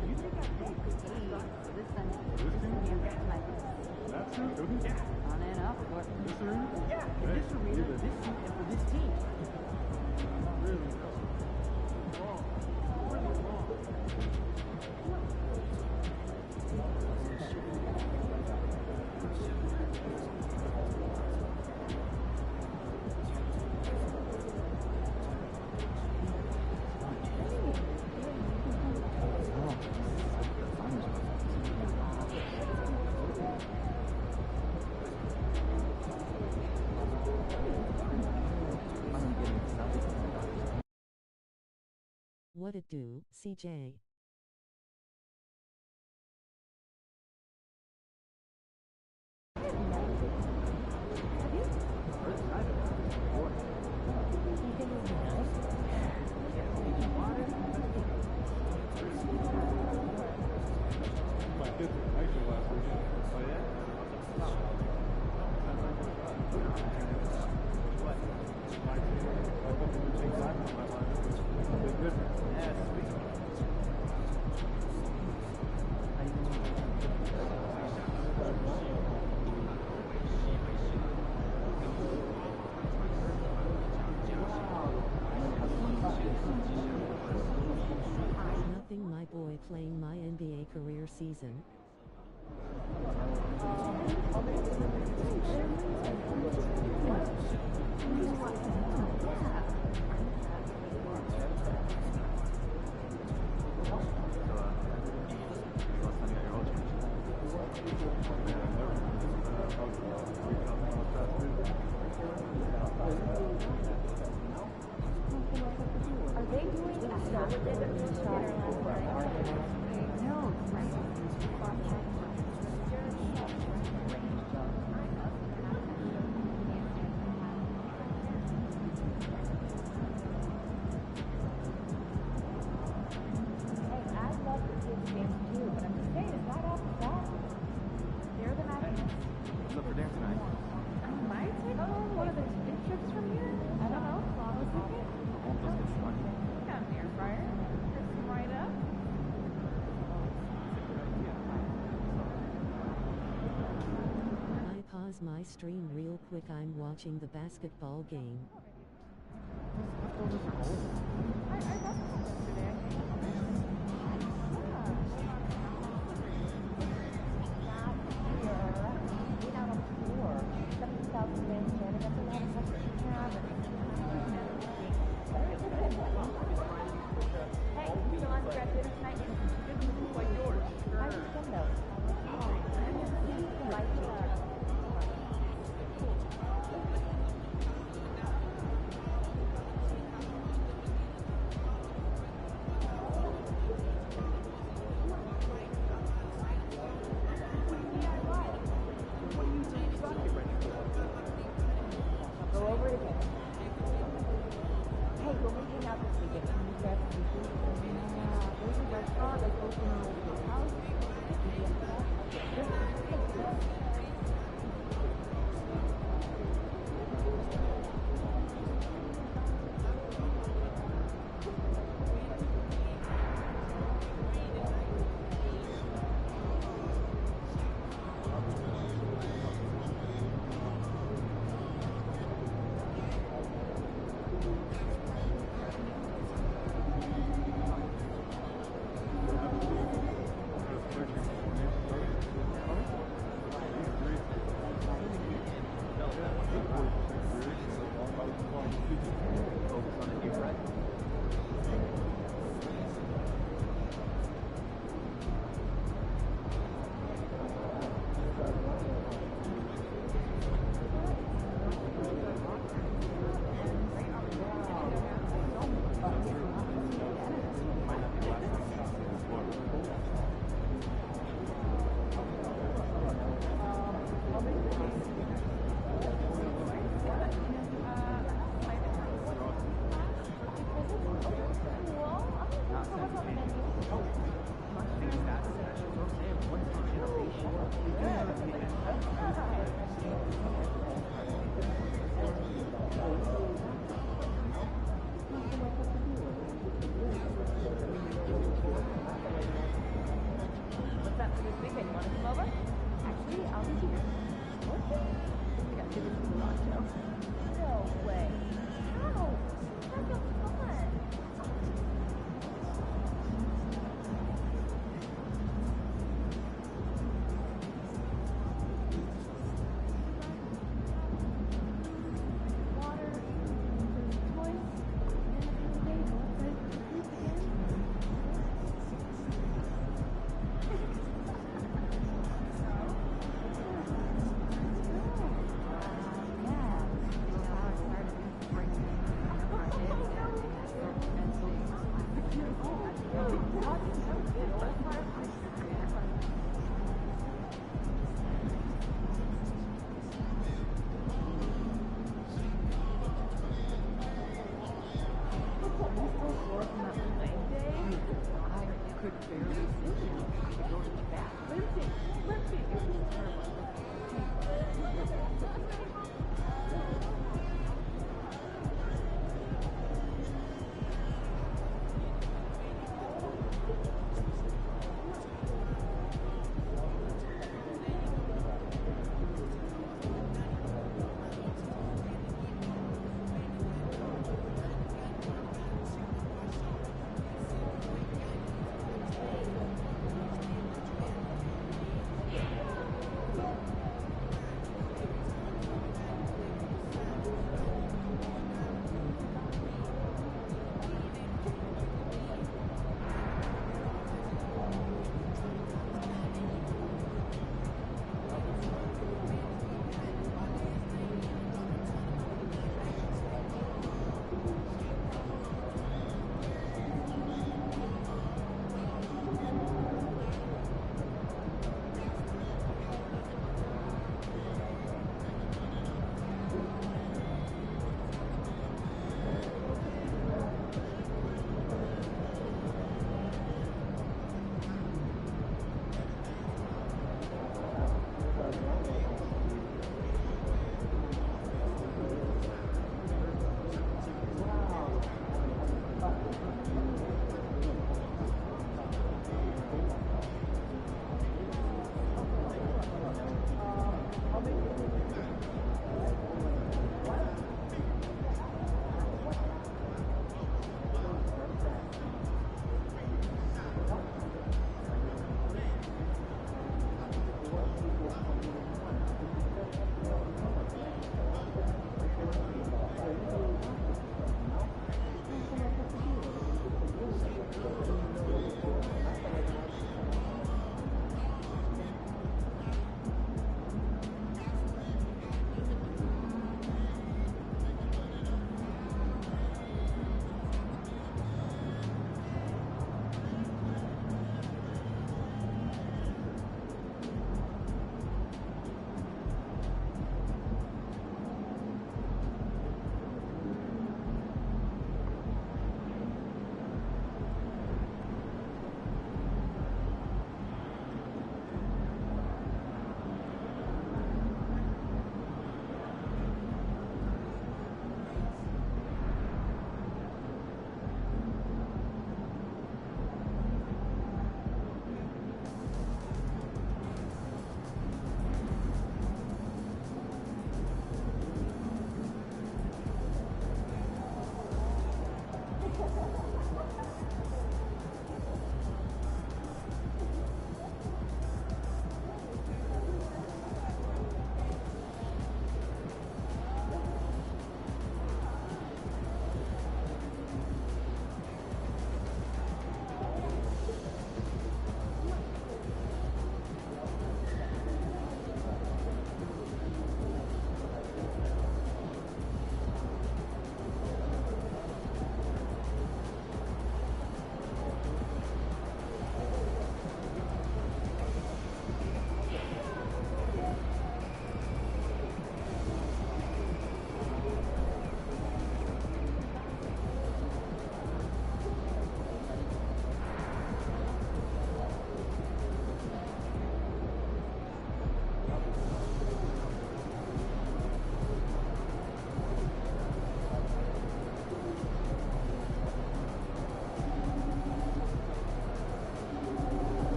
You think I paid for this Sunday? That's true. Yeah. On and off court. This arena? Yeah, in this arena, this seat, and for this team. Really? Wrong. Really wrong. What it do, CJ? My kids were hiking last weekend. Oh, yeah? I put the new Chase Simon on my line. Been good. Nothing, my boy playing my NBA career season. Are they doing a summer dinner last night? No, I love the kids' games too, but I'm just saying it's not off the bat. They're the Mavericks. What's up for dinner tonight? I might take one of those big trips from here. I don't know. I was thinking. Won't those get stuck? Got an air fryer. Crisp them right up. I pause my stream real quick. I'm watching the basketball game. I left yesterday. No way. How? That's so fun. Water, toys, and at the end of the day, go outside to sleep again.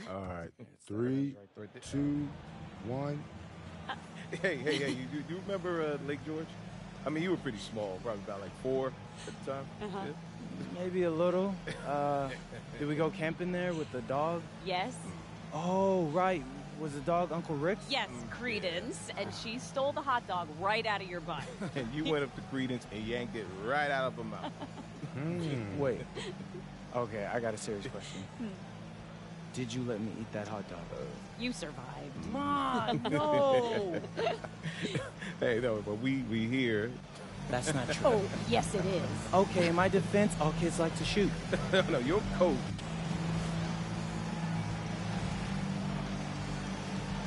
All right. 3, 2, 1. Hey, you remember Lake George? I mean, you were pretty small, probably about like 4 at the time. Uh-huh. Yeah. Maybe a little. Did we go camping there with the dog? Yes. Oh, right. Was the dog Uncle Rick's? Yes, Credence. And she stole the hot dog right out of your butt. And you went up to Credence and yanked it right out of her mouth. Wait. Okay, I got a serious question. Did you let me eat that hot dog? You survived. Mom, no! Hey, no, but we here. That's not true. Oh, yes, it is. Okay, in my defense, all kids like to shoot. No, your coach.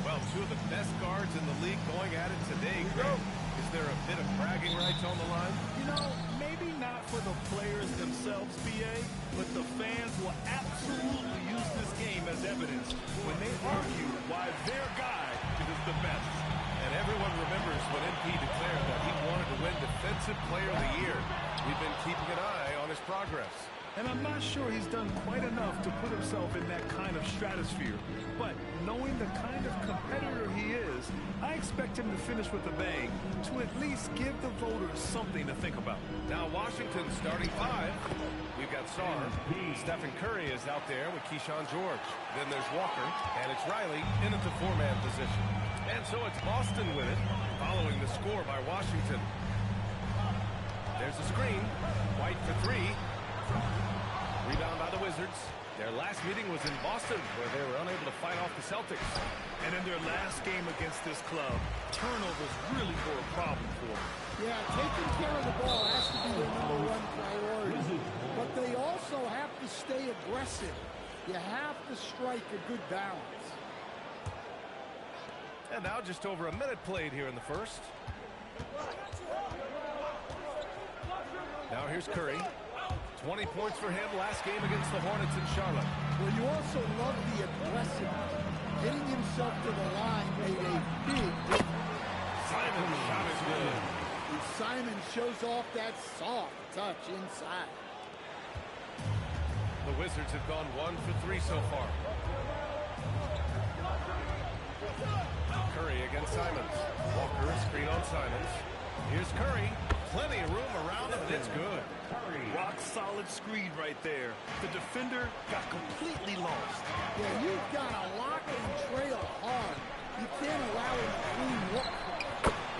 Well, two of the best guards in the league going at it today, Greg. Is there a bit of bragging rights on the line? You know, maybe not for the players themselves, BA, but the fans will absolutely use this game as evidence when they argue why their guy is the best. And everyone remembers when MP declared that he wanted to win Defensive Player of the Year. We've been keeping an eye on his progress. And I'm not sure he's done quite enough to put himself in that kind of stratosphere. But knowing the kind of competitor he is, I expect him to finish with a bang to at least give the voters something to think about. Now Washington starting 5. We've got Sarr. Stephen Curry is out there with Keyshawn George. Then there's Walker, and it's Riley in at the 4-man position. And so it's Boston with it, following the score by Washington. There's a screen. White for 3. Rebound by the Wizards. Their last meeting was in Boston, where they were unable to fight off the Celtics. And in their last game against this club, turnovers really were a problem for them. Yeah, taking care of the ball has to be their #1 priority. But they also have to stay aggressive. You have to strike a good balance. And now just over a minute played here in the first. Now here's Curry. 20 points for him last game against the Hornets in Charlotte. Well, you also love the aggressiveness. Getting himself to the line made a big difference. Simon's shot is good. And Simon shows off that soft touch inside. The Wizards have gone 1 for 3 so far. Curry against Simons. Walker, screen on Simons. Here's Curry. Plenty of room around him, and it's good. Rock solid screen right there. The defender got completely lost. Yeah, you've got to lock and trail hard. You can't allow him to clean look.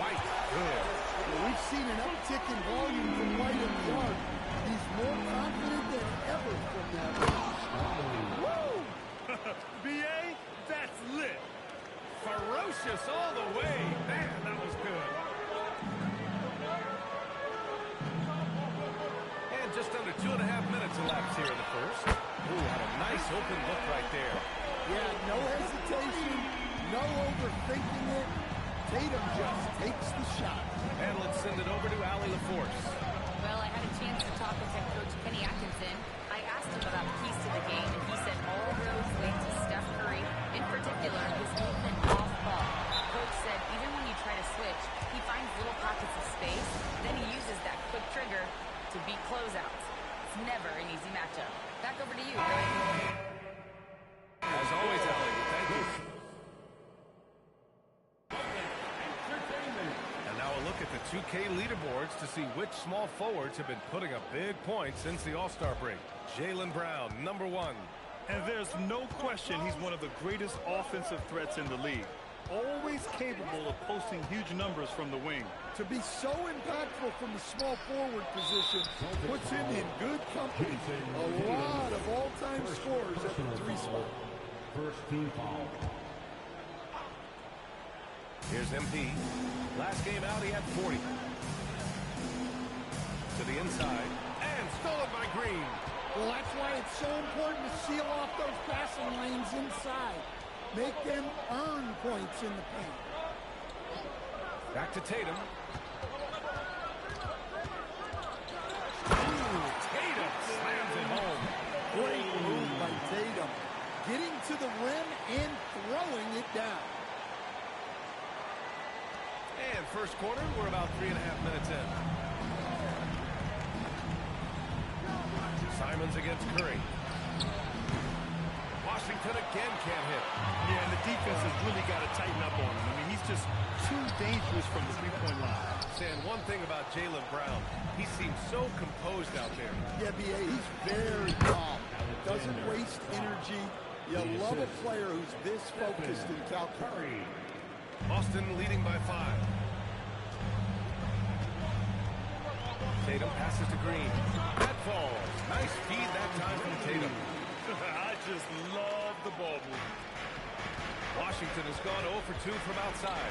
White, good. Well, we've seen an uptick in volume from White in the arc. He's more confident than ever from that range. Woo! BA, that's lit. Ferocious all the way. Man, that was good. And just under 2.5 minutes elapsed here in the first. Ooh, had a nice open look right there. Yeah, no hesitation, no overthinking it. Tatum just takes the shot. And let's send it over to Allie LaForce. Well, I had a chance to talk with head coach Kenny Atkinson. I asked him about keys to the game, and he said all roads lead to Steph Curry, in particular his movement off ball. Coach said even when you try to switch, he finds little pockets of space, then he uses that quick trigger to beat closeouts. It's never an easy matchup. Back over to you, Greg. As always, Allie, thank you. And now a look at the 2K leaderboards to see which small forwards have been putting up big points since the All-Star break. Jaylen Brown, #1. And there's no question he's one of the greatest offensive threats in the league. Always capable of posting huge numbers from the wing. To be so impactful from the small forward position puts him in good company. A lot of all-time scores at the 3 spot. First team foul. Here's MP. Last game out, he had 40. To the inside. And stolen by Green. Well, that's why it's so important to seal off those passing lanes inside. Make them earn points in the paint. Back to Tatum. Tatum slams it home. Great move by Tatum. Getting to the rim and throwing it down. And first quarter, we're about 3.5 minutes in. Simons against Curry. Washington again can't hit. Yeah, and the defense has really got to tighten up on him. I mean, he's just too dangerous from the three-point line. Saying one thing about Jaylen Brown, he seems so composed out there. Yeah, B.A., he's very calm. Doesn't waste energy. You love a player who's this focused and calculated. Boston leading by 5. Tatum passes to Green. That falls. Nice feed that time from Tatum. I just love the ball movement. Washington has gone 0 for 2 from outside.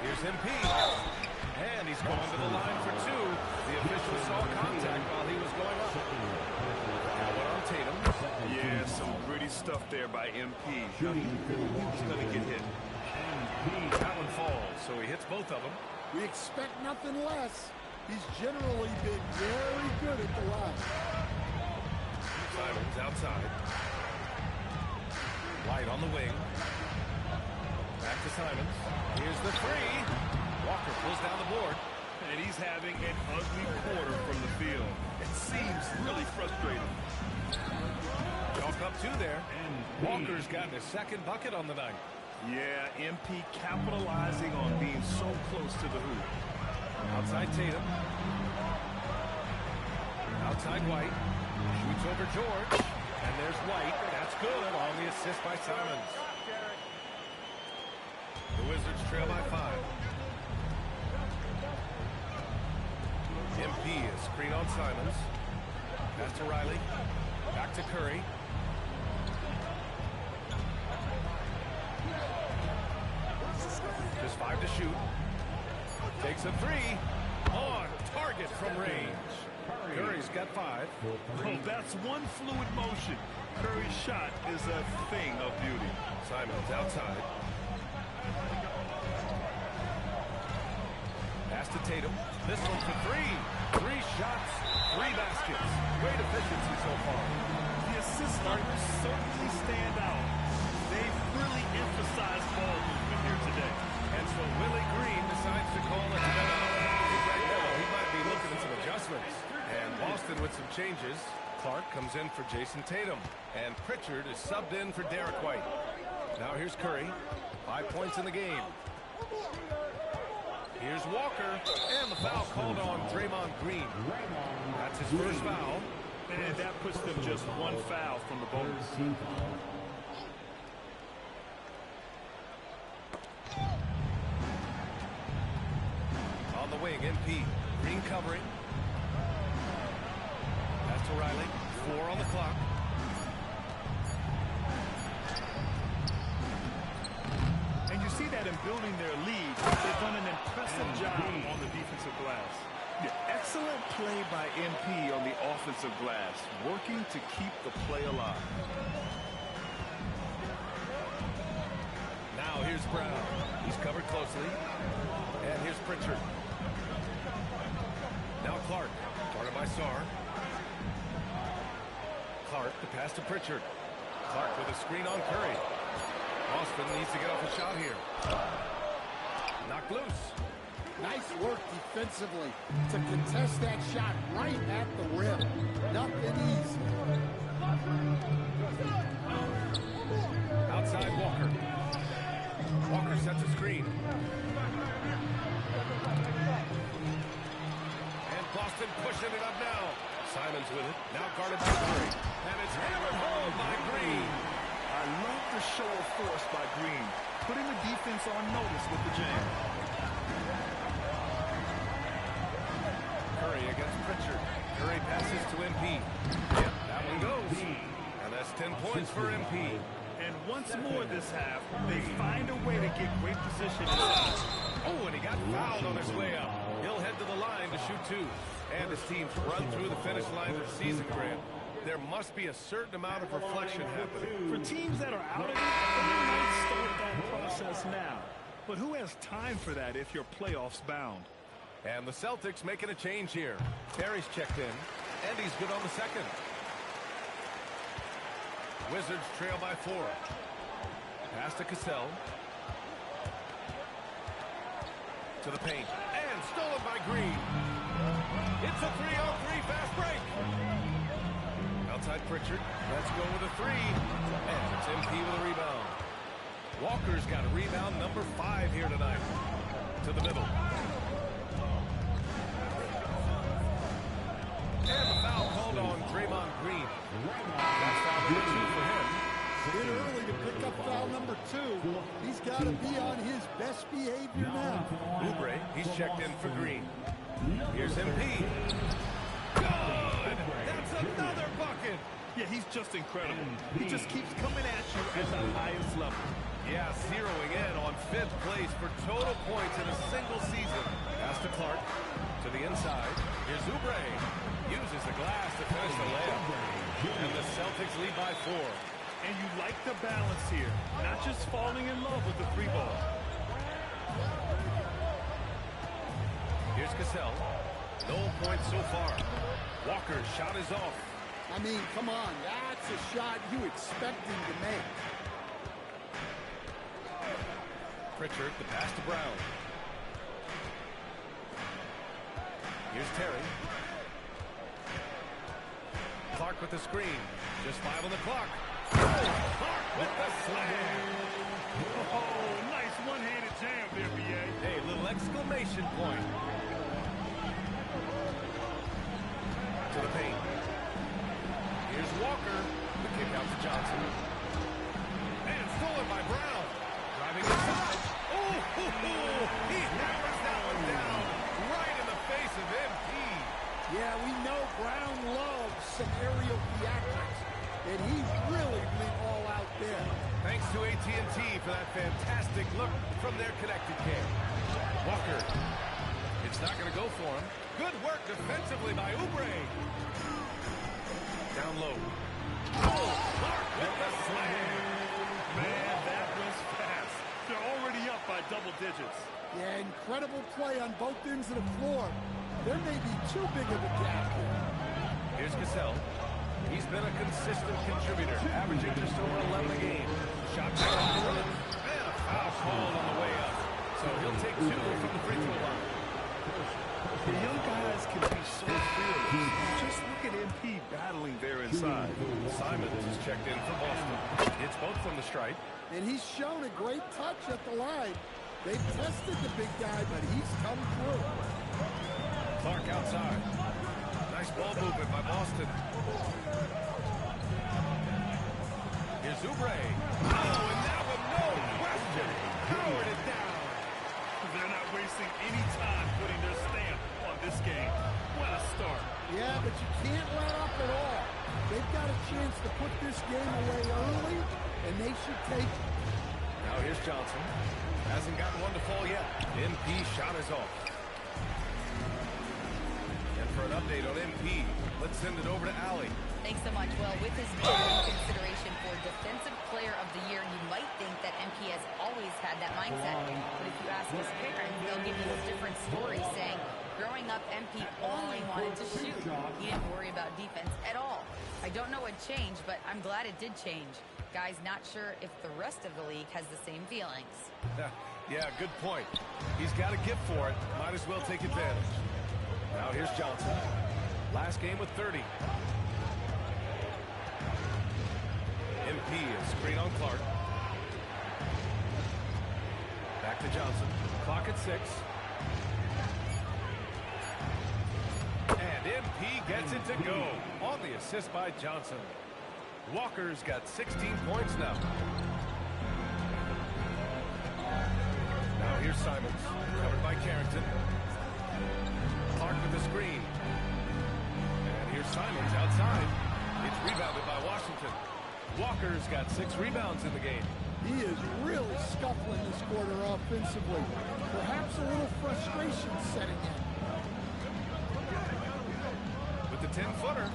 Here's MP. And he's going to the line for 2. The official saw contact while he was going up. Now one on Tatum. Yeah, some gritty stuff there by MP. He's going to get hit. That one falls, so he hits both of them. We expect nothing less. He's generally been very good at the line. Simons outside. White on the wing. Back to Simons. Here's the 3. Walker pulls down the board. And he's having an ugly quarter from the field. It seems really frustrating. Chalk up 2 there. Walker's gotten his second bucket on the night. Yeah, MP capitalizing on being so close to the hoop. Outside Tatum. Outside White. Shoots over George. And there's White. That's good on the assist by Simons. The Wizards trail by 5. MP is screen on Simons. Pass to Riley. Back to Curry. Just 5 to shoot. Takes a 3. On target from range. Curry's got 5. Oh, that's one fluid motion. Curry's shot is a thing of beauty. Simons outside. Pass to Tatum. This one for 3. 3 shots, 3 baskets. Great efficiency so far. The assist numbers certainly stand out. They've really emphasized ball movement here today. And so Willie Green decides to call it timeout. Right now, he might be looking at some adjustments. And Boston with some changes. Clark comes in for Jason Tatum. And Pritchard is subbed in for Derek White. Now here's Curry. 5 points in the game. Here's Walker. And the foul called on Draymond Green. That's his first foul. And that puts them just 1 foul from the bonus. On the wing, MP. Green covering. Pass to Riley. 4 on the clock. And you see that in building their lead, they've done an impressive job on the defensive glass. Yeah, excellent play by MP on the offensive glass, working to keep the play alive. Now here's Brown. He's covered closely. And here's Pritchard. Now Clark. Guarded by Sarr. Clark, the pass to Pritchard. Clark with a screen on Curry. Boston needs to get off a shot here. Knocked loose. Nice work defensively to contest that shot right at the rim. Nothing easy. Outside Walker. Walker sets a screen. And Boston pushing it up now. Simons with it. Now guarded by Curry. And it's hammered home by Green. I love the show of force by Green, putting the defense on notice with the jam. Curry against Pritchard. Curry passes to MP. Yep, that one goes. And that's 10 points for MP. And once more this half, they find a way to get great position inside. Oh, and he got fouled on his way up. He'll head to the line to shoot 2. And his team's run through the finish line of the season, Grant. There must be a certain amount of reflection happening. For teams that are out of it, they might start that process now. But who has time for that if you're playoffs bound? And the Celtics making a change here. Terry's checked in, and he's good on the second. Wizards trail by 4. Pass to Cassell. To the paint. And stolen by Green. It's a 3-on-3 fast break. outside Pritchard. Let's go with a three. And it's MP with a rebound. Walker's got a rebound, number 5 here tonight. To the middle. And the foul called on Draymond Green. That's foul number 2 for him. Bit early to pick up foul number 2. He's got to be on his best behavior now. Oubre, he's checked in for Green. Here's MP. Good! That's another bucket! Yeah, he's just incredible. He just keeps coming at you at the highest level. Yeah, zeroing in on 5th place for total points in a single season. Pass to Clark. To the inside. Here's Oubre. Uses the glass to finish the layup. And the Celtics lead by 4. And you like the balance here. Not just falling in love with the 3 ball. Here's Cassell. No points so far. Walker's shot is off. I mean, come on. That's a shot you expect him to make. Pritchard, the pass to Brown. Here's Terry. Clark with the screen. Just 5 on the clock. Clark with the slam. Oh, nice one-handed jam there, B.A. Hey, little exclamation point. To the paint. Here's Walker. The kick out to Johnson. And stolen by Brown. Driving inside. He hammers that one down right in the face of MP. Yeah, we know Brown loves some aerial theatrics, and he really went all out there. Thanks to AT&T for that fantastic look from their connected cam. Walker. It's not going to go for him. Good work defensively by Oubre. Down low. Oh, Clark with the slam. Man, that was fast. They're already up by double digits. Yeah, incredible play on both ends of the floor. There may be too big of a gap here. Here's Cassell. He's been a consistent contributor, averaging just over 11 a game. Shot back on the run. And a foul call on the way up. So he'll take 2 from the free throw line. The young guys can be so fearless. Just look at MP battling there inside. Simons is checked in for Boston. It's both from the stripe. And he's shown a great touch at the line. They've tested the big guy, but he's come through. Clark outside. Nice ball movement by Boston. Here's Oubre. Oh, and that one, no question. Powered it down. They're not wasting any time putting their stamp on this game. What a start. Yeah, but you can't let up at all. They've got a chance to put this game away early, and they should take it. Now here's Johnson. Hasn't gotten one to fall yet. MP shot is off. And for an update on MP, let's send it over to Allie. Thanks so much. Well, with his name consideration for Defensive Player of the Year, you might think that MP has always had that mindset. But if you ask his parents, they'll give you a different story, saying growing up, MP only wanted to shoot. He didn't worry about defense at all. I don't know what changed, but I'm glad it did change. Guys, not sure if the rest of the league has the same feelings. Yeah, good point. He's got a gift for it. Might as well take advantage. Now here's Johnson. Last game with 30. MP is screen on Clark. Back to Johnson. Clock at 6. And MP gets it to go on the assist by Johnson. Walker's got 16 points now. Now here's Simons, covered by Carrington. Clark with the screen. And here's Simons outside. It's rebounded by Washington. Walker's got 6 rebounds in the game. He is really scuffling this quarter offensively. Perhaps a little frustration setting in. With the 10-footer.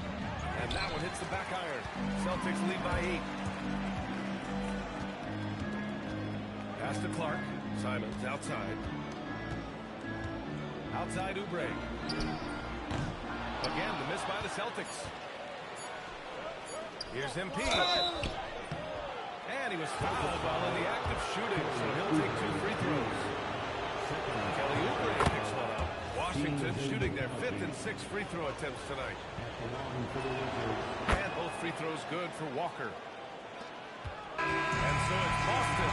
And that one hits the back iron. Celtics lead by 8. Pass to Clark. Simons outside. Outside Oubre. Again, the miss by the Celtics. Here's MP. And he was fouled while in the act of shooting, so he'll take 2 free throws. Kelly Oubre picks one up. Washington shooting their 5th and 6th free throw attempts tonight. And both free throws good for Walker. And so it's Boston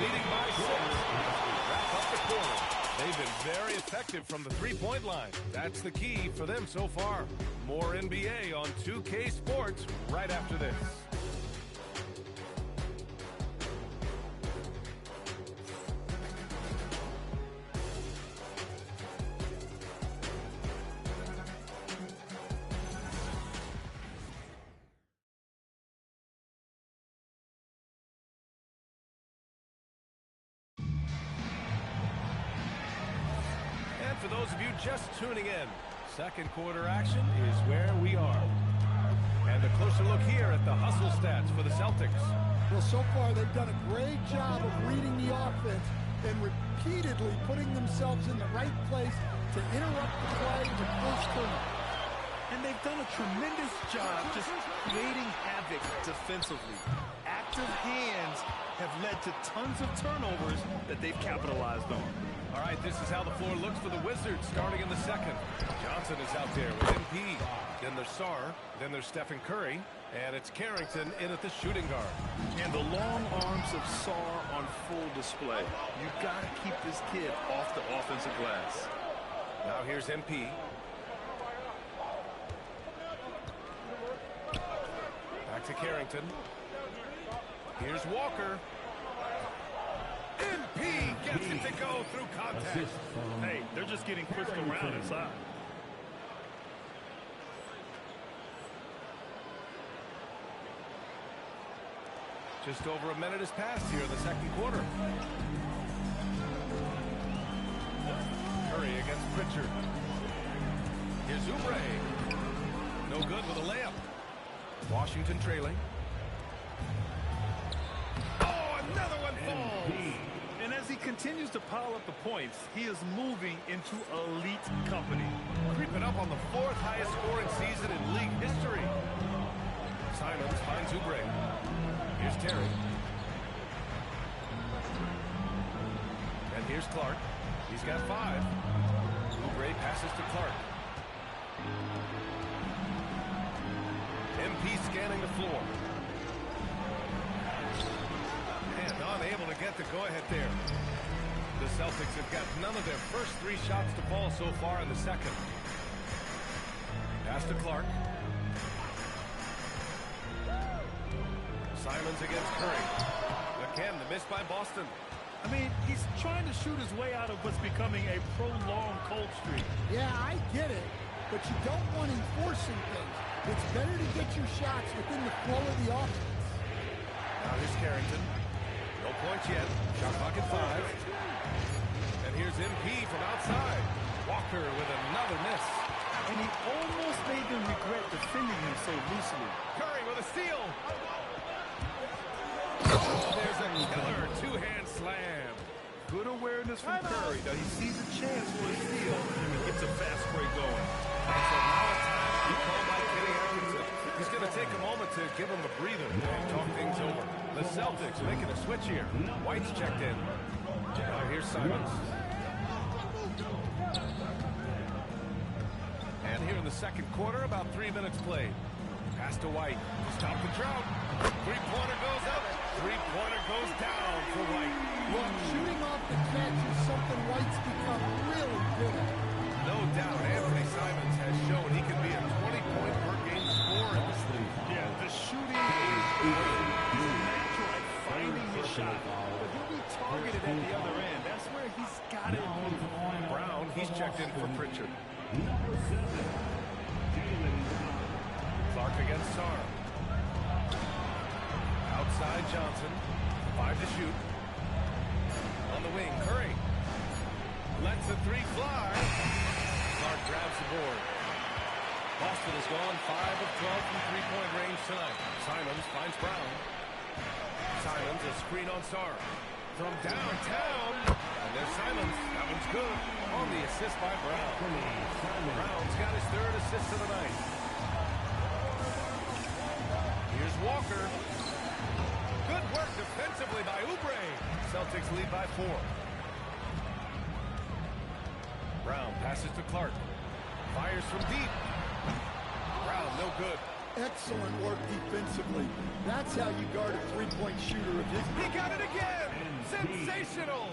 leading by 6 as we wrap up the quarter. They've been very effective from the three-point line. That's the key for them so far. More NBA on 2K Sports right after this. For those of you just tuning in, second quarter action is where we are. And a closer look here at the hustle stats for the Celtics. Well, so far they've done a great job of reading the offense and repeatedly putting themselves in the right place to interrupt the play and force turnover. And they've done a tremendous job just creating havoc defensively. Active hands have led to tons of turnovers that they've capitalized on. All right, this is how the floor looks for the Wizards starting in the second. Johnson is out there with MP. Then there's Sarr. Then there's Stephen Curry. And it's Carrington in at the shooting guard. And the long arms of Sarr on full display. You got to keep this kid off the offensive glass. Now here's MP. Back to Carrington. Here's Walker. MP gets it to go through contact. Hey, they're just getting pushed around inside. Just over a minute has passed here in the second quarter. Curry against Pritchard. Here's Oubre. No good with a layup. Washington trailing. Oh, another one falls. And as he continues to pile up the points, he is moving into elite company. Creeping up on the 4th highest scoring season in league history. Simons finds Oubre. Here's Terry. And here's Clark. He's got 5. Oubre passes to Clark. MP scanning the floor. And unable to get the go-ahead there. The Celtics have got none of their first 3 shots to fall so far in the second. Pass to Clark. Simons against Curry. Again, the miss by Boston. I mean, he's trying to shoot his way out of what's becoming a prolonged cold streak. Yeah, I get it, but you don't want him forcing things. It's better to get your shots within the flow of the offense. Now here's Carrington. No points yet. Shot clock at 5. And here's MP from outside. Walker with another miss. And he almost made them regret defending him so loosely. Curry with a steal. There's a killer 2-hand slam. Good awareness from Curry. Now he sees a chance for a steal and gets a fast break going. And so now it's time to be called by Kenny Atkinson. He's going to take a moment to give him a breather and talk things over. The Celtics making a switch here. White's checked in. Now here's Simons. And here in the second quarter, about 3 minutes played. Pass to White to stop the drought. Three-pointer goes up. Three-pointer goes down for White. Look, shooting off the catch is something White's become really good at. No doubt Anthony Simons has shown he can be a 20-point-per-game scorer in this league. Yeah, the shooting is great. He's natural at finding his shot. But he'll be targeted at the other end. That's where he's got it. Brown, he's checked in for Pritchard. Clark against Sarr. Outside Johnson. 5 to shoot. On the wing, Curry. Lets the 3 fly. Clark grabs the board. Boston has gone 5 of 12 from three-point range tonight. Simons finds Brown. Simons, a screen on Sarr. From downtown. And there's Simons. That one's good. On the assist by Brown. Brown's got his 3rd assist of the night. Here's Walker. Good work defensively by Oubre. Celtics lead by 4. Brown passes to Clark. Fires from deep. Brown, no good. Excellent work defensively. That's how you guard a three-point shooter of his. He got it again! Sensational!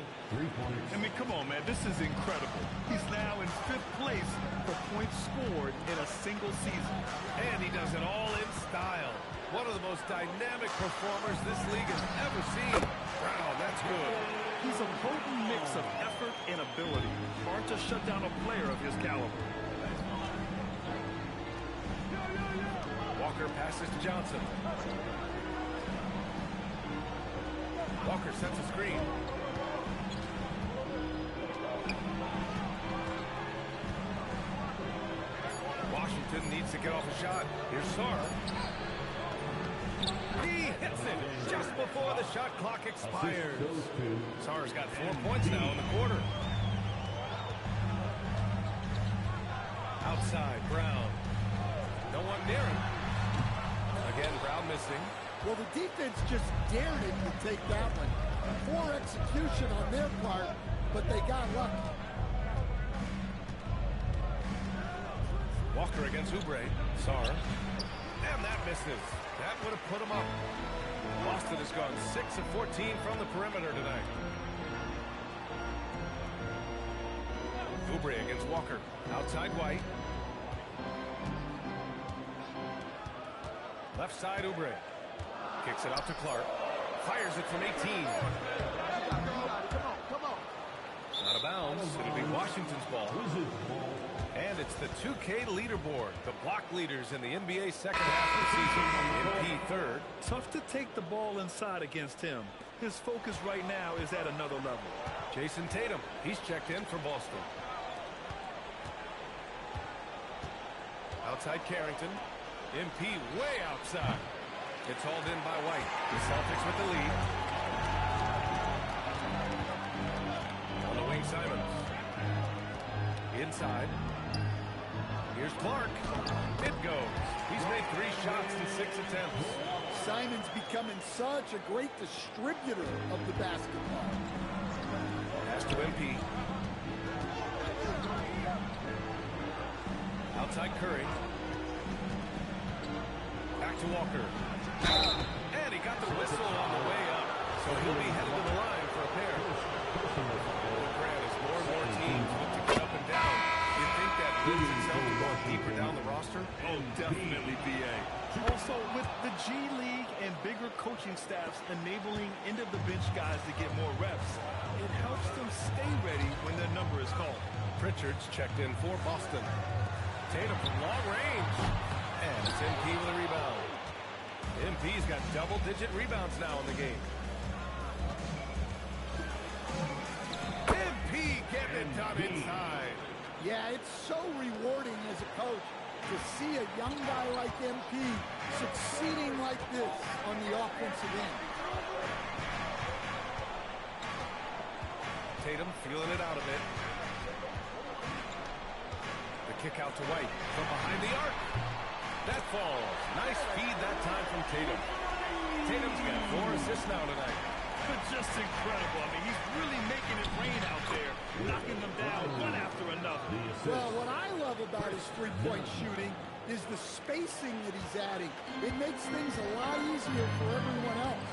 I mean, come on, man. This is incredible. He's now in 5th place for points scored in a single season. And he does it all in style. One of the most dynamic performers this league has ever seen. Brown, that's good. He's a potent mix of effort and ability. Hard to shut down a player of his caliber. Walker passes to Johnson. Walker sets a screen. Washington needs to get off a shot. Here's Sarr. He hits it just before the shot clock expires. Sarr's got 4 points now in the quarter. Outside, Brown. No one near him. Again, Brown missing. Well, the defense just dared him to take that one. Poor execution on their part, but they got lucky. Walker against Oubre. Sarr. And that misses. That would have put him up. Boston has gone 6 of 14 from the perimeter tonight. Oubre against Walker. Outside White. Left side, Oubre. Kicks it out to Clark. Fires it from 18. Out of bounds. It'll be Washington's ball. And it's the 2K leaderboard. The block leaders in the NBA second half of the season. MP third. Tough to take the ball inside against him. His focus right now is at another level. Jason Tatum. He's checked in for Boston. Outside Carrington. MP way outside. It's hauled in by White. The Celtics with the lead. On the wing, Simons. Inside. Here's Clark. It goes. He's made 3 shots in 6 attempts. Simon's becoming such a great distributor of the basketball. Pass to MP. Outside Curry. Back to Walker. And he got the whistle on the way up. So he'll be headed to the line for a pair. Grant, as more and more teams look to get up and down, you think that lends itself to walk deeper down the roster? Oh, definitely, B.A. Also, with the G League and bigger coaching staffs enabling end-of-the-bench guys to get more reps, it helps them stay ready when their number is called. Pritchard's checked in for Boston. Tatum from long range. And it's MP with a rebound. MP's got double-digit rebounds now in the game. MP getting it done inside. Yeah, it's so rewarding as a coach to see a young guy like MP succeeding like this on the offensive end. Tatum feeling it out a bit. The kick out to White from behind the arc. That falls. Nice feed that time from Tatum. Tatum's got 4 assists now tonight. But just incredible. I mean, he's really making it rain out there, knocking them down one after another. Well, what I love about his three-point shooting is the spacing that he's adding. It makes things a lot easier for everyone else.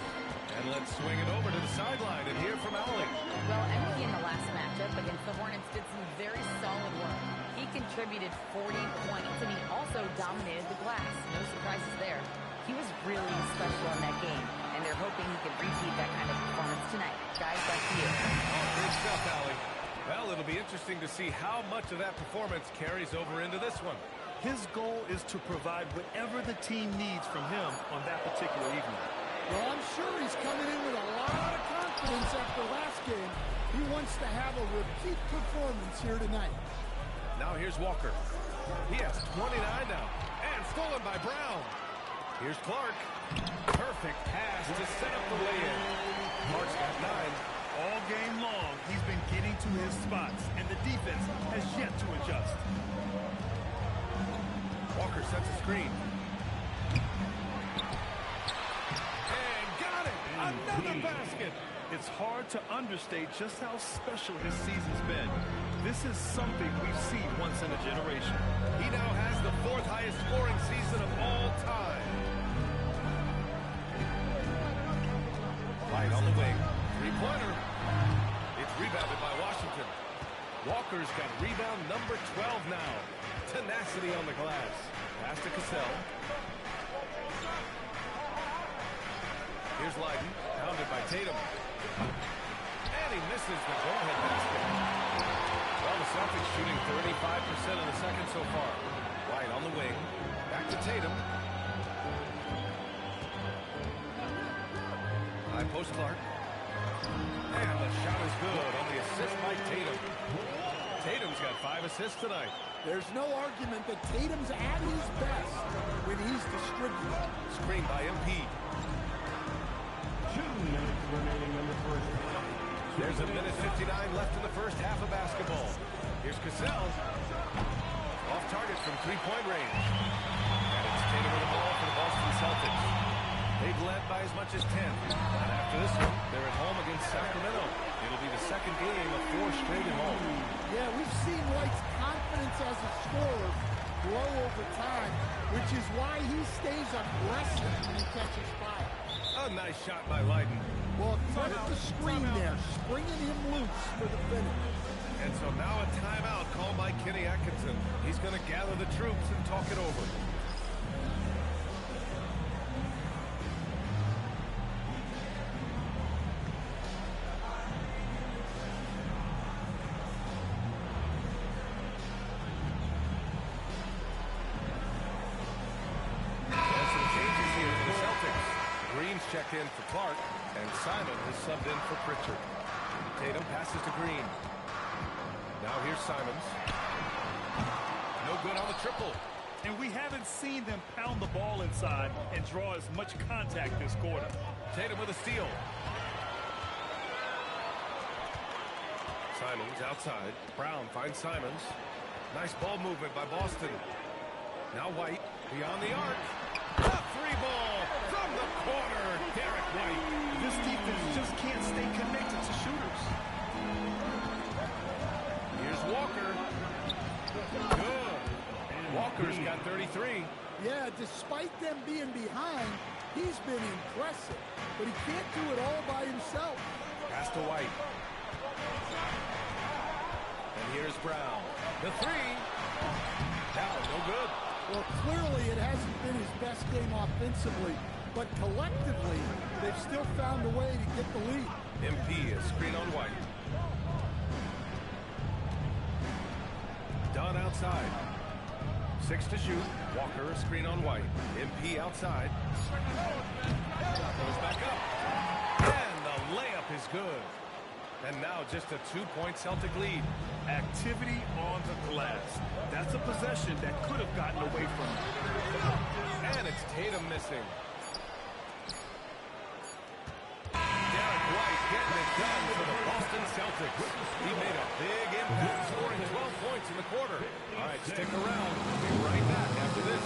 And let's swing it over to the sideline and hear from Allie. Well, MP in the last matchup against the Hornets did some very solid work. He contributed 40 points, and he also dominated the glass. No surprises there. He was really special in that game, and they're hoping he can repeat that kind of performance tonight. Guys, back to you. Oh, great stuff, Allie. Well, it'll be interesting to see how much of that performance carries over into this one. His goal is to provide whatever the team needs from him on that particular evening. Well, I'm sure he's coming in with a lot of confidence after last game. He wants to have a repeat performance here tonight. Now here's Walker. He has 29 now. And stolen by Brown. Here's Clark. Perfect pass to set up the lay-in. Clark's got 9. All game long, he's been getting to his spots, and the defense has yet to adjust. Walker sets a screen. And got it! Another basket! It's hard to understate just how special his season's been. This is something we see once in a generation. He now has the 4th highest scoring season of all time. Light on the wing. Three-pointer. It's rebounded by Washington. Walker's got rebound number 12 now. Tenacity on the glass. Pass to Cassell. Here's Leiden. Pounded by Tatum. And he misses the go-ahead basket. Well, the Celtics shooting 35% in the second so far. White on the wing. Back to Tatum. High post Clark. And the shot is good on the assist by Tatum. Tatum's got 5 assists tonight. There's no argument that Tatum's at his best when he's distributing. Screen by MP. 2 minutes remaining in the first half. There's a minute 59 left in the first half of basketball. Here's Cassell. Off target from three-point range. And it's Tatum with the ball for the Boston Celtics. They've led by as much as 10. And after this one, they're at home against Sacramento. It'll be the second game of 4 straight at home. Yeah, we've seen White's confidence as a scorer grow over time, which is why he stays aggressive when he catches fire. A nice shot by Leiden. Well, credit the screen there, springing him loose for the finish. And so now a timeout called by Kenny Atkinson. He's going to gather the troops and talk it over. Checked in for Clark, and Simon has subbed in for Pritchard. Tatum passes to Green. Now here's Simons. No good on the triple. And we haven't seen them pound the ball inside and draw as much contact this quarter. Tatum with a steal. Simons outside. Brown finds Simons. Nice ball movement by Boston. Now White beyond the arc. A 3-ball from the corner. Derek White. This defense just can't stay connected to shooters. Here's Walker. Good. Walker's got 33. Yeah, despite them being behind, he's been impressive. But he can't do it all by himself. Pass to White. And here's Brown. The 3. Now, no good. Well, clearly it hasn't been his best game offensively, but collectively, they've still found a way to get the lead. MP is screen on White. Dunn outside. 6 to shoot. Walker a screen on White. MP outside. Goes back up. And the layup is good. And now just a 2-point Celtic lead. Activity on the glass. That's a possession that could have gotten away from him. And it's Tatum missing. Derek White getting it done for the Boston Celtics. He made a big impact, scoring 12 points in the quarter. All right, stick around. We'll be right back after this.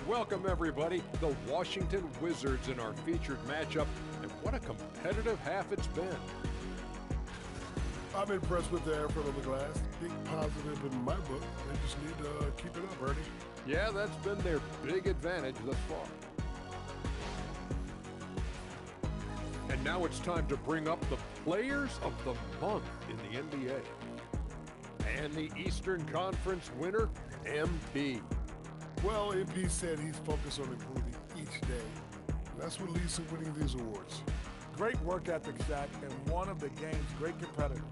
Welcome, everybody. The Washington Wizards in our featured matchup, and what a competitive half it's been. I'm impressed with the effort on the glass. Big positive in my book. They just need to keep it up, Ernie. Yeah, that's been their big advantage thus far. And now it's time to bring up the Players of the Month in the NBA. And the Eastern Conference winner, MP. Well, MP said he's focused on improving each day. That's what leads to winning these awards. Great work ethic, Zach, and one of the game's great competitors.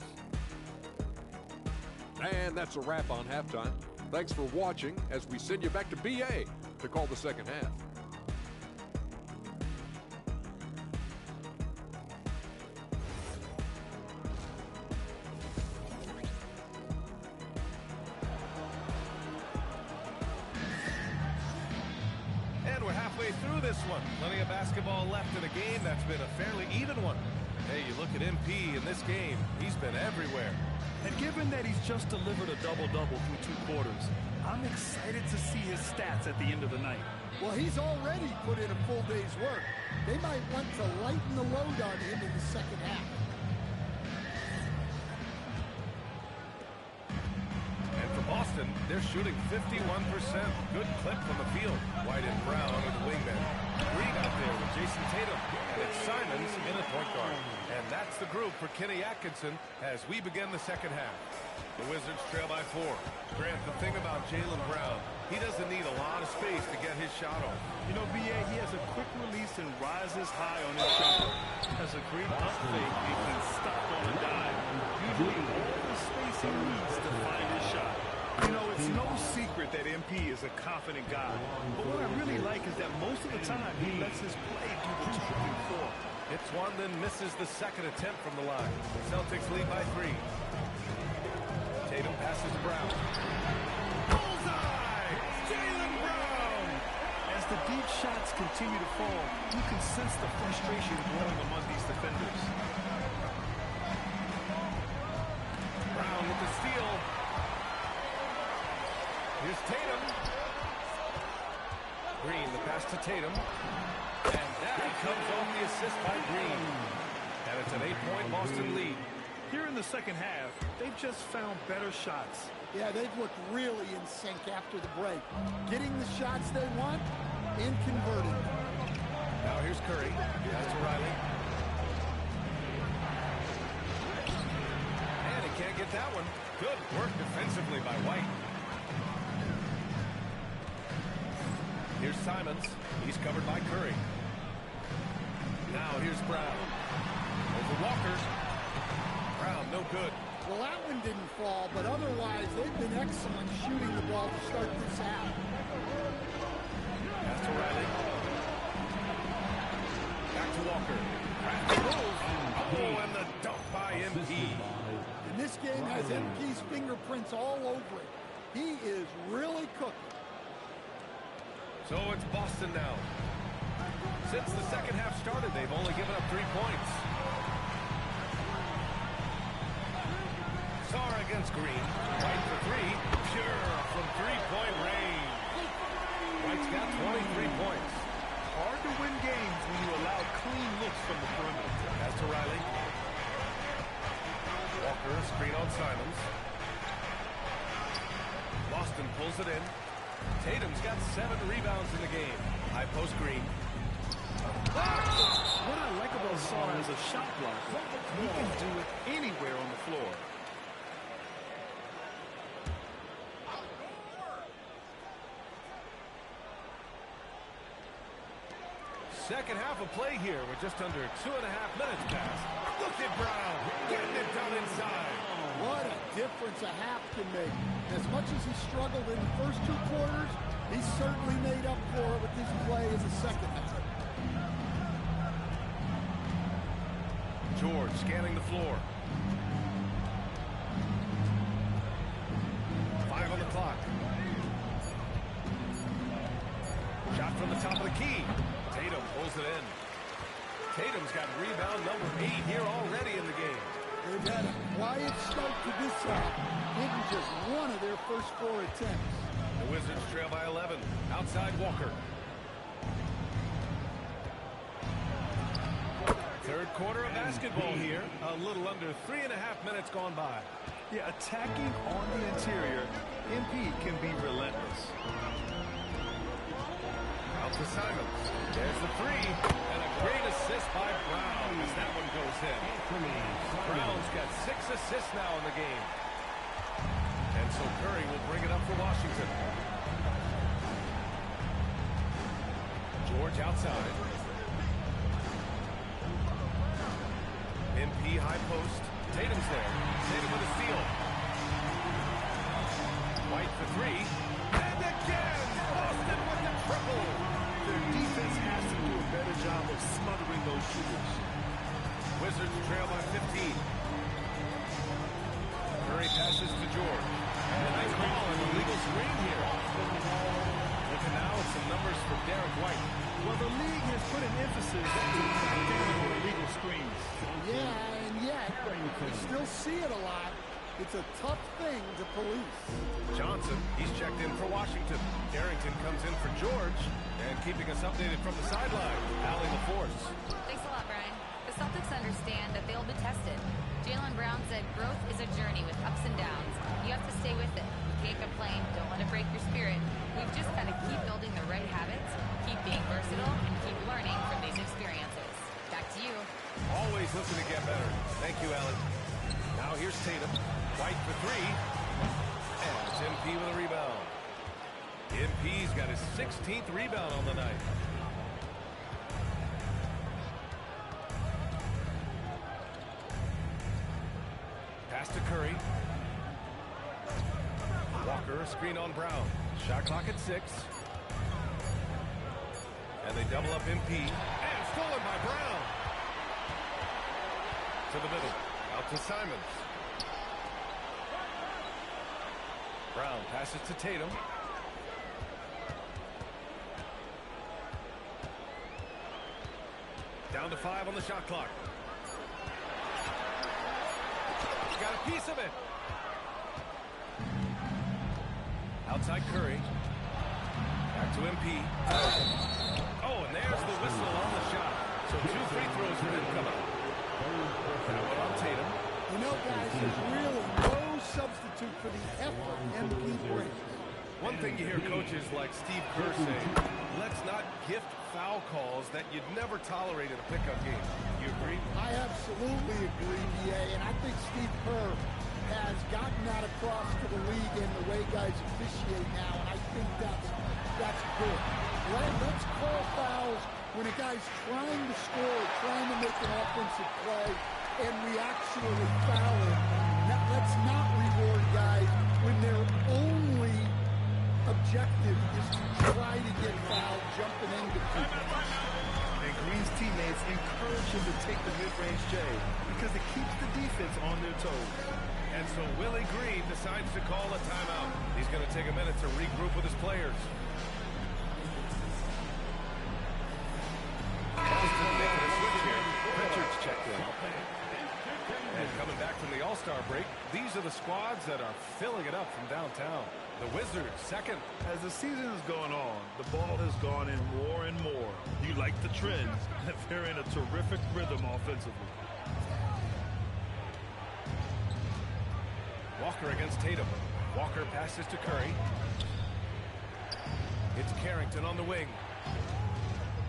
And that's a wrap on halftime. Thanks for watching as we send you back to BA to call the second half. And we're halfway through this one. Plenty of basketball left in a game that's been a fairly even one. Hey, you look at MP in this game, he's been everywhere. And given that he's just delivered a double-double through 2 quarters, I'm excited to see his stats at the end of the night. Well, he's already put in a full day's work. They might want to lighten the load on him in the second half. And for Boston, they're shooting 51%. Good clip from the field. White and Brown are the wingmen. Green out there with Jason Tatum. And it's Simons in at point guard. And that's the group for Kenny Atkinson as we begin the second half. The Wizards trail by 4. Grant, the thing about Jaylen Brown, he doesn't need a lot of space to get his shot off. You know, B.A., he has a quick release and rises high on his jumper. Has a great up fake and can stop on a dime. Usually all the space he needs to find his shot. You know, it's no secret that MP is a confident guy. But what I really like is that most of the time he lets his play do the talking for him. Hits one, then misses the second attempt from the line. Celtics lead by 3. Tatum passes to Brown. Bullseye! Jaylen Brown! As the deep shots continue to fall, you can sense the frustration growing among these defenders. Brown with the steal. Here's Tatum. Green, the pass to Tatum. And that comes off the assist by Green. And it's an 8-point Boston lead. Here in the second half, they've just found better shots. Yeah, they've looked really in sync after the break. Getting the shots they want and converting. Now here's Curry. Pass to Riley. And he can't get that one. Good work defensively by White. Here's Simons. He's covered by Curry. Now here's Brown. Over Walker. Brown, no good. Well, that one didn't fall, but otherwise they've been excellent shooting the ball to start this half. Pass to Riley. Back to Walker. Oh, and the dunk by MP. And this game has MP's fingerprints all over it. He is really cooking. So it's Boston now. Since the second half started, they've only given up 3 points. Sar against Green. White for 3. Pure from 3-point range. White's got 23 points. Hard to win games when you allow clean looks from the perimeter. Pass to Riley. Walker, screen on Simons. Boston pulls it in. Tatum's got 7 rebounds in the game. High post Green. What I like about Sar as a shot blocker, he can do it anywhere on the floor. Second half of play here with just under 2.5 minutes passed. Look at Brown getting it done inside. What a difference a half can make. As much as he struggled in the first 2 quarters, he certainly made up for it with his play as a second half. George scanning the floor. 5 on the clock. Shot from the top of the key. Tatum pulls it in. Tatum's got rebound number 8 here already in the game. They've had a quiet start to this half, hitting just one of their first 4 attempts. The Wizards trail by 11. Outside Walker. Third quarter of basketball here. A little under 3.5 minutes gone by. Yeah, attacking on the interior, MP can be relentless. Out to Simons. There's the 3. And a great assist by Brown as that one goes in. Brown's got 6 assists now in the game. And so Curry will bring it up for Washington. George outside. MP high post. Tatum's there. Tatum with a steal. White for 3. And again! Boston with the triple! Their defense has to do a better job of smothering those shooters. Wizards trail by 15. Curry passes to George. And they call an illegal screen here. Looking now at some numbers for Derek White. Well, the league has put an emphasis on illegal screens. Yeah, and yet, we still see it a lot. It's a tough thing to police. Johnson, he's checked in for Washington. Carrington comes in for George, and keeping us updated from the sideline, Allie LaForce. Thanks a lot, Brian. The Celtics understand that they'll be tested. Jaylen Brown said growth is a journey with ups and downs. You have to stay with it. You can't complain. Don't let it break your spirit. We've just got to keep building the right habits, keep being versatile, and keep learning from these experiences. Back to you. Always looking to get better. Thank you, Allie. Now here's Tatum. White for three. And it's MP with a rebound. MP's got his 16th rebound on the night. Pass to Curry. Walker, screen on Brown. Shot clock at 6. And they double up MP. And stolen by Brown. To the middle. Out to Simons. Brown passes to Tatum. Down to 5 on the shot clock. Got a piece of it. Outside Curry. Back to MP. Oh, and there's the whistle on the shot. So 2 free throws for him coming up. That one on Tatum. You know, guys, there's really no substitute for the effort MP brings. One thing you hear coaches like Steve Kerr say, let's not gift foul calls that you'd never tolerate in a pickup game. You agree? I absolutely agree, BA, and I think Steve Kerr has gotten that across to the league in the way guys officiate now, and I think that's good. Let's call fouls when a guy's trying to score, trying to make an offensive play, and we actually foul him. Now, let's not reward guys when their only objective is to try to get fouled, jumping into people. And Green's teammates encourage him to take the mid-range J because it keeps the defense on their toes. And so Willie Green decides to call a timeout. He's going to take a minute to regroup with his players. Boston making a switch here. Pritchard's checked in. And coming back from the All-Star break, these are the squads that are filling it up from downtown. The Wizards, second. As the season is going on, the ball has gone in more and more. You like the trends. They're in a terrific rhythm offensively. Walker against Tatum. Walker passes to Curry. It's Carrington on the wing.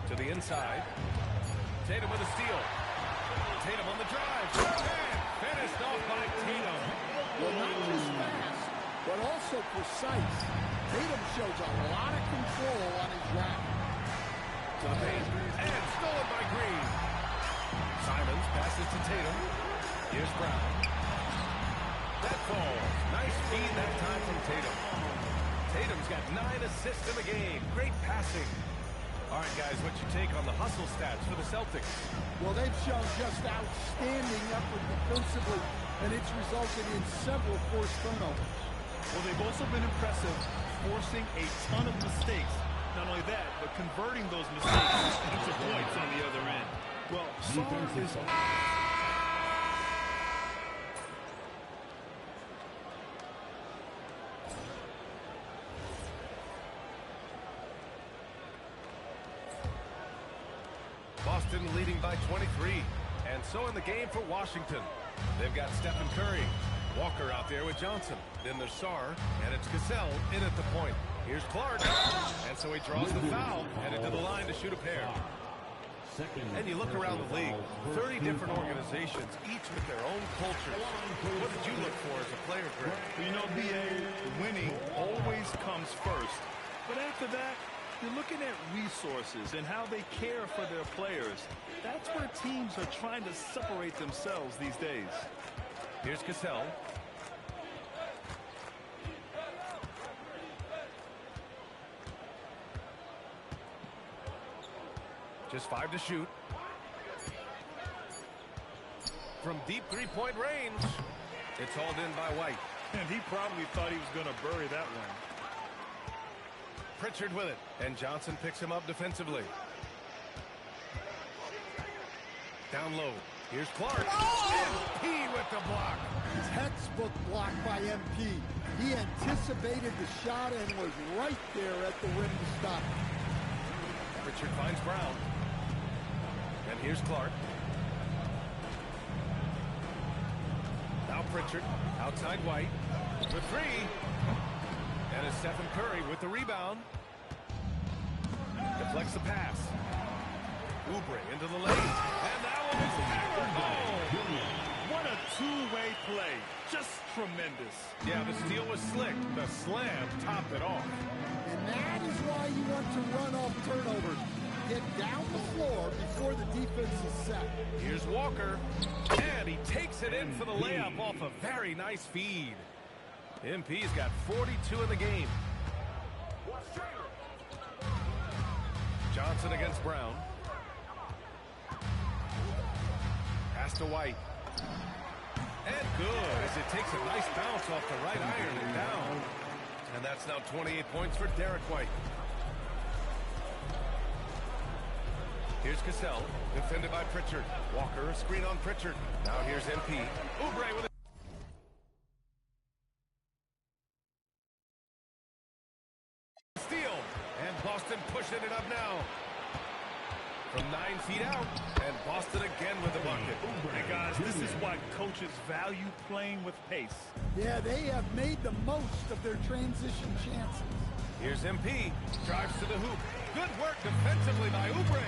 To the inside. Tatum with a steal. Tatum on the drive. And finished off by Tatum. Well, not just fast, but also precise. Tatum shows a lot of control on his route. To the paint. And stolen by Green. Simons passes to Tatum. Here's Brown. That falls. Nice feed that time from Tatum. Tatum's got 9 assists in the game. Great passing. All right, guys, what's your take on the hustle stats for the Celtics? Well, they've shown just outstanding effort defensively, and it's resulted in several forced turnovers. Well, they've also been impressive, forcing a ton of mistakes. Not only that, but converting those mistakes into points on the other end. Well, Saul is... Boston leading by 23. And so in the game for Washington. They've got Stephen Curry. Walker out there with Johnson. Then there's Sarr, and it's Cassell in at the point. Here's Clark. And so he draws the foul, headed to the line to shoot a pair. And you look around the league, 30 different organizations, each with their own cultures. What did you look for as a player, Greg? Well, you know, BA, winning always comes first. But after that, you're looking at resources and how they care for their players. That's where teams are trying to separate themselves these days. Here's Cassell. Just 5 to shoot. From deep three-point range. It's hauled in by White. And he probably thought he was going to bury that one. Pritchard with it. And Johnson picks him up defensively. Down low. Here's Clark. MP with the block. Textbook block by MP. He anticipated the shot and was right there at the rim to stop. Pritchard finds Brown. And here's Clark. Now Pritchard. Outside White. The three. And it's Stephen Curry with the rebound. Deflects the pass. Oubre into the lane. And that one is hammered home. What a two-way play. Just tremendous. Yeah, the steal was slick. The slam topped it off. And that is why you want to run off turnovers. Get down the floor before the defense is set. Here's Walker. And he takes it in for the layup off a very nice feed. MP's got 42 in the game. Johnson against Brown. Pass to White. And good as it takes a nice bounce off the right iron and down. And that's now 28 points for Derek White. Here's Cassell, defended by Pritchard. Walker, a screen on Pritchard. Now here's MP. Oubre with a steal. And Boston pushing it up now. From 9 feet out. And Boston again with the bucket. Hey, guys, this is why coaches value playing with pace. Yeah, they have made the most of their transition chances. Here's MP. Drives to the hoop. Good work defensively by Oubre.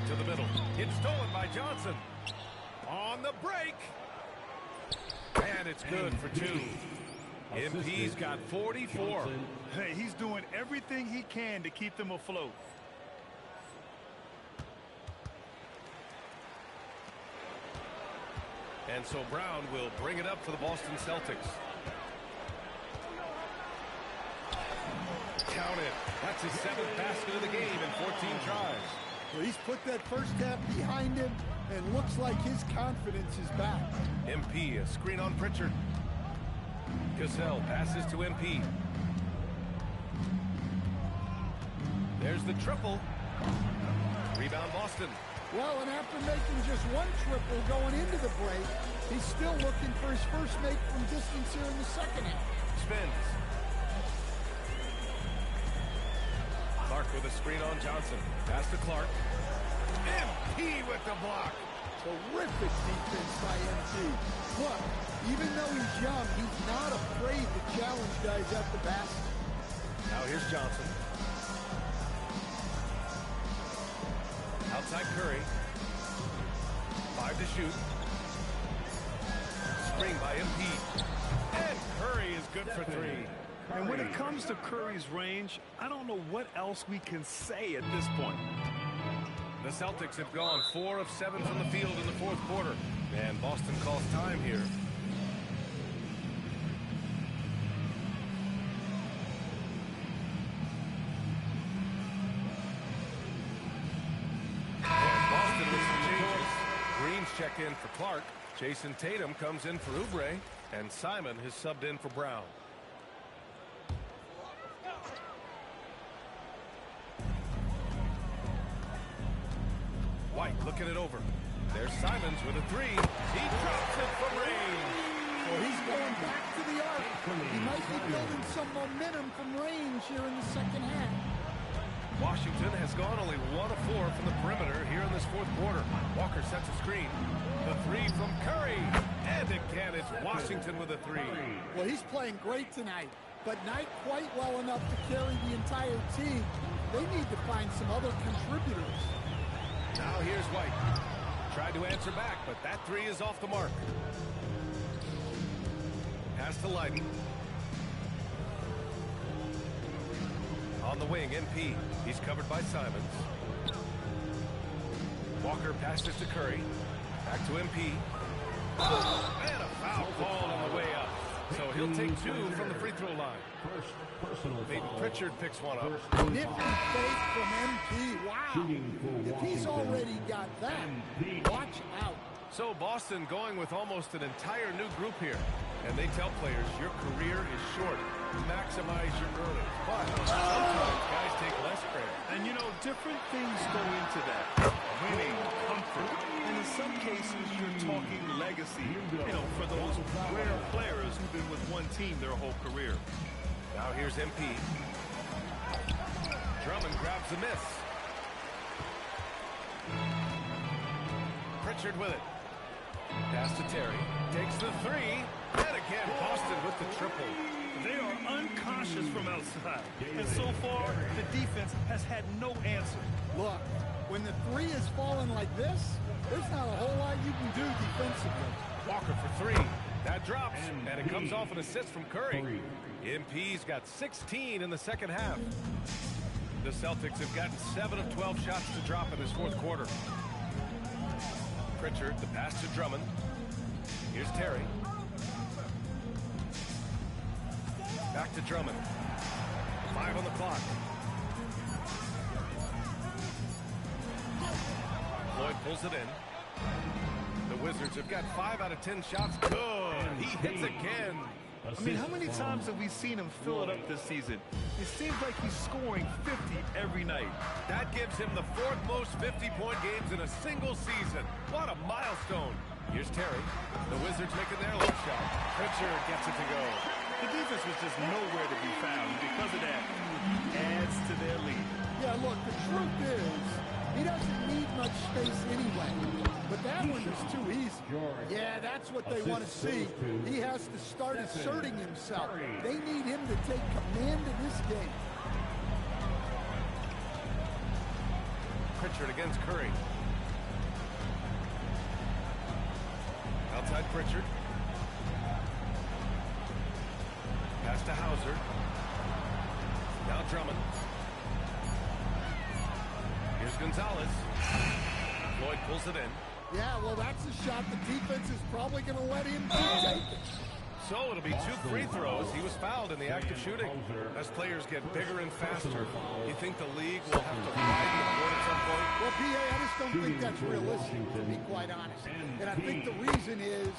To the middle. It's stolen by Johnson. On the break. And it's good for two. MP's got 44. Hey, he's doing everything he can to keep them afloat. And so Brown will bring it up for the Boston Celtics. Count it. That's his 7th basket of the game in 14 tries. Well, he's put that first half behind him and looks like his confidence is back. MP, a screen on Pritchard. Cassell passes to MP. There's the triple. Rebound Boston. Well, and after making just one triple going into the break, he's still looking for his first make from distance here in the second half. Spins. Clark with a screen on Johnson. Pass to Clark. MP with the block. Terrific defense by MP. Look, even though he's young, he's not afraid to challenge guys at the basket. Now here's Johnson. Outside Curry. 5 to shoot. Screen by MP. And Curry is good for 3. And when it comes to Curry's range, I don't know what else we can say at this point. The Celtics have gone 4 of 7 from the field in the 4th quarter. And Boston calls time here. And Boston with some changes. Green's checked in for Clark. Jason Tatum comes in for Oubre. And Simon has subbed in for Brown. White looking it over. There's Simons with a 3. He drops it from range. Well, he's going back to the arc. He might be building some momentum from range here in the second half. Washington has gone only 1 of 4 from the perimeter here in this 4th quarter. Walker sets a screen. The 3 from Curry. And again, it's Washington with a 3. Well, he's playing great tonight, but not quite well enough to carry the entire team. They need to find some other contributors. Now here's White. Tried to answer back, but that 3 is off the mark. Pass to Leiden. On the wing, MP. He's covered by Simons. Walker passes to Curry. Back to MP. And a foul called on the way up. So he'll take 2 from the free throw line. Maybe Pritchard picks one up. Nifty fake from MP. Wow. If he's already got that, watch out. So Boston going with almost an entire new group here. And they tell players, your career is short. Maximize your earnings. But sometimes guys take less credit. And, you know, different things go into that. one team their whole career. Now here's MP. Drummond grabs a miss. Pritchard with it. Pass to Terry. Takes the three. And again, Boston with the triple. They are unconscious from outside. And so far, the defense has had no answer. Look, when the three is falling like this, there's not a whole lot you can do defensively. Walker for three. That drops, and it comes off an assist from Curry. MP's got 16 in the second half. The Celtics have gotten 7 of 12 shots to drop in this fourth quarter. Pritchard, the pass to Drummond. Here's Terry. Back to Drummond. 5 on the clock. Floyd pulls it in. The Wizards have got 5 out of 10 shots. Good. He hits again. I mean, how many times have we seen him fill it up this season? It seems like he's scoring 50 every night. That gives him the 4th most 50-point games in a single season. What a milestone. Here's Terry. The Wizards making their left shot. Pritchard gets it to go. The defense was just nowhere to be found. Because of that, adds to their lead. Yeah, look, the truth is, he doesn't need much space anyway. But that one is too easy. Yeah, that's what they want to see. He has to start asserting himself. They need him to take command of this game. Pritchard against Curry. Outside Pritchard. Pass to Hauser. Now Drummond. Here's Gonzalez. Floyd pulls it in. Yeah, well, that's a shot the defense is probably going to let him take it. So it'll be 2 free throws. He was fouled in the act of shooting. As players get bigger and faster, you think the league will have to widen the court at some point? Well, PA, I just don't think that's realistic, to be quite honest. And I think the reason is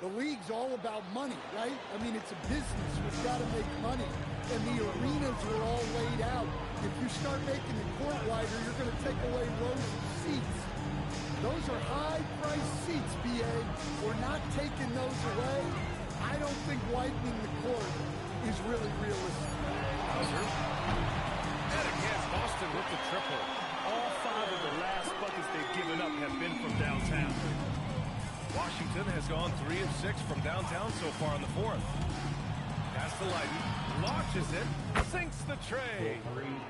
the league's all about money, right? I mean, it's a business. We've got to make money. And the arenas are all laid out. If you start making the court wider, you're going to take away rows of seats. Those are high-priced seats, BA. We're not taking those away. I don't think widening the court is really realistic. Hauser. And again, Boston with the triple. All 5 of the last buckets they've given up have been from downtown. Washington has gone 3 of 6 from downtown so far in the fourth. Pass to Leiden. Launches it. Sinks the tray.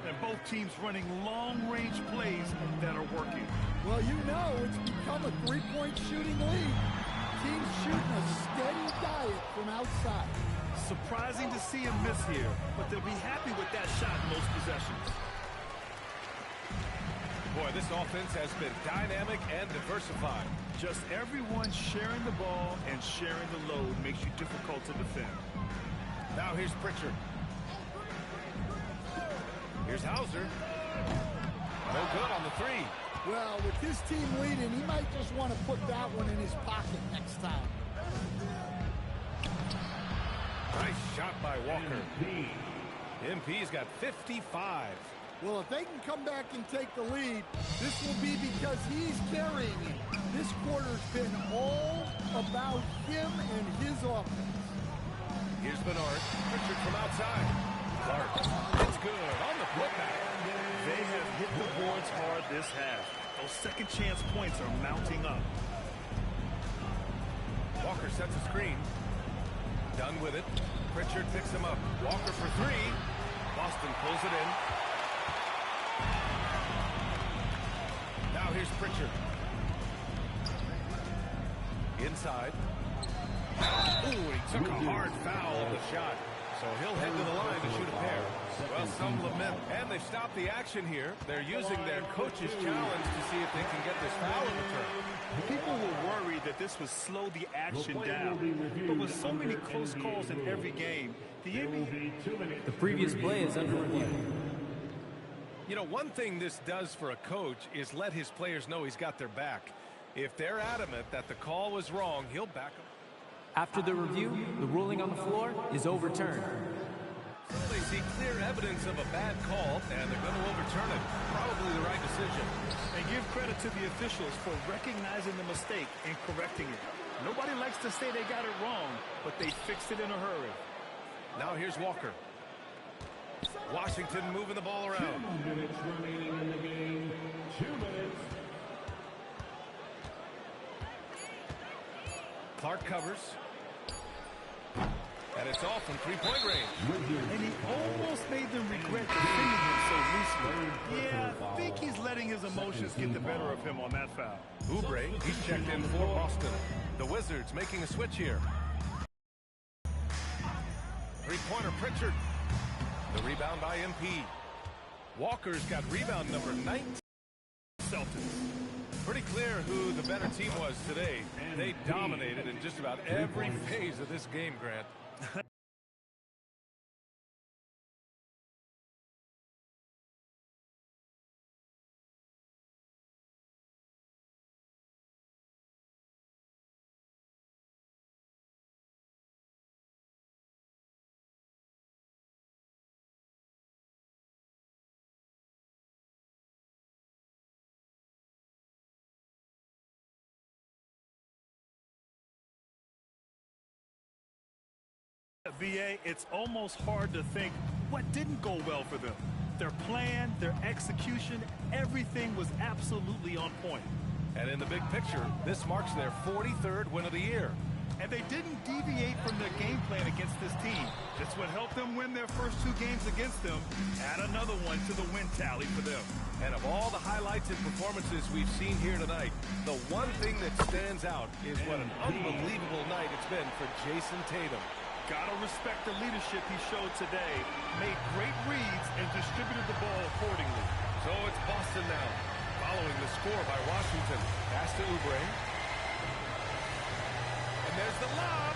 And both teams running long-range plays that are working. Well, you know it's become a three-point shooting league. Teams shooting a steady diet from outside. Surprising to see him miss here, but they'll be happy with that shot most possessions. Boy, this offense has been dynamic and diversified. Just everyone sharing the ball and sharing the load makes you difficult to defend. Now here's Pritchard. Here's Hauser. No good on the 3. Well, with his team leading, he might just want to put that one in his pocket next time. Nice shot by Walker. MP's got 55. Well, if they can come back and take the lead, this will be because he's carrying it. This quarter's been all about him and his offense. Here's Bernard. Pritchard from outside. Clark. It's good on the putback. They have hit the boards hard this half. Those second chance points are mounting up. Walker sets a screen. Done with it. Pritchard picks him up. Walker for 3. Boston pulls it in. Now here's Pritchard. Inside. Ooh, he took a hard foul on the shot. So he'll head to the line to shoot a pair. Well, some lament. And they've stopped the action here. They're using their coach's challenge to see if they can get this foul in return. People were worried that this would slow the action down. But with so many close calls in every game, the NBA... The previous play is under review. You know, one thing this does for a coach is let his players know he's got their back. If they're adamant that the call was wrong, he'll back them. After the review, the ruling on the floor is overturned. So they see clear evidence of a bad call, and they're going to overturn it. Probably the right decision. And give credit to the officials for recognizing the mistake and correcting it. Nobody likes to say they got it wrong, but they fixed it in a hurry. Now here's Walker. Washington moving the ball around. 2 minutes remaining in the game. 2 minutes. Clark covers. And it's off from three-point range. And he almost made them regret defending him so loosely. Yeah, I think he's letting his emotions get the better of him on that foul. Oubre, he's checked in for Boston. The Wizards making a switch here. Three-pointer Pritchard. The rebound by MP. Walker's got rebound number 19. Celtics. Pretty clear who the better team was today. They dominated in just about every phase of this game, Grant. VA, it's almost hard to think what didn't go well for them. Their plan, their execution, everything was absolutely on point. And in the big picture, this marks their 43rd win of the year. And they didn't deviate from their game plan against this team. It's what helped them win their first 2 games against them. Add another one to the win tally for them. And of all the highlights and performances we've seen here tonight, the one thing that stands out is what an unbelievable night it's been for Jason Tatum. Gotta respect the leadership he showed today. Made great reads and distributed the ball accordingly. So it's Boston now, following the score by Washington. Pass to Oubre. And there's the lob.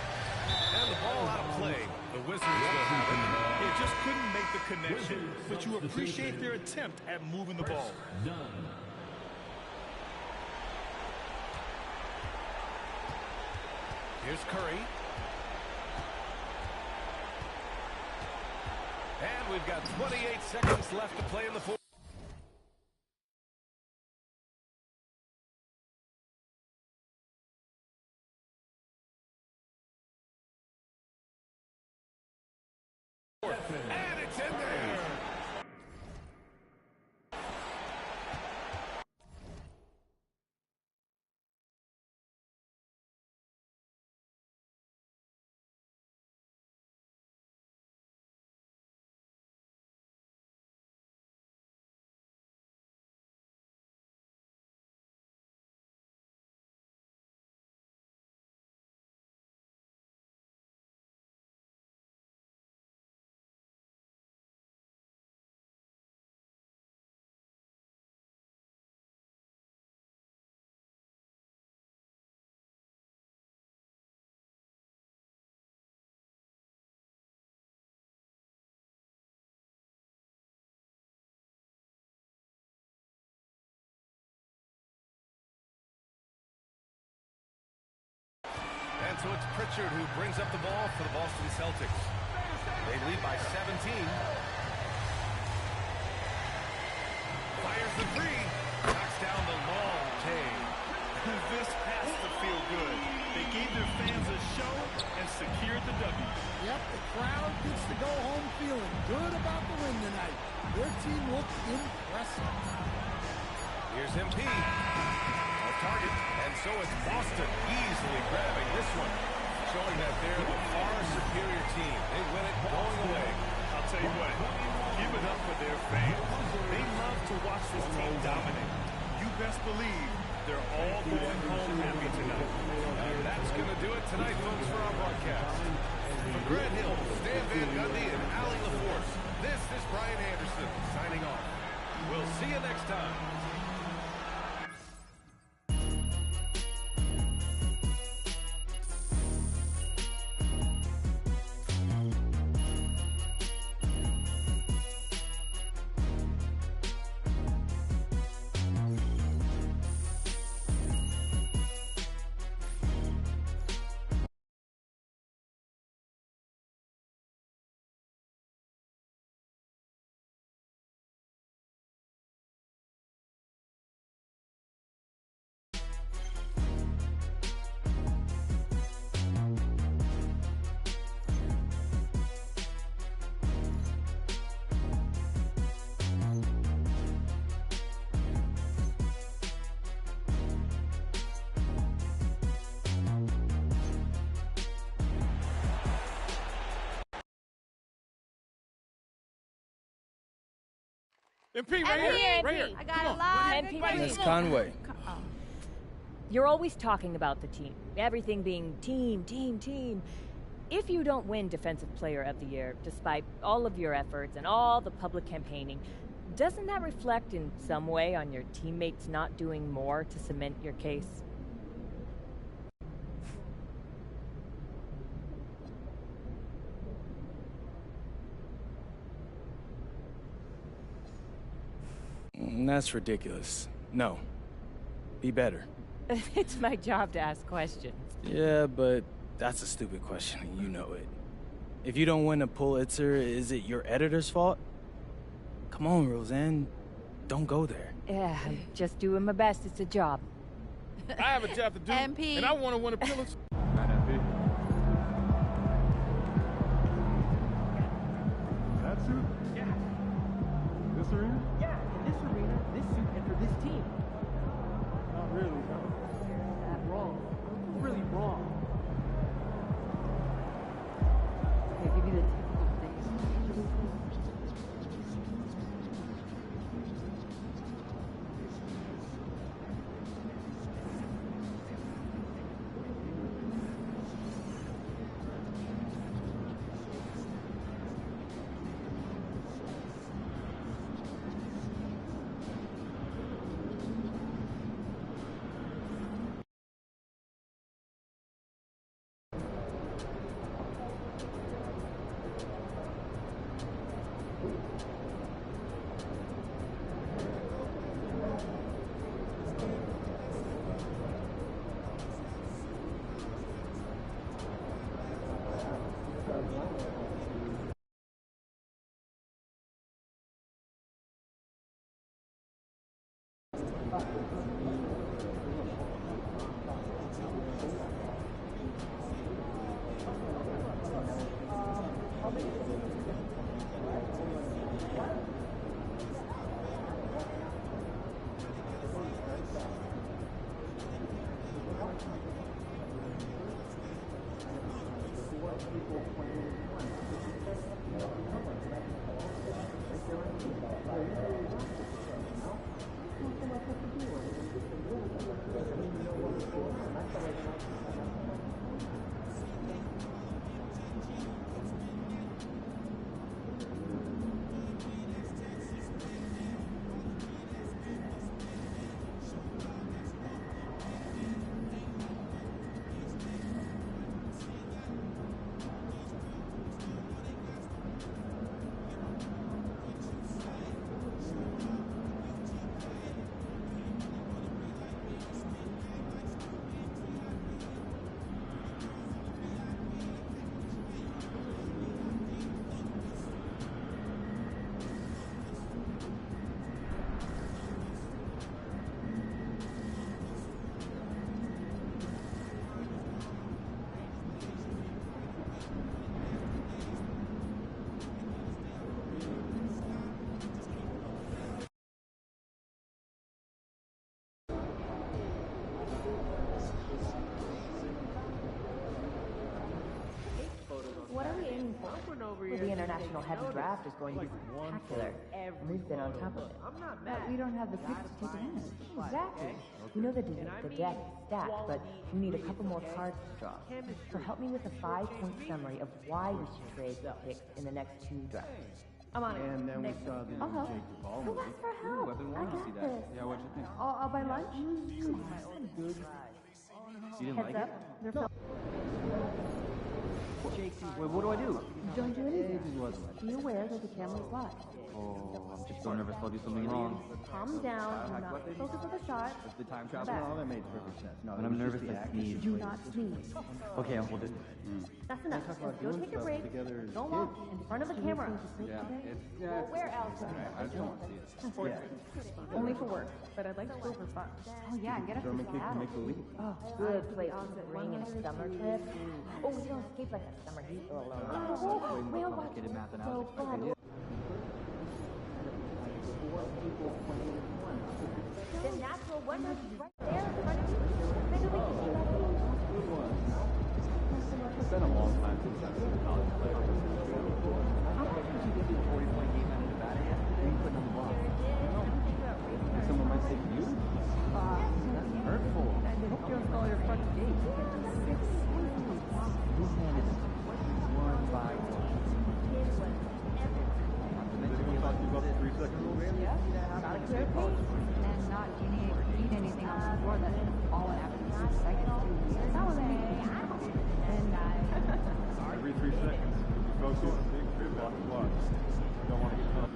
And the ball out of play. The Wizards will have it. They just couldn't make the connection, but you appreciate their attempt at moving the ball. Here's Curry. And we've got 28 seconds left to play in the fourth. And it's in there. And so it's Pritchard who brings up the ball for the Boston Celtics. They lead by 17. Fires the three. Knocks down the long take. This has to feel good. They gave their fans a show and secured the W. Yep, the crowd gets to go home feeling good about the win tonight. Their team looked impressive. Here's MP. Off target. And so it's Boston easily grabbing this one, showing that they're the far superior team. They win it going away. I'll tell you what, give it up for their fans. They love to watch this team dominate. You best believe they're all going home happy tonight. And that's going to do it tonight, folks, for our broadcast. For Grant Hill, Stan Van Gundy, and Allie LaForce, this is Brian Anderson signing off. We'll see you next time. MP, right here. Right here. I got a lot. MP, That's Conway. You're always talking about the team. Everything being team, team, team. If you don't win Defensive Player of the Year, despite all of your efforts and all the public campaigning, doesn't that reflect in some way on your teammates not doing more to cement your case? That's ridiculous. No. Be better. It's my job to ask questions. Yeah, but that's a stupid question, and you know it. If you don't win a Pulitzer, is it your editor's fault? Come on, Roseanne. Don't go there. Yeah, I'm just doing my best. It's a job. I have a job to do, MP. and I want to win a Pulitzer. That suit? Yeah. This arena? Yeah, in this arena, this suit, and for this team. Not really, no. That's wrong. Really wrong. Okay, I'll give you the typical things. What are we aiming for? Well, the international heavy draft is going to be spectacular. We've been on top of it. But we don't have the picks to take it in. Exactly. We know the deck is stacked, but we need a couple more cards to draw. So help me with a 5-point summary of why we should trade the picks in the next 2 drafts. I'm on it. And then we saw the I'll help. Jake Duvall Who movie. asked for help? I've been I wanting to got see that. this. Yeah, what'd you think? I'll buy lunch. Good. You didn't Heads like up. it? They're Jake, what do I do? Don't do anything. It wasn't like Be aware that the camera's live. Oh, I'm just so nervous I'll do something wrong. Calm down. Do not focus on the shot. It's the time Back. travel. No, that made perfect sense. No, When it I'm was nervous, just the I acting. sneeze. Do not sneeze. Okay, I'll hold it. That's enough. talk about Go doing take a stuff break. together as Don't walk in front of the camera. Yeah, it's Well, where else? I just don't want to see it. Only for work, but I'd like to go for fun. Oh yeah, and get us German to kid can Seattle. make the league. Oh, good place to bring in a summer trip. Oh, we don't escape like a summer heat all alone. Oh, we don't watch Complicated math and so algebra. fun. The natural wonders is right there in front of you. Maybe we can do that. It's been a long time since I've been a college player. How much did you get to the 40-point game out of Nevada yesterday? Putting on the block. Not a clear pace. And not need anything on the floor that's all an after 3 seconds. That was me. And Every 3 seconds, you focus, block the block. You don't want to get caught.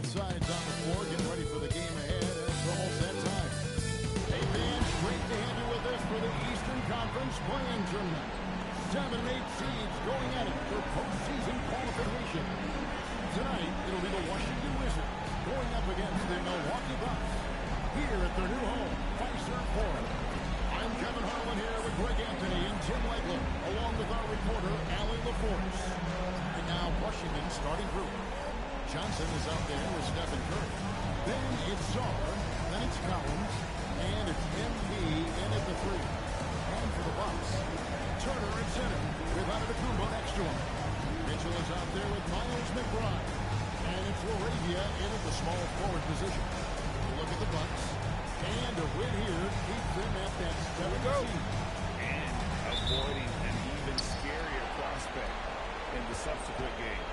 Sides on the floor, getting ready for the game ahead. It's almost that time. Hey fans, great to have you with us for the Eastern Conference play-in tournament. 7 and 8 seeds going at it for postseason qualification. Tonight, it'll be the Washington Wizards going up against the Milwaukee Bucks here at their new home, Fiserv Forum. I'm Kevin Harlan here with Greg Anthony and Tim Legler, along with our reporter, Allie LaForce. And now, Washington's starting group. Johnson is out there with Stephen Curry. Then it's Czar, then it's Collins, and it's MP in at the 3. And for the Bucks, Turner at center with Antetokounmpo next to him. Mitchell is out there with Miles McBride. And it's Laravia in at the small forward position. Look at the Bucks. And a win here keeps them at that 7 seed. And avoiding an even scarier prospect in the subsequent game.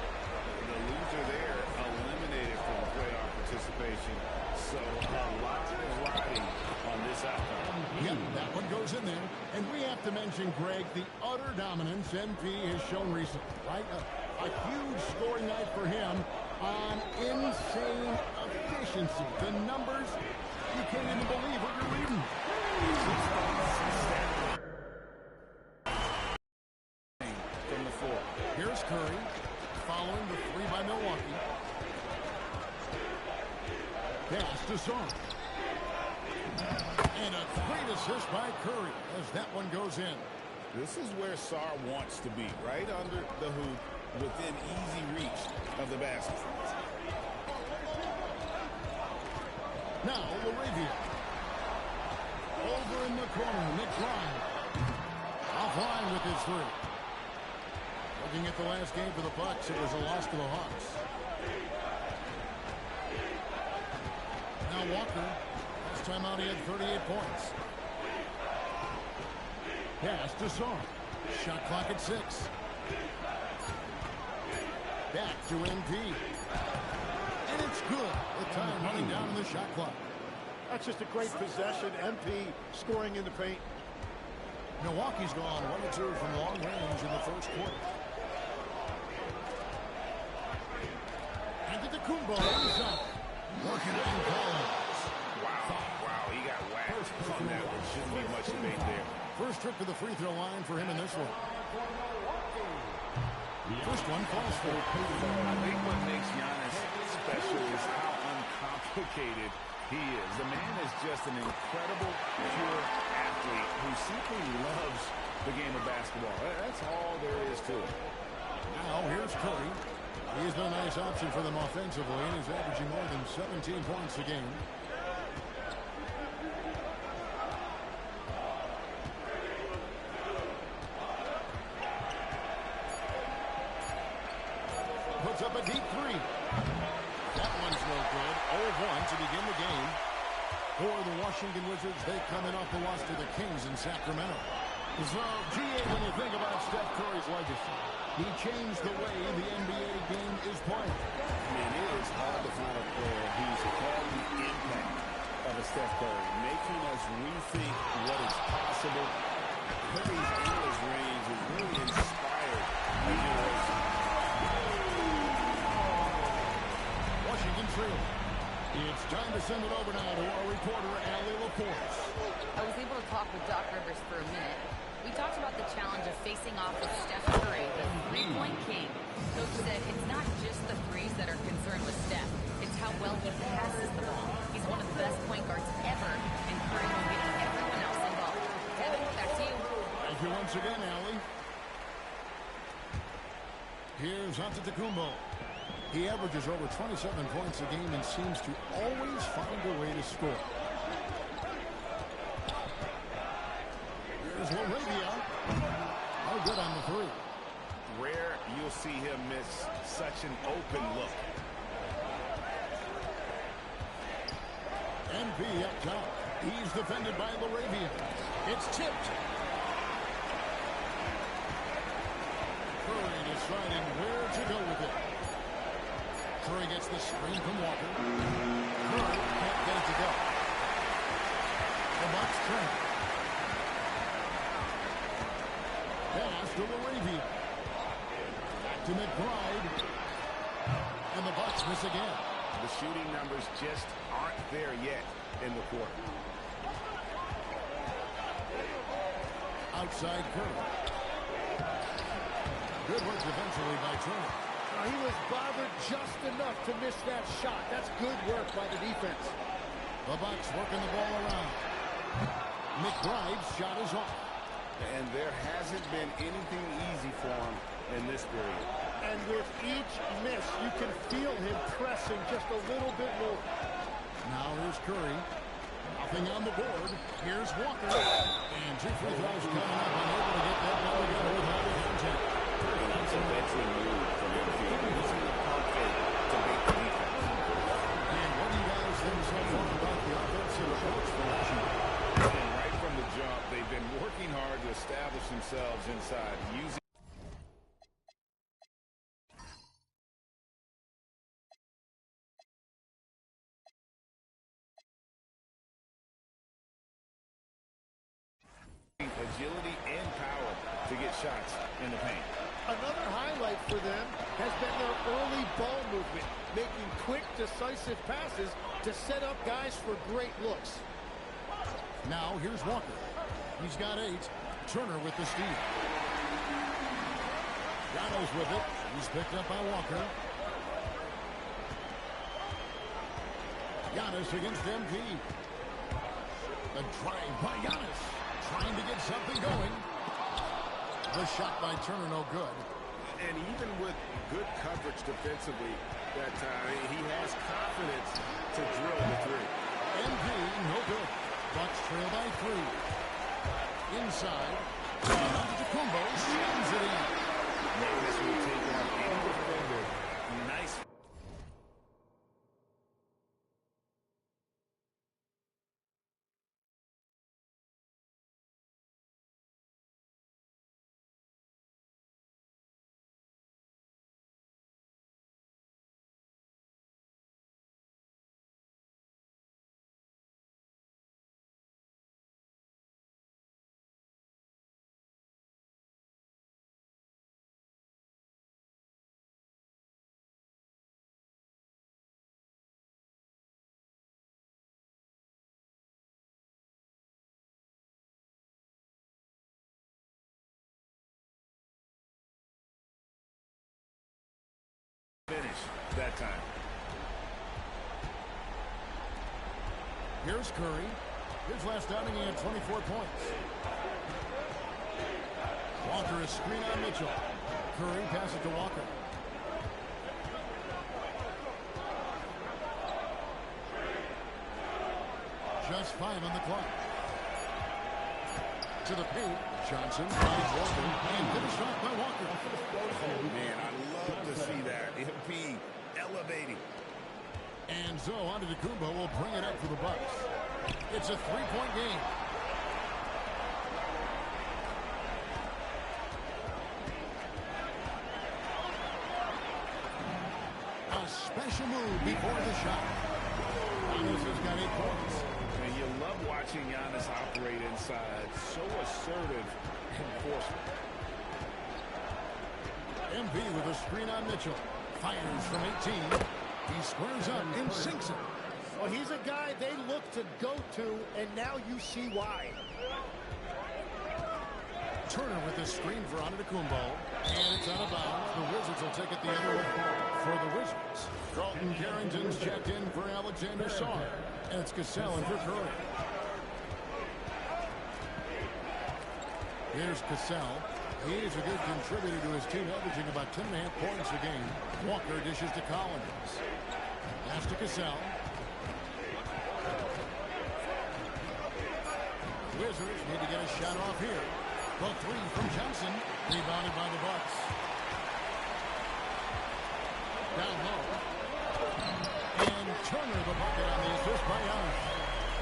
The loser there eliminated from playoff participation. So a lot is riding on this outcome. Yep, that one goes in there. And we have to mention, Greg, the utter dominance MP has shown recently, right? A huge scoring night for him on insane efficiency. The numbers, you can't even believe what you're reading. From the floor. Here's Curry. Following the 3 by Milwaukee. Pass to Song. And a great assist by Curry as that one goes in. This is where Sar wants to be, right under the hoop, within easy reach of the basket. Now, Laravia. Over in the corner, McBride. Offline with his 3. Looking at the last game for the Bucks, it was a loss to the Hawks. Now Walker, last time out he had 38 points. Pass to Song. Shot clock at 6. Back to MP. And it's good. The time running down in the shot clock. That's just a great possession. MP scoring in the paint. Milwaukee's gone 1-2 from long range in the first quarter. Antetokounmpo inside. Working on Collins. Wow, he got whacked on that one. Shouldn't be much debate there. First trip to the free throw line for him in this one. First one falls for. I think what makes Giannis special is how uncomplicated he is. The man is just an incredible, pure athlete who simply loves the game of basketball. That's all there is to it. Now here's Curry. He's been a nice option for them offensively, and he's averaging more than 17 points a game. Puts up a deep 3. That one's no good. 0-1 to begin the game. For the Washington Wizards, they come in off the loss to the Kings in Sacramento. So, G.A., when you think about Steph Curry's legacy, he changed the way the NBA game is played. I mean, it is hard to find a player who's had the impact of a Steph Curry, making us rethink what is possible. Curry's endless range is really inspired a generation. Washington trail. It's time to send it over now to our reporter, Allie LaForce. I was able to talk with Doc Rivers for a minute. We talked about the challenge of facing off with Steph Curry, the three-point king. Coach said it's not just the threes that are concerned with Steph. It's how well he passes the ball. He's one of the best point guards ever, and Curry will get everyone else involved. Kevin, back to you. Thank you once again, Allie. Here's Antetokounmpo. He averages over 27 points a game and seems to always find a way to score. Here's Laravia. Oh, good on the three. Rare you'll see him miss such an open look. MP up top. He's defended by Laravia. It's tipped. Curry deciding where to go with it. Curry gets the screen from Walker. Curry can't get it to go. The Bucks turn. Pass to Laravia. Back to McBride. And the Bucks miss again. The shooting numbers just aren't there yet in the quarter. Outside Curry. Good work defensively by Turner. He was bothered just enough to miss that shot. That's good work by the defense. The Bucks working the ball around. McBride's shot is off. And there hasn't been anything easy for him in this period. And with each miss, you can feel him pressing just a little bit more. Now here's Curry. Nothing on the board. Here's Walker. And 2 free throws coming up. Unable to get that one together without a contact. And that's a veteran move from MP. He's confident to make the defense. And what do you guys think so far about the offensive approach for Washington? And right from the jump, they've been working hard to establish themselves inside, using agility and power to get shots in the paint. Another highlight for them has been their early ball movement, making quick, decisive passes to set up guys for great looks. Now here's Walker. He's got 8. Turner with the steal. Giannis with it. He's picked up by Walker. Giannis against MP. The drive by Giannis. Trying to get something going. The shot by Turner, no good. And even with good coverage defensively that time, he has confidence to drill the three. MP, no good. Bucks trail by 3. Inside. Antetokounmpo slams it in. Giannis will take on any defender. Nice. Finish that time. Here's Curry. His last outing, he had 24 points. Walker is screen on Mitchell. Curry passes to Walker. Just 5 on the clock. To the paint. Johnson finds Walker and finished off by Walker. Oh, man, I love to see that. MP elevating. And so Antetokounmpo will bring it up for the Bucks. It's a 3-point game. A special move before the shot. Giannis has got 8 points. And you love watching Giannis operate inside. So assertive and forceful. MP with a screen on Mitchell. Fires from 18. He squares up and sinks it. Well, he's a guy they look to go to, and now you see why. Turner with a screen for Antetokounmpo. And it's out of bounds. The Wizards will take it the other way. For the Wizards, Carlton Carrington's checked in for Alexander Sarr. And it's Cassell in for Curry. Here's Cassell. He's a good contributor to his team, averaging about 10.5 points a game. Walker dishes to Collins. Pass to Cassell. Wizards need to get a shot off here. The three from Johnson. Rebounded by the Bucks. Down low. And Turner the bucket on the assist by Giannis.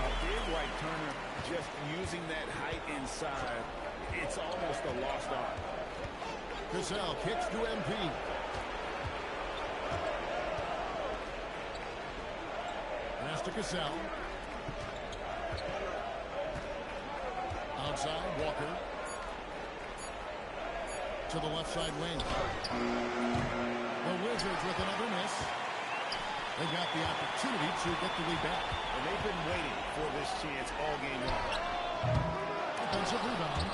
A big like Turner just using that height inside. It's almost a lost art. Cassell kicks to MP. Pass to Cassell. Outside, Walker. To the left side wing. The Wizards with another miss. They got the opportunity to get the lead back. And they've been waiting for this chance all game long. Offensive rebound.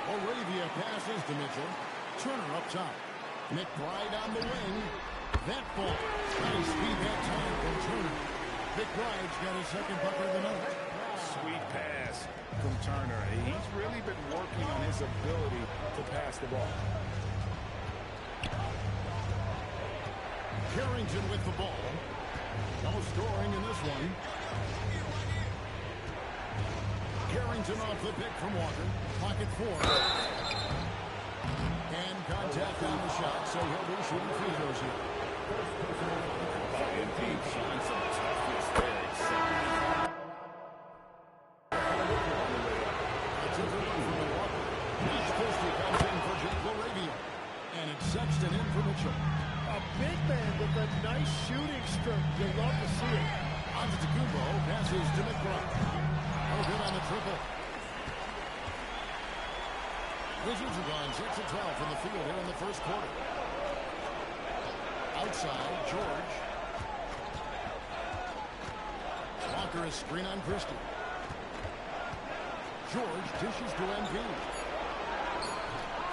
Moravia passes to Mitchell. Turner up top. McBride on the wing. That ball. Nice speed that time from Turner. McBride's got his second bucket of the night. Sweet pass from Turner. He's really been working on his ability to pass the ball. Carrington with the ball. No scoring in this one. Carrington off the pick from Walker. Pocket four. And contact on the shot, so he'll be shooting free throws here. And Pete showing some toughness there. That's a good one from Milwaukee. Next Christie comes in for Jake Laravia. And it's Sexton in for Mitchell. A big man with a nice shooting stroke. You love to see it. Antetokounmpo passes to McBride. No good on the triple. Wizards have gone 6 of 12 from the field here in the first quarter. Outside, George. Walker is screen on Christie. George dishes to MP.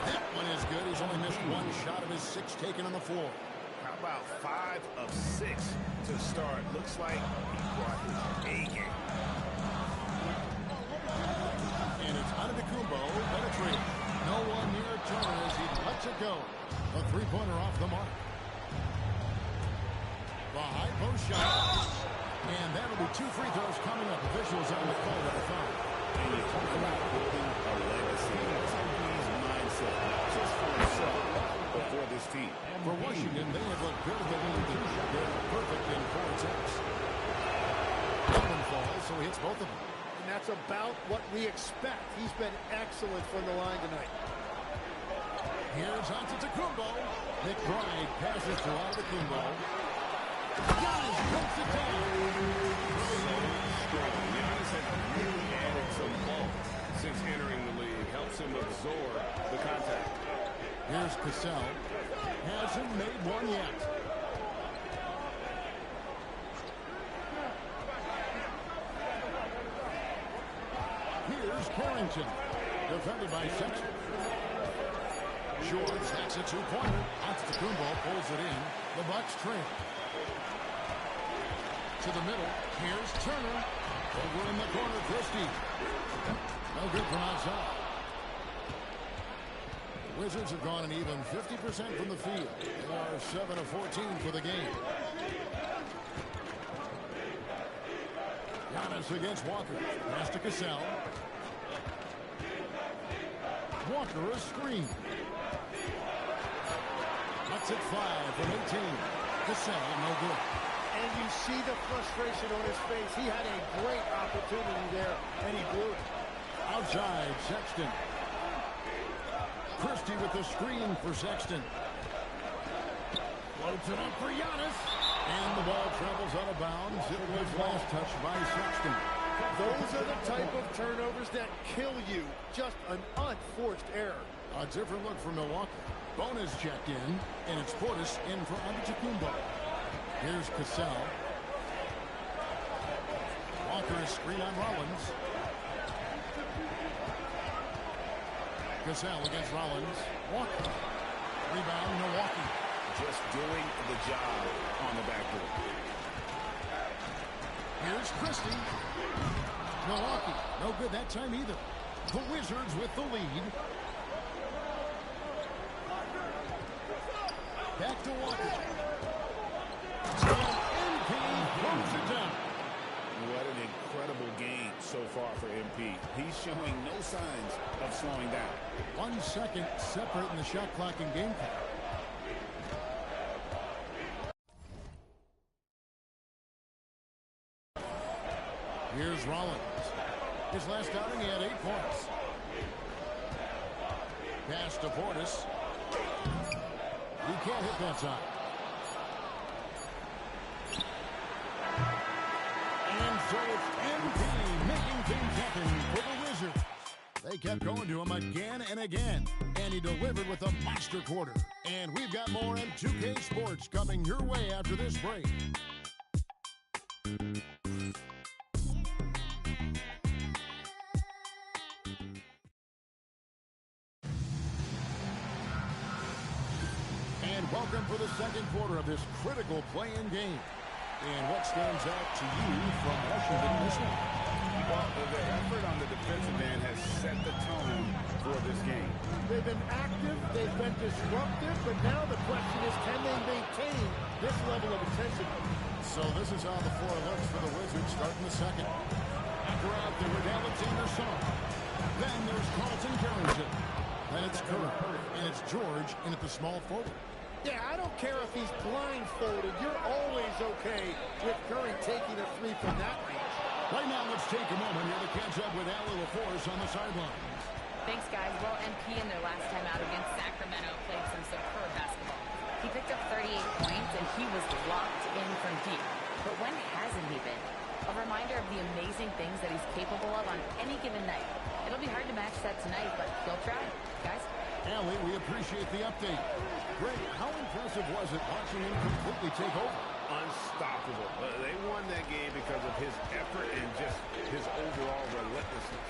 That one is good. He's only missed one shot of his 6 taken on the floor. How about 5 of 6 to start? Looks like he brought his A game. And it's Antetokounmpo penetrating. No one near Turner as he lets it go. A three-pointer off the mark. The high post shot. And that'll be 2 free throws coming up. Officials on the call at the foul. And you talk about building a legacy. That's his mindset, not just for himself, but for this team. For Washington, they have looked good at the lead. They're perfect in 4 attempts. One falls, so he hits both of them. And that's about what we expect. He's been excellent from the line tonight. Here's Antetokounmpo. McBride passes to Antetokounmpo. Giannis puts it down. Giannis has really added some bulk since entering the league. Helps him absorb the contact. Here's Cassell. Hasn't made one yet. Here's Carrington. Defended by Sexton. George hacks a 2-pointer. Antetokounmpo pulls it in. The Bucks trail. To the middle. Here's Turner. Over in the corner, Christie. No good from outside. The Wizards have gone an even 50% from the field. They are 7 of 14 for the game. Giannis against Walker. Pass to Cassell. Walker a screen. That's it 5 from 18. Cassell no good. And you see the frustration on his face. He had a great opportunity there, and he blew it. Outside, Sexton. Christie with the screen for Sexton. Floats it up for Giannis. And the ball travels out of bounds. It was last touched by Sexton. Those are the type of turnovers that kill you. Just an unforced error. A different look for Milwaukee. Bonus checked in, and it's Portis in for Antetokounmpo. Here's Cassell. Walker is screen on Rollins. Cassell against Rollins. Walker. Rebound, Milwaukee. Just doing the job on the backboard. Here's Christie. Milwaukee. No good that time either. The Wizards with the lead. Back to Walker. And MP throws it down. What an incredible game so far for MP. He's showing no signs of slowing down. 1 second separate in the shot clock and game clock. Here's Rollins. His last outing, he had 8 points. Pass to Portis. He can't hit that time. And so it's MP making things happen for the Wizards. They kept going to him again and again, and he delivered with a monster quarter. And we've got more on 2K Sports coming your way after this break. And welcome for the second quarter of this critical play-in game. And what stands out to you from Washington in this one? Well, the effort on the defensive end has set the tone for this game. They've been active, they've been disruptive, but now the question is, can they maintain this level of intensity? So this is how the floor looks for the Wizards starting the second. After out there with Alexander Song. Then there's Carlton Carrington. Then it's Curry. And it's George in at the small forward. Yeah, I don't care if he's blindfolded. You're always okay with Curry taking a 3 from that range. Right now, let's take a moment here to catch up with Allie LaForce on the sideline. Thanks, guys. Well, MP in their last time out against Sacramento played some superb basketball. He picked up 38 points, and he was locked in from deep. But when hasn't he been? A reminder of the amazing things that he's capable of on any given night. It'll be hard to match that tonight, but he'll try. Guys? Allie, we appreciate the update. Greg, how impressive was it watching him completely take over? Unstoppable. They won that game because of his effort and just his overall relentlessness.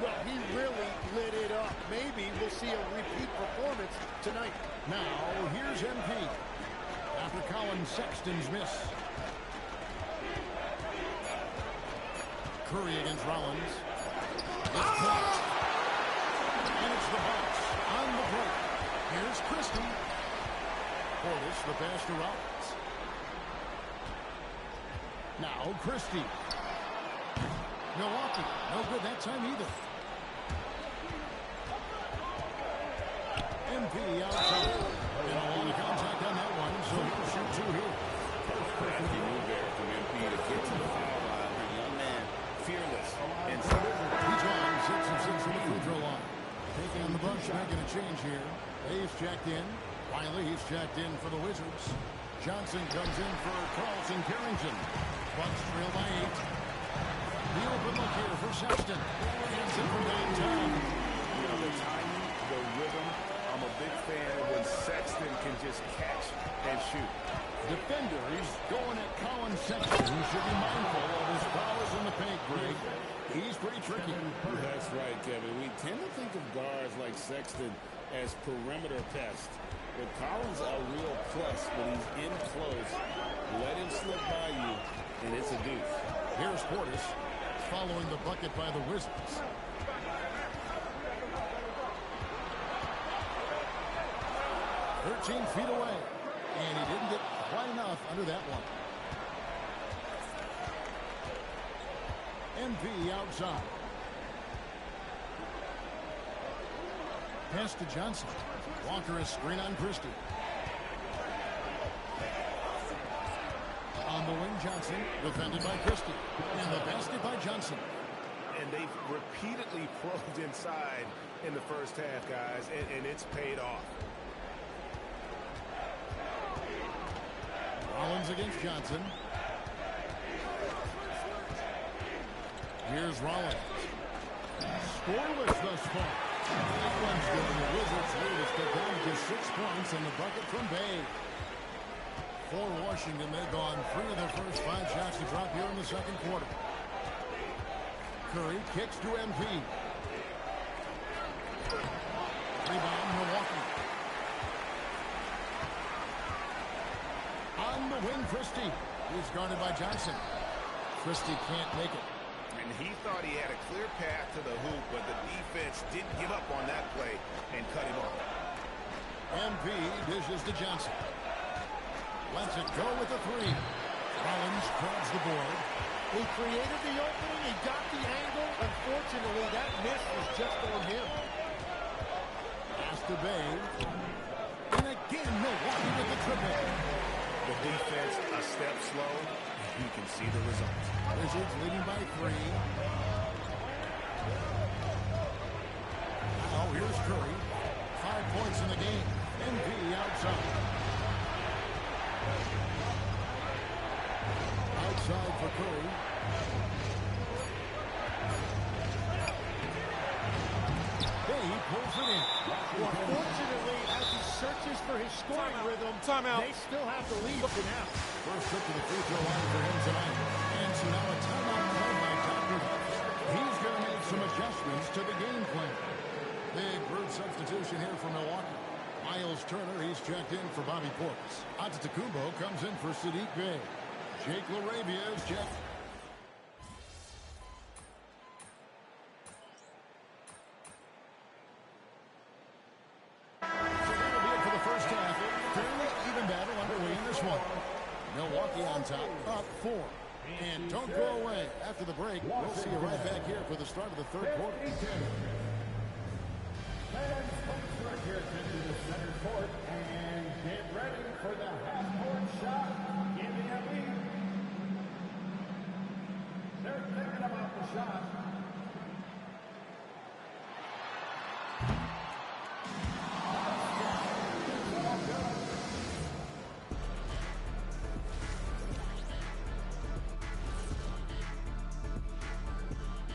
Well, he really lit it up. Maybe we'll see a repeat performance tonight. Now, here's MP. After Colin Sexton's miss. Curry against Rollins. It's blocked. And it's the Bucks on the break. Here's Christie. Portis, the pass to Rollins. Now Christie. Milwaukee, no good that time either. MP outside. And a lot of contact on that one, so he'll shoot 2 here. Crafty move there from MP to get to the foul line. The young man, fearless. Inside. He's on 6 and 6 from the free throw line. Taking on the Bucks, making a change here. Hayes checked in. Wiley's checked in for the Wizards. Johnson comes in for Carlton Carrington. Bucks trail by 8. The open look here for Sexton. Hands it from downtown. You know, the timing, the rhythm. I'm a big fan when Sexton can just catch and shoot. Defenders going at Colin Sexton, who should be mindful of his powers in the paint, Greg. He's pretty tricky. That's right, Kevin. We tend to think of guards like Sexton as perimeter pests. But Collins a real plus when he's in close. Let him slip by you, and it's a deuce. Here's Portis following the bucket by the Wizards. "13 feet away, and he didn't get quite enough under that one. MP outside. Pass to Johnson. Walker is screen on Christie. On the wing, Johnson, defended by Christie. And the basket by Johnson. And they've repeatedly probed inside in the first half, guys, and it's paid off. Rollins against Johnson. Here's Rollins. Scoreless thus far. That one's good. The Wizards lead is cut down to 6 points and the bucket from Bay. For Washington, they've gone 3 of their first 5 shots to drop here in the second quarter. Curry kicks to MP. Rebound, Milwaukee. On the wing, Christie. He's guarded by Johnson. Christie can't make it. And he thought he had a clear path to the hoop, but the defense didn't give up on that play and cut him off. MP dishes to Johnson. Lets it go with the three. Rollins grabs the board. He created the opening. He got the angle. Unfortunately, that miss was just on him. Pass to Bay. And again, Milwaukee with the triple. The defense a step slow. You can see the results. Wizards leading by 3. Now here's Curry. 5 points in the game. MV outside. Outside for Curry. Bay pulls it in. Well, fortunately, as he searches for his scoring rhythm, they still have the lead for now. First trip to the free throw line for him tonight. And so now a timeout called by Dr. He's going to make some adjustments to the game plan. Big group substitution here for Milwaukee. Miles Turner, he's checked in for Bobby Portis. Antetokounmpo comes in for Sadiq Bey. Jake LaRavia is checked. So that'll be it for the first half. Fairly even battle underway in this one. Milwaukee on top, up 4. And don't go away. After the break, we'll see you right back here for the start of the third quarter. Fans, please direct your attention to center court and get ready for the half-court shot in the alley. They're thinking about the shot.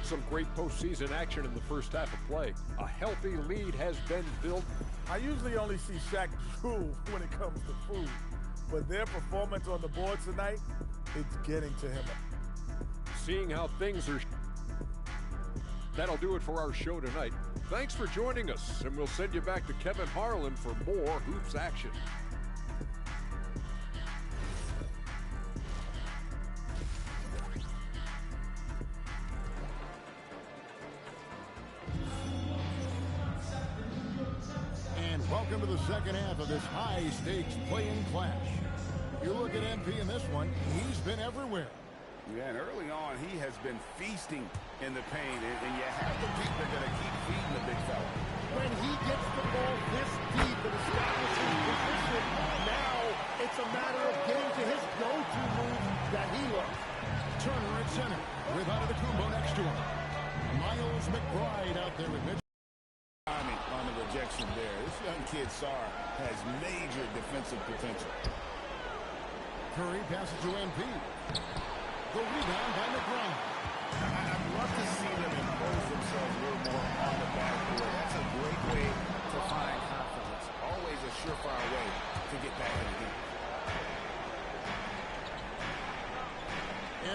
Some great postseason action in the first half of play. A healthy lead has been built. I usually only see Shaq drool when it comes to food, but their performance on the board tonight, it's getting to him. Seeing how things are. That'll do it for our show tonight. Thanks for joining us, and we'll send you back to Kevin Harlan for more hoops action. Welcome to the second half of this high-stakes play-in clash. You look at MP in this one, he's been everywhere. Yeah, and early on, he has been feasting in the paint, and you have to think they're going to keep feeding the big fella. When he gets the ball this deep and establishes position, now it's a matter of getting to his go-to move that he loves. Turner at center, with Antetokounmpo next to him. Miles McBride out there with Mitchell. On the rejection there. This young kid, Sarr, has major defensive potential. Curry passes to MP. The rebound by McBride. I'd love to see them impose themselves a little more on the backboard. That's a great way to find confidence. Always a surefire way to get back in the game.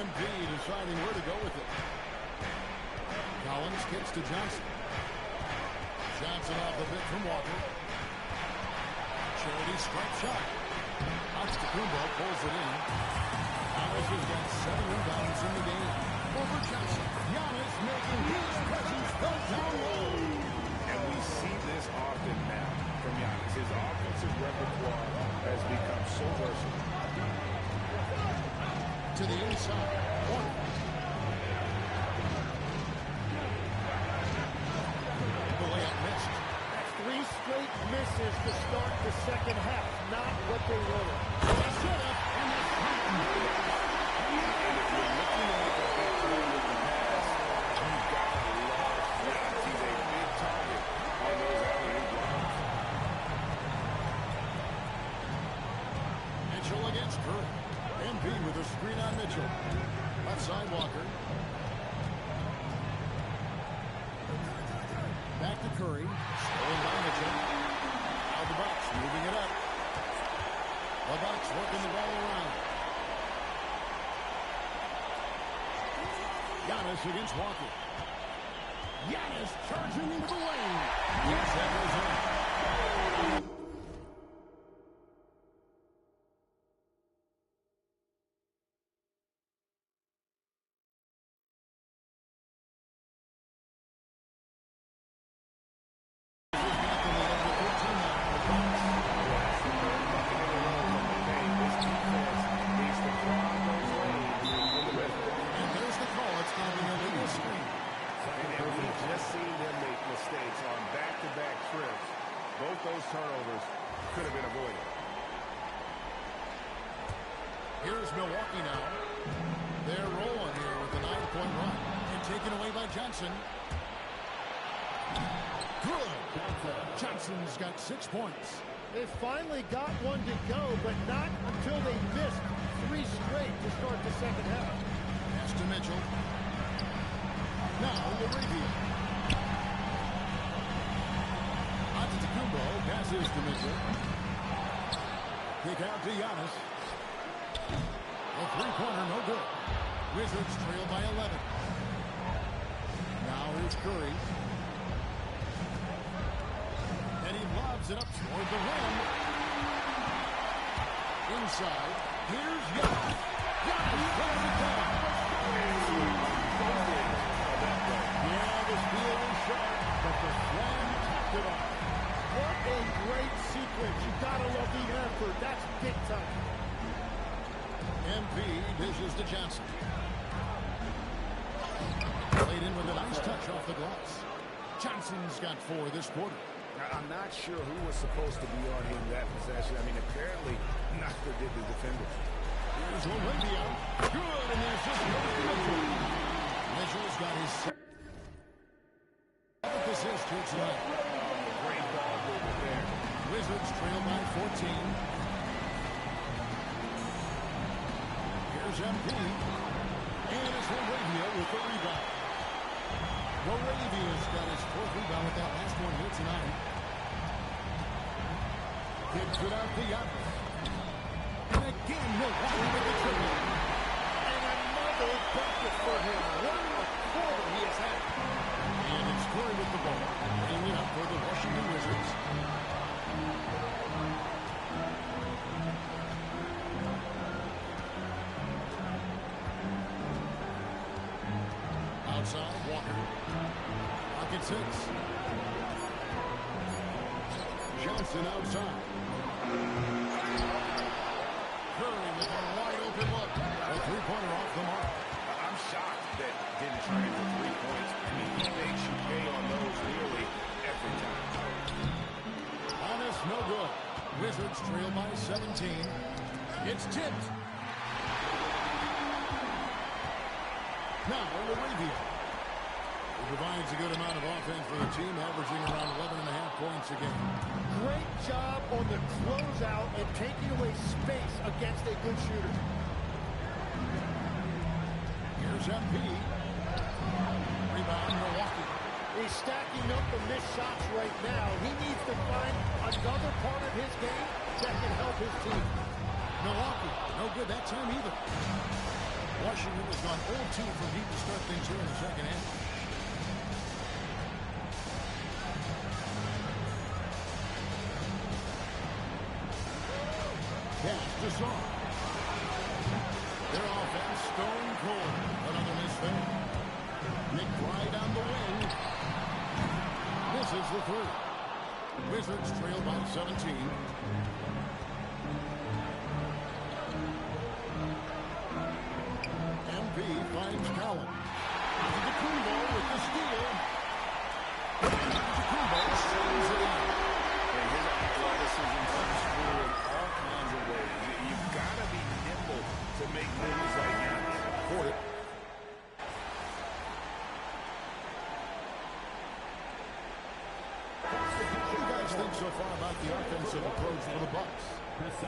MP deciding where to go with it. Collins kicks to Johnson. Johnson off the bit from Walker. Charity strike shot. Antetokounmpo pulls it in. Giannis has got 7 rebounds in the game. Over Johnson. Giannis making his presence felt down low. And we see this often now from Giannis. His offensive repertoire has become so versatile. To the inside. Warner. Straight misses to start the second half. Not what they wanted. And if you're looking at the big with the pass, you've got a lot of flags. He's a big target on those alley-oop blocks. Mitchell against Curry. MP with a screen on Mitchell. Left side Walker. Back to Curry. Stolen by Mitchell. Now the Bucks moving it up. The Bucks working the ball around. Giannis against Walker. Giannis charging into the lane. Yes, that goes in. Here's Milwaukee now. They're rolling here with a 9-point run. And taken away by Johnson. Good. Johnson's got 6 points. They finally got one to go, but not until they missed 3 straight to start the second half. Pass to Mitchell. Now Laravia. Antetokounmpo passes to Mitchell. Kick out to Giannis. A three-pointer, no good. Wizards trail by 11. Now here's Curry. And he lobs it up toward the rim. Inside. Here's Giannis. Giannis throws it down. Yeah, the steal was short, but the slam tapped it off. What a great sequence. You gotta love the effort. That's big time. MP dishes to Johnson. Played in with a nice touch off the glass. Johnson's got 4 this quarter. I'm not sure who was supposed to be on him that possession. I mean, apparently, neither did the defender. Here's Laravia. Good, and the assist goes to Mitchell. Mitchell's got his 7th assist here tonight. Great ball movement there. Wizards trail by 14. Here's MP. And it's Laravia with the rebound. Laravia's got his 4th rebound with that last one here tonight. Kicks it out to Giannis. And again, Milwaukee with the triple. And another bucket for him. What a quarter he has had. And it's Curry with the ball. Bringing it up for the Washington Wizards. Outside, Walker. Pocket 6. Johnson outside. Curry with a wide open look. A three-pointer off the mark. I'm shocked that didn't turn into 3 points. I mean, he makes you pay on those nearly every time. Honest, no good. Wizards trail by 17. It's tipped. Now, Laravia. He provides a good amount of offense for the team, averaging around 11.5 points a game. Great job on the closeout and taking away space against a good shooter. Here's MP. Rebound, Milwaukee. He's stacking up the missed shots right now. He needs to find another part of his game that can help his team. Milwaukee, no good that time either. Washington has gone 0-2 from deep to start things here in the second half. Pass to Saw. Their offense stone cold. Another miss there. McBride on the wing. Misses the 3. Wizards trail by 17. MP finds Collins. Antetokounmpo with the steal. Antetokounmpo sends it in. And his athleticism comes through in all kinds of ways. You've got to be nimble to make moves like that. Court it. What do you guys think so far about the offensive approach for the Bucks?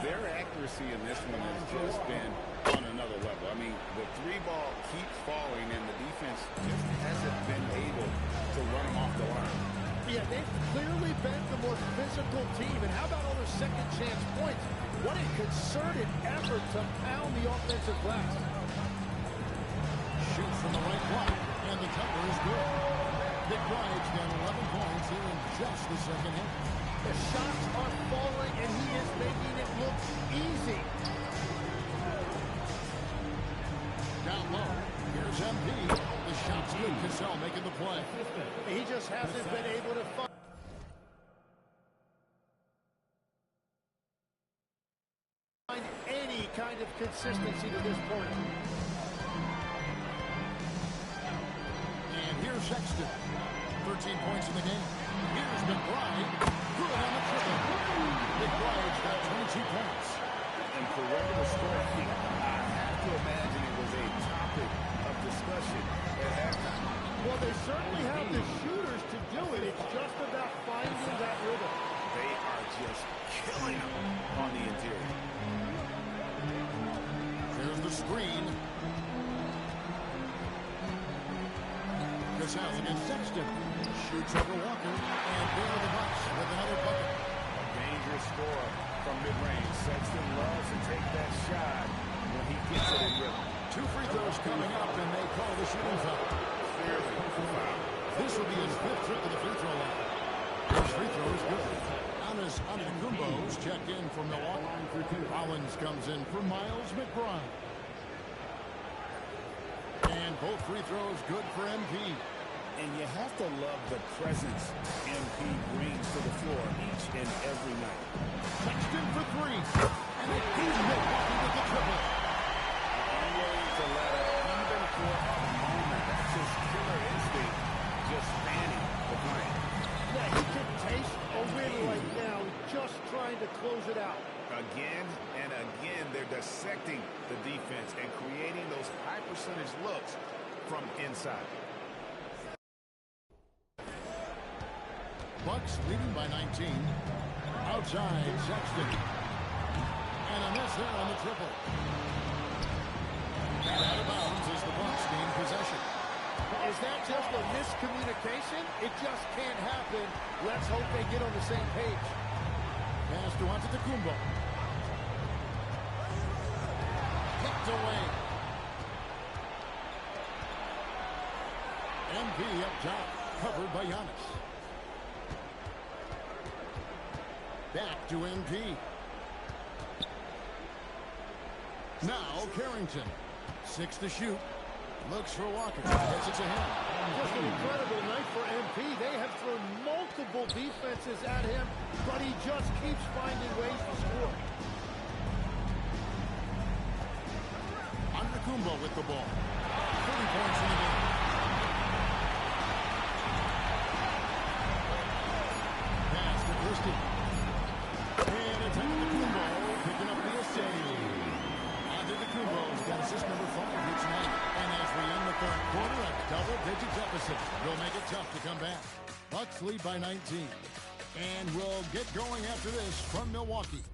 Their accuracy in this one has just been on another level. I mean, the 3-ball keeps falling, and the defense just hasn't been able to run them off the line. Yeah, they've clearly been the more physical team. And how about all their second chance points? What a concerted effort to pound the offensive glass. Shoots from the right block, and the cover is good. McBride's got 11 points here in just the second half. The shots are falling, and he is making it look easy. Down low, here's MP. The shot's good. Cassell making the play. He just hasn't been able to find any kind of consistency to this point. And here's Sexton. 13 points in the game. Here's McBride. Good on the triple. McBride's got 22 points. And perimeter scoring, have to imagine it was a topic of discussion at halftime. Well, they certainly have the shooters to do it. It's just about finding that rhythm. They are just killing them on the interior. There's the screen. Gasol against Sexton. Shoots over Walker. And there are the Bucks with another bucket. A dangerous score from mid-range. Sexton loves to take that shot when he gets it in rhythm. 2 free throws coming up, and they call the shooting foul. Clearly foul. This will be his 5th trip to the free throw line. His free throw is good. Giannis Antetokounmpo's checked in for Milwaukee. Rollins comes in for Miles McBride. And both free throws good for MP. And you have to love the presence MP brings to the floor each and every night. Sexton for 3. And he's Milwaukee with the triple. Unwilling to let up even for a moment. That's his killer instinct, just fanning the plane. Yeah, he can taste a win right now, just trying to close it out. Again and again, they're dissecting the defense and creating those high percentage looks from inside. Bucks leading by 19. Outside, Sexton. And a miss there on the triple. And out of bounds as the Bucks gain possession. Is that just a miscommunication? It just can't happen. Let's hope they get on the same page. Pass to Antetokounmpo. Kicked away. MP up top, covered by Giannis. Back to MP. Now Carrington. 6 to shoot. Looks for Walker. Gets it to him. Just an incredible night for MP. They have thrown multiple defenses at him, but he just keeps finding ways to score. Antetokounmpo with the ball. 30 points in the game. Pass to Christie. And it's Antetokounmpo picking up the assist. Antetokounmpo's got assist number 5 here tonight. And as we end the 3rd quarter, a double-digit deficit will make it tough to come back. Bucks lead by 19. And we'll get going after this from Milwaukee.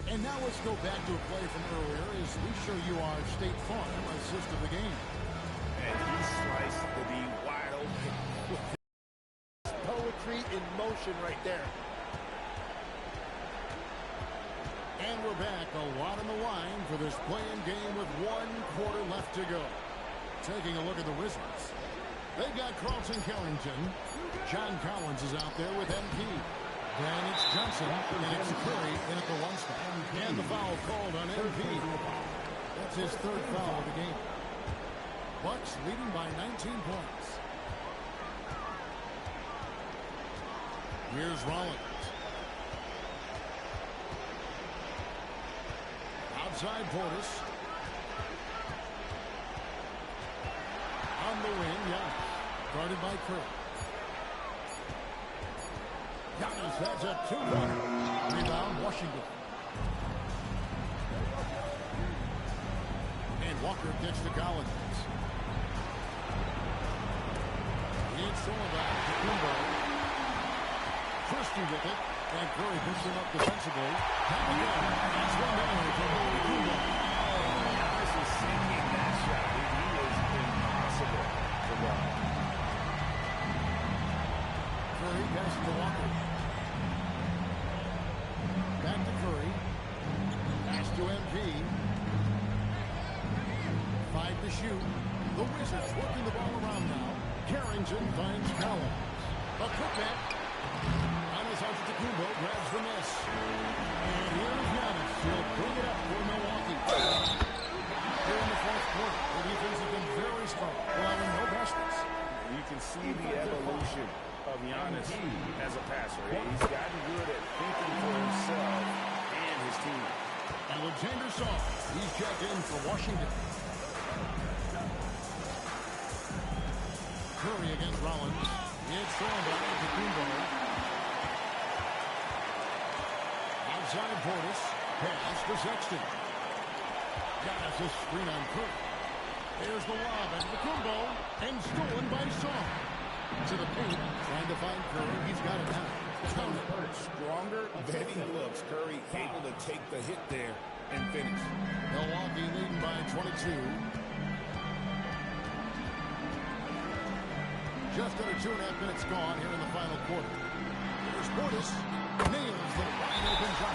And now let's go back to a play from earlier as we show you our State Farm assist of the game. And he sliced the D wide open. Poetry in motion right there. And we're back. A lot on the line for this play-in game with 1 quarter left to go. Taking a look at the Wizards. They've got Carlton Carrington. John Collins is out there with MP. Then it's Johnson, and it's Curry in at the 1 spot. And the foul called on MP. That's his 3rd foul of the game. Bucks leading by 19 points. Here's Rollins. Outside Portis. On the wing, Giannis. Guarded by Curry. Giannis has a 2-1. Rebound, Washington. And Walker gets to Collins. It's Sullivan to Kumbo. Christie with it. And Curry picks him up defensively. And again, that's one down to Kumbo. Giannis is sinking that shot. He is impossible to run. Curry passes to Walker. Back to Curry. Pass to MP. 5 to shoot. The Wizards working the ball around now. Carrington finds Collins. A putback. Giannis Antetokounmpo grabs the miss. And here's Giannis. He'll bring it up for Milwaukee. Here in the 4th quarter, the defense has been very strong, allowing no baskets. You can see the evolution of Giannis as a passer. He's gotten good at thinking for himself and his team. Alexander Song, he's checked in for Washington. Curry against Rollins. It's thrown by Antetokounmpo. Outside Portis. Pass to Sexton. Giannis a screen on Curry. There's the lob at Kumbo. And stolen by Song. To the paint. Trying to find Curry. He's got it now. Stronger than he looks. Curry able to take the hit there and finish. Milwaukee leading by 22. Just under 2.5 minutes gone here in the final quarter. Here's Portis. Nails the wide open shot.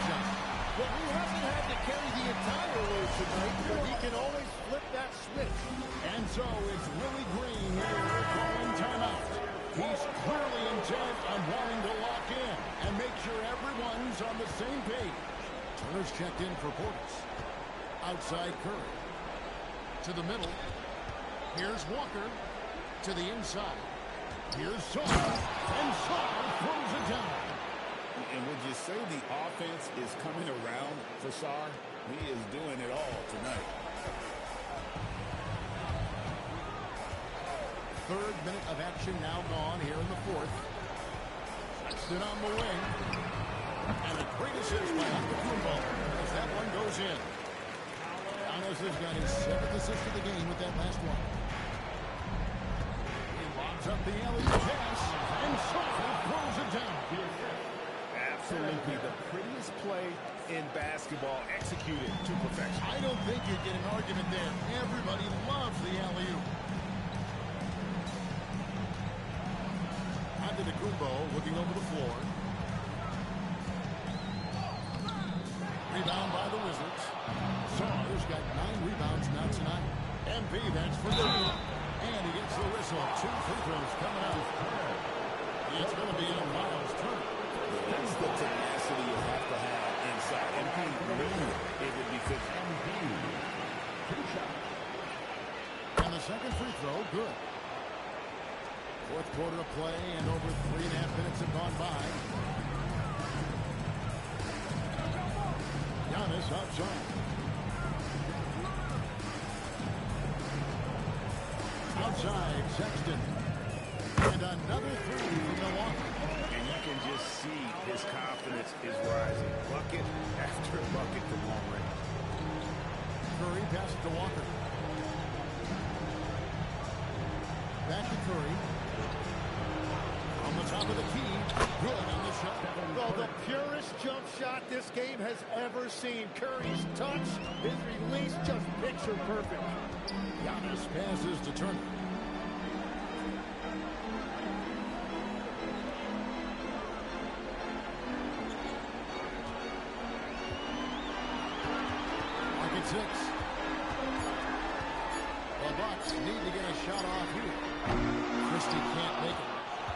Well, he hasn't had to carry the entire load tonight, but he can always flip that switch. And so it's Willie Green here calling timeout. He's clearly intent on wanting to lock in and make sure everyone's on the same page. Turner's checked in for Portis. Outside Curry. To the middle. Here's Walker. To the inside. Here's Saw. And Saw throws it down. And would you say the offense is coming around for Sarr? He is doing it all tonight. Third minute of action now gone here in the fourth. Sexton on the wing. And a great assist by Kumbo as that one goes in. Giannis has got his 7th assist of the game with that last one. He lobs up the alley pass, and Sarr throws it down. Absolutely the prettiest play in basketball executed to perfection. I don't think you get an argument there. Everybody loves the alley-oop. Kumbo looking over the floor. Rebound by the Wizards. Sarr's got 9 rebounds now tonight. MP, that's for 2. And he gets the whistle. 2 free throws coming out. It's going to be on Miles Turner. That's the tenacity you have to have inside. MP knew it would be physical. And the second free throw, good. Fourth quarter of play, and over 3.5 minutes have gone by. Giannis outside. Outside, Sexton. And another 3 from Milwaukee. And you can just see his confidence is rising. Bucket after bucket from long range. Curry passes to Walker. Back to Curry. On the top of the key. Good on the shot. Well, the purest jump shot this game has ever seen. Curry's touch, his release, just picture perfect. Giannis passes to Turner. Mark at 6. The Bucks need to get a shot off here. Christie can't make it.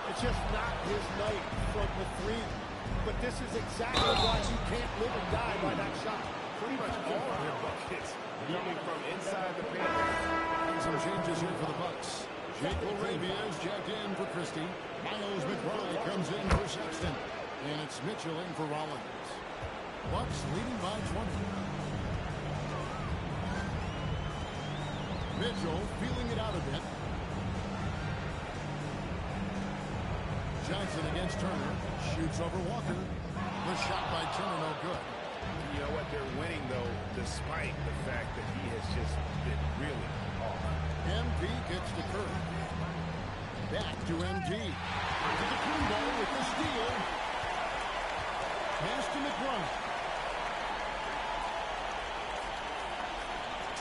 It's just not his night from the 3. But this is exactly why you can't live and die by that shot. Pretty much all of their buckets coming from inside the paint. And some changes here for the Bucks. Jake Arabia is checked in for Christie. Miles McBride comes in for Sexton. And it's Mitchell in for Rollins. Bucks leading by 20. Mitchell feeling it out a bit. Johnson against Turner. Shoots over Walker. The shot by Turner, no good. You know what? They're winning, though, despite the fact that he has just been really off. MP gets to Curry. Back to MG. To the Kumbo with the steal. Pass to McBride.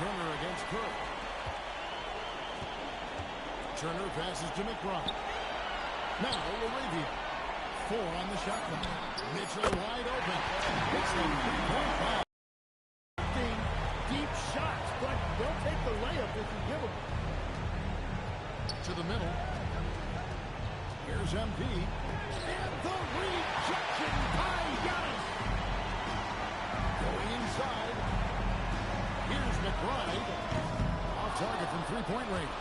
Turner against Curry. Turner passes to McBride. Now Arabia. 4 on the shot clock. Mitchell wide open. It's the 3-point foul. Deep shots, but they'll take the layup if you give them. To the middle. Here's MP. And the rejection by Giannis. Going inside. Here's McBride. Off target from 3-point range.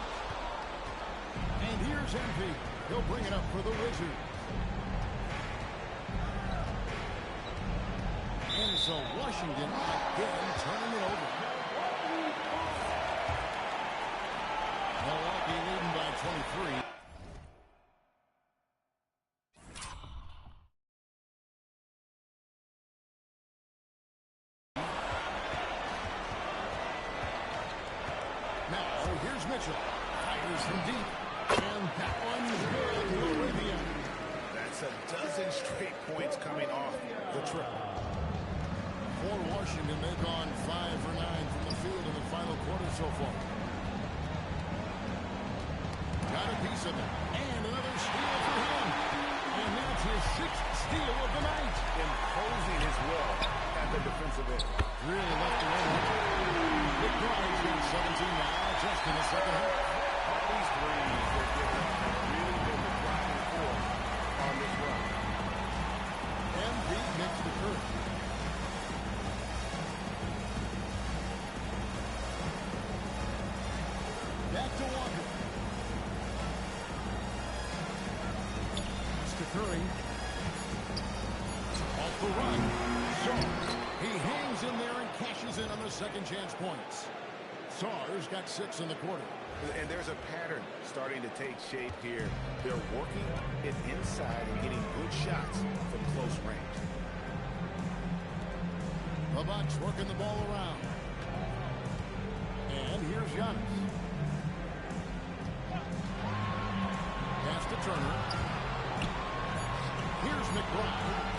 And here's MP. He'll bring it up for the Wizards. And so Washington again turning it over. Milwaukee leading by 23. Mitchell. Fires from deep. And that one's good. Over the end. That's a dozen straight points coming off the triple. For Washington, they've gone 5 for 9 from the field in the final quarter so far. Got a piece of it. And another steal for him. And that's his 6th steal of the night. Imposing his will at the defensive end. Really left the way. Big Grimes got 17 now, just in the second half. All these threes that have really been the driving force on this run. MP makes the curve. Back to Walker. It's to Curry. Off the run. Sars. He hangs in there and cashes in on the second chance points. Sars got 6 in the quarter. And there's a pattern starting to take shape here. They're working it inside and getting good shots from close range. The Bucks working the ball around. And here's Giannis. Pass to Turner. Here's McBride.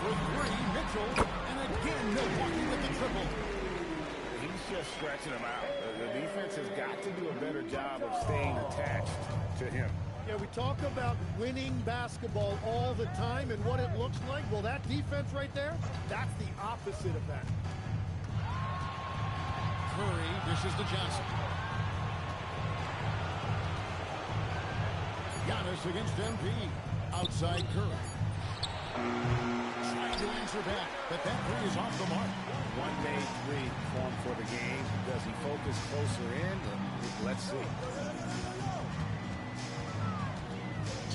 For 3, Mitchell. And again, Milwaukee with the triple. He's just stretching them out. The defense has got to do a better job of staying attached to him. Yeah, we talk about winning basketball all the time and what it looks like. Well, that defense right there, that's the opposite of that. Curry dishes to Johnson. Giannis against MP. Outside Curry. Trying to answer back, but that 3 is off the mark. One made 3 form for the game. Does he focus closer in? Let's see.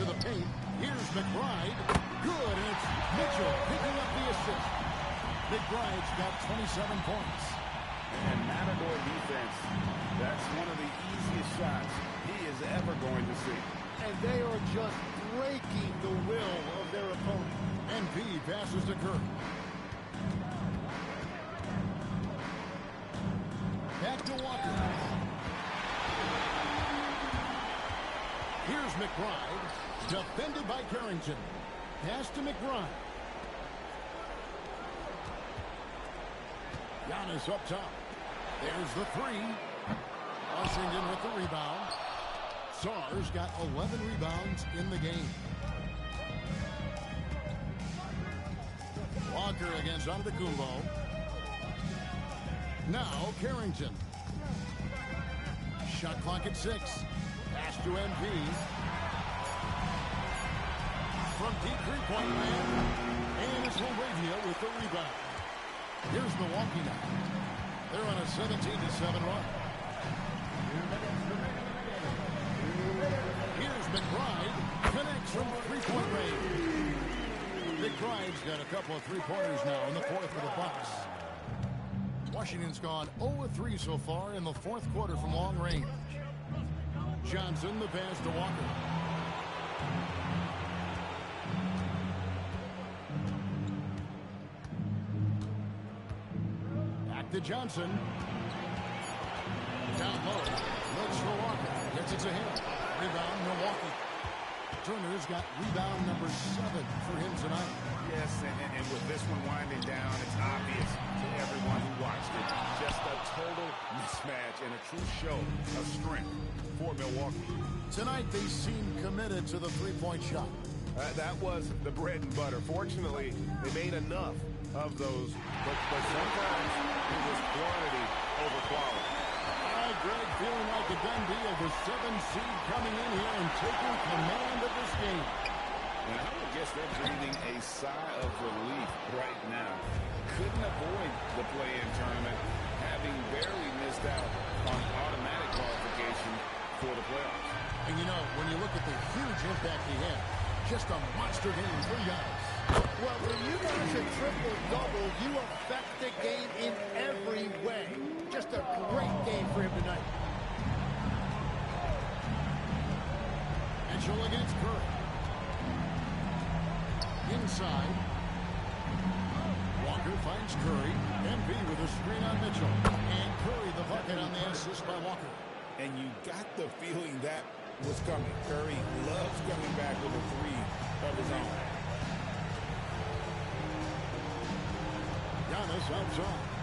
To the paint. Here's McBride. Good, and it's Mitchell picking up the assist. McBride's got 27 points. And Matador defense, that's one of the easiest shots he is ever going to see. And they are just breaking the will of their opponent. MP passes to Curry. Back to Walker. Here's McBride. Defended by Carrington. Pass to McBride. Giannis up top. There's the 3. Washington with the rebound. Sars got 11 rebounds in the game. Walker against Antetokounmpo. Now Carrington. Shot clock at 6. Pass to MP. From deep three-point land. And it's Laravia with the rebound. Here's Milwaukee now. They're on a 17-7 run. Here's McBride. Connects from three-point range. McBride's got a couple of three-pointers now in the fourth for the Bucks. Washington's gone 0-3 so far in the fourth quarter from long range. Johnson, the pass to Walker. Back to Johnson. Down low. Looks for Walker. Gets it to him. Rebound, Milwaukee. Turner's got rebound number 7 for him tonight. Yes, and with this one winding down, it's obvious to everyone who watched it. Just a total mismatch and a true show of strength for Milwaukee. Tonight, they seem committed to the three-point shot. That was the bread and butter. Fortunately, they made enough of those, but sometimes it was quantity over quality. Greg feeling like a done deal. The 7th seed coming in here and taking command of this game. And I would guess they're breathing a sigh of relief right now. Couldn't avoid the play-in tournament, having barely missed out on automatic qualification for the playoffs. And you know, when you look at the huge impact he had, just a monster game for Giannis. Well, when you guys a triple-double, you affect the game in every way. Just a great game for him tonight. Mitchell against Curry. Inside. Walker finds Curry. MP with a screen on Mitchell. And Curry the bucket on the assist by Walker. and you got the feeling that was coming. Curry loves coming back with a three of his own. Giannis outside.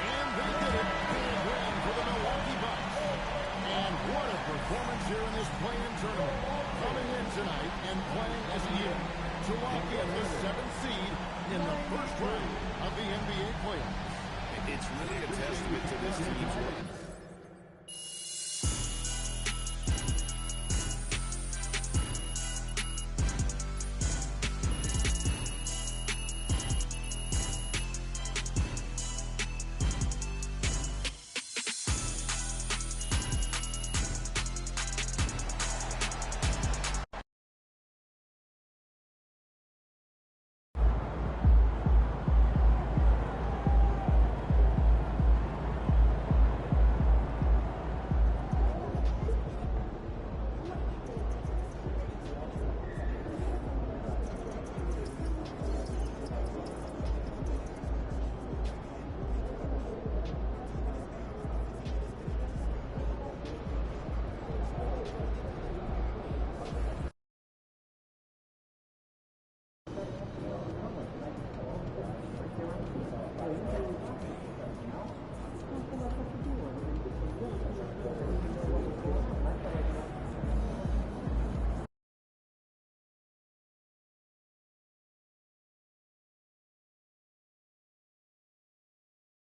And they did it. Big win for the Milwaukee Bucks. And what a performance here in this play-in tournament. Coming in tonight and playing as a unit to lock in the 7th seed in the first round of the NBA playoffs. It's really a testament to this team's work.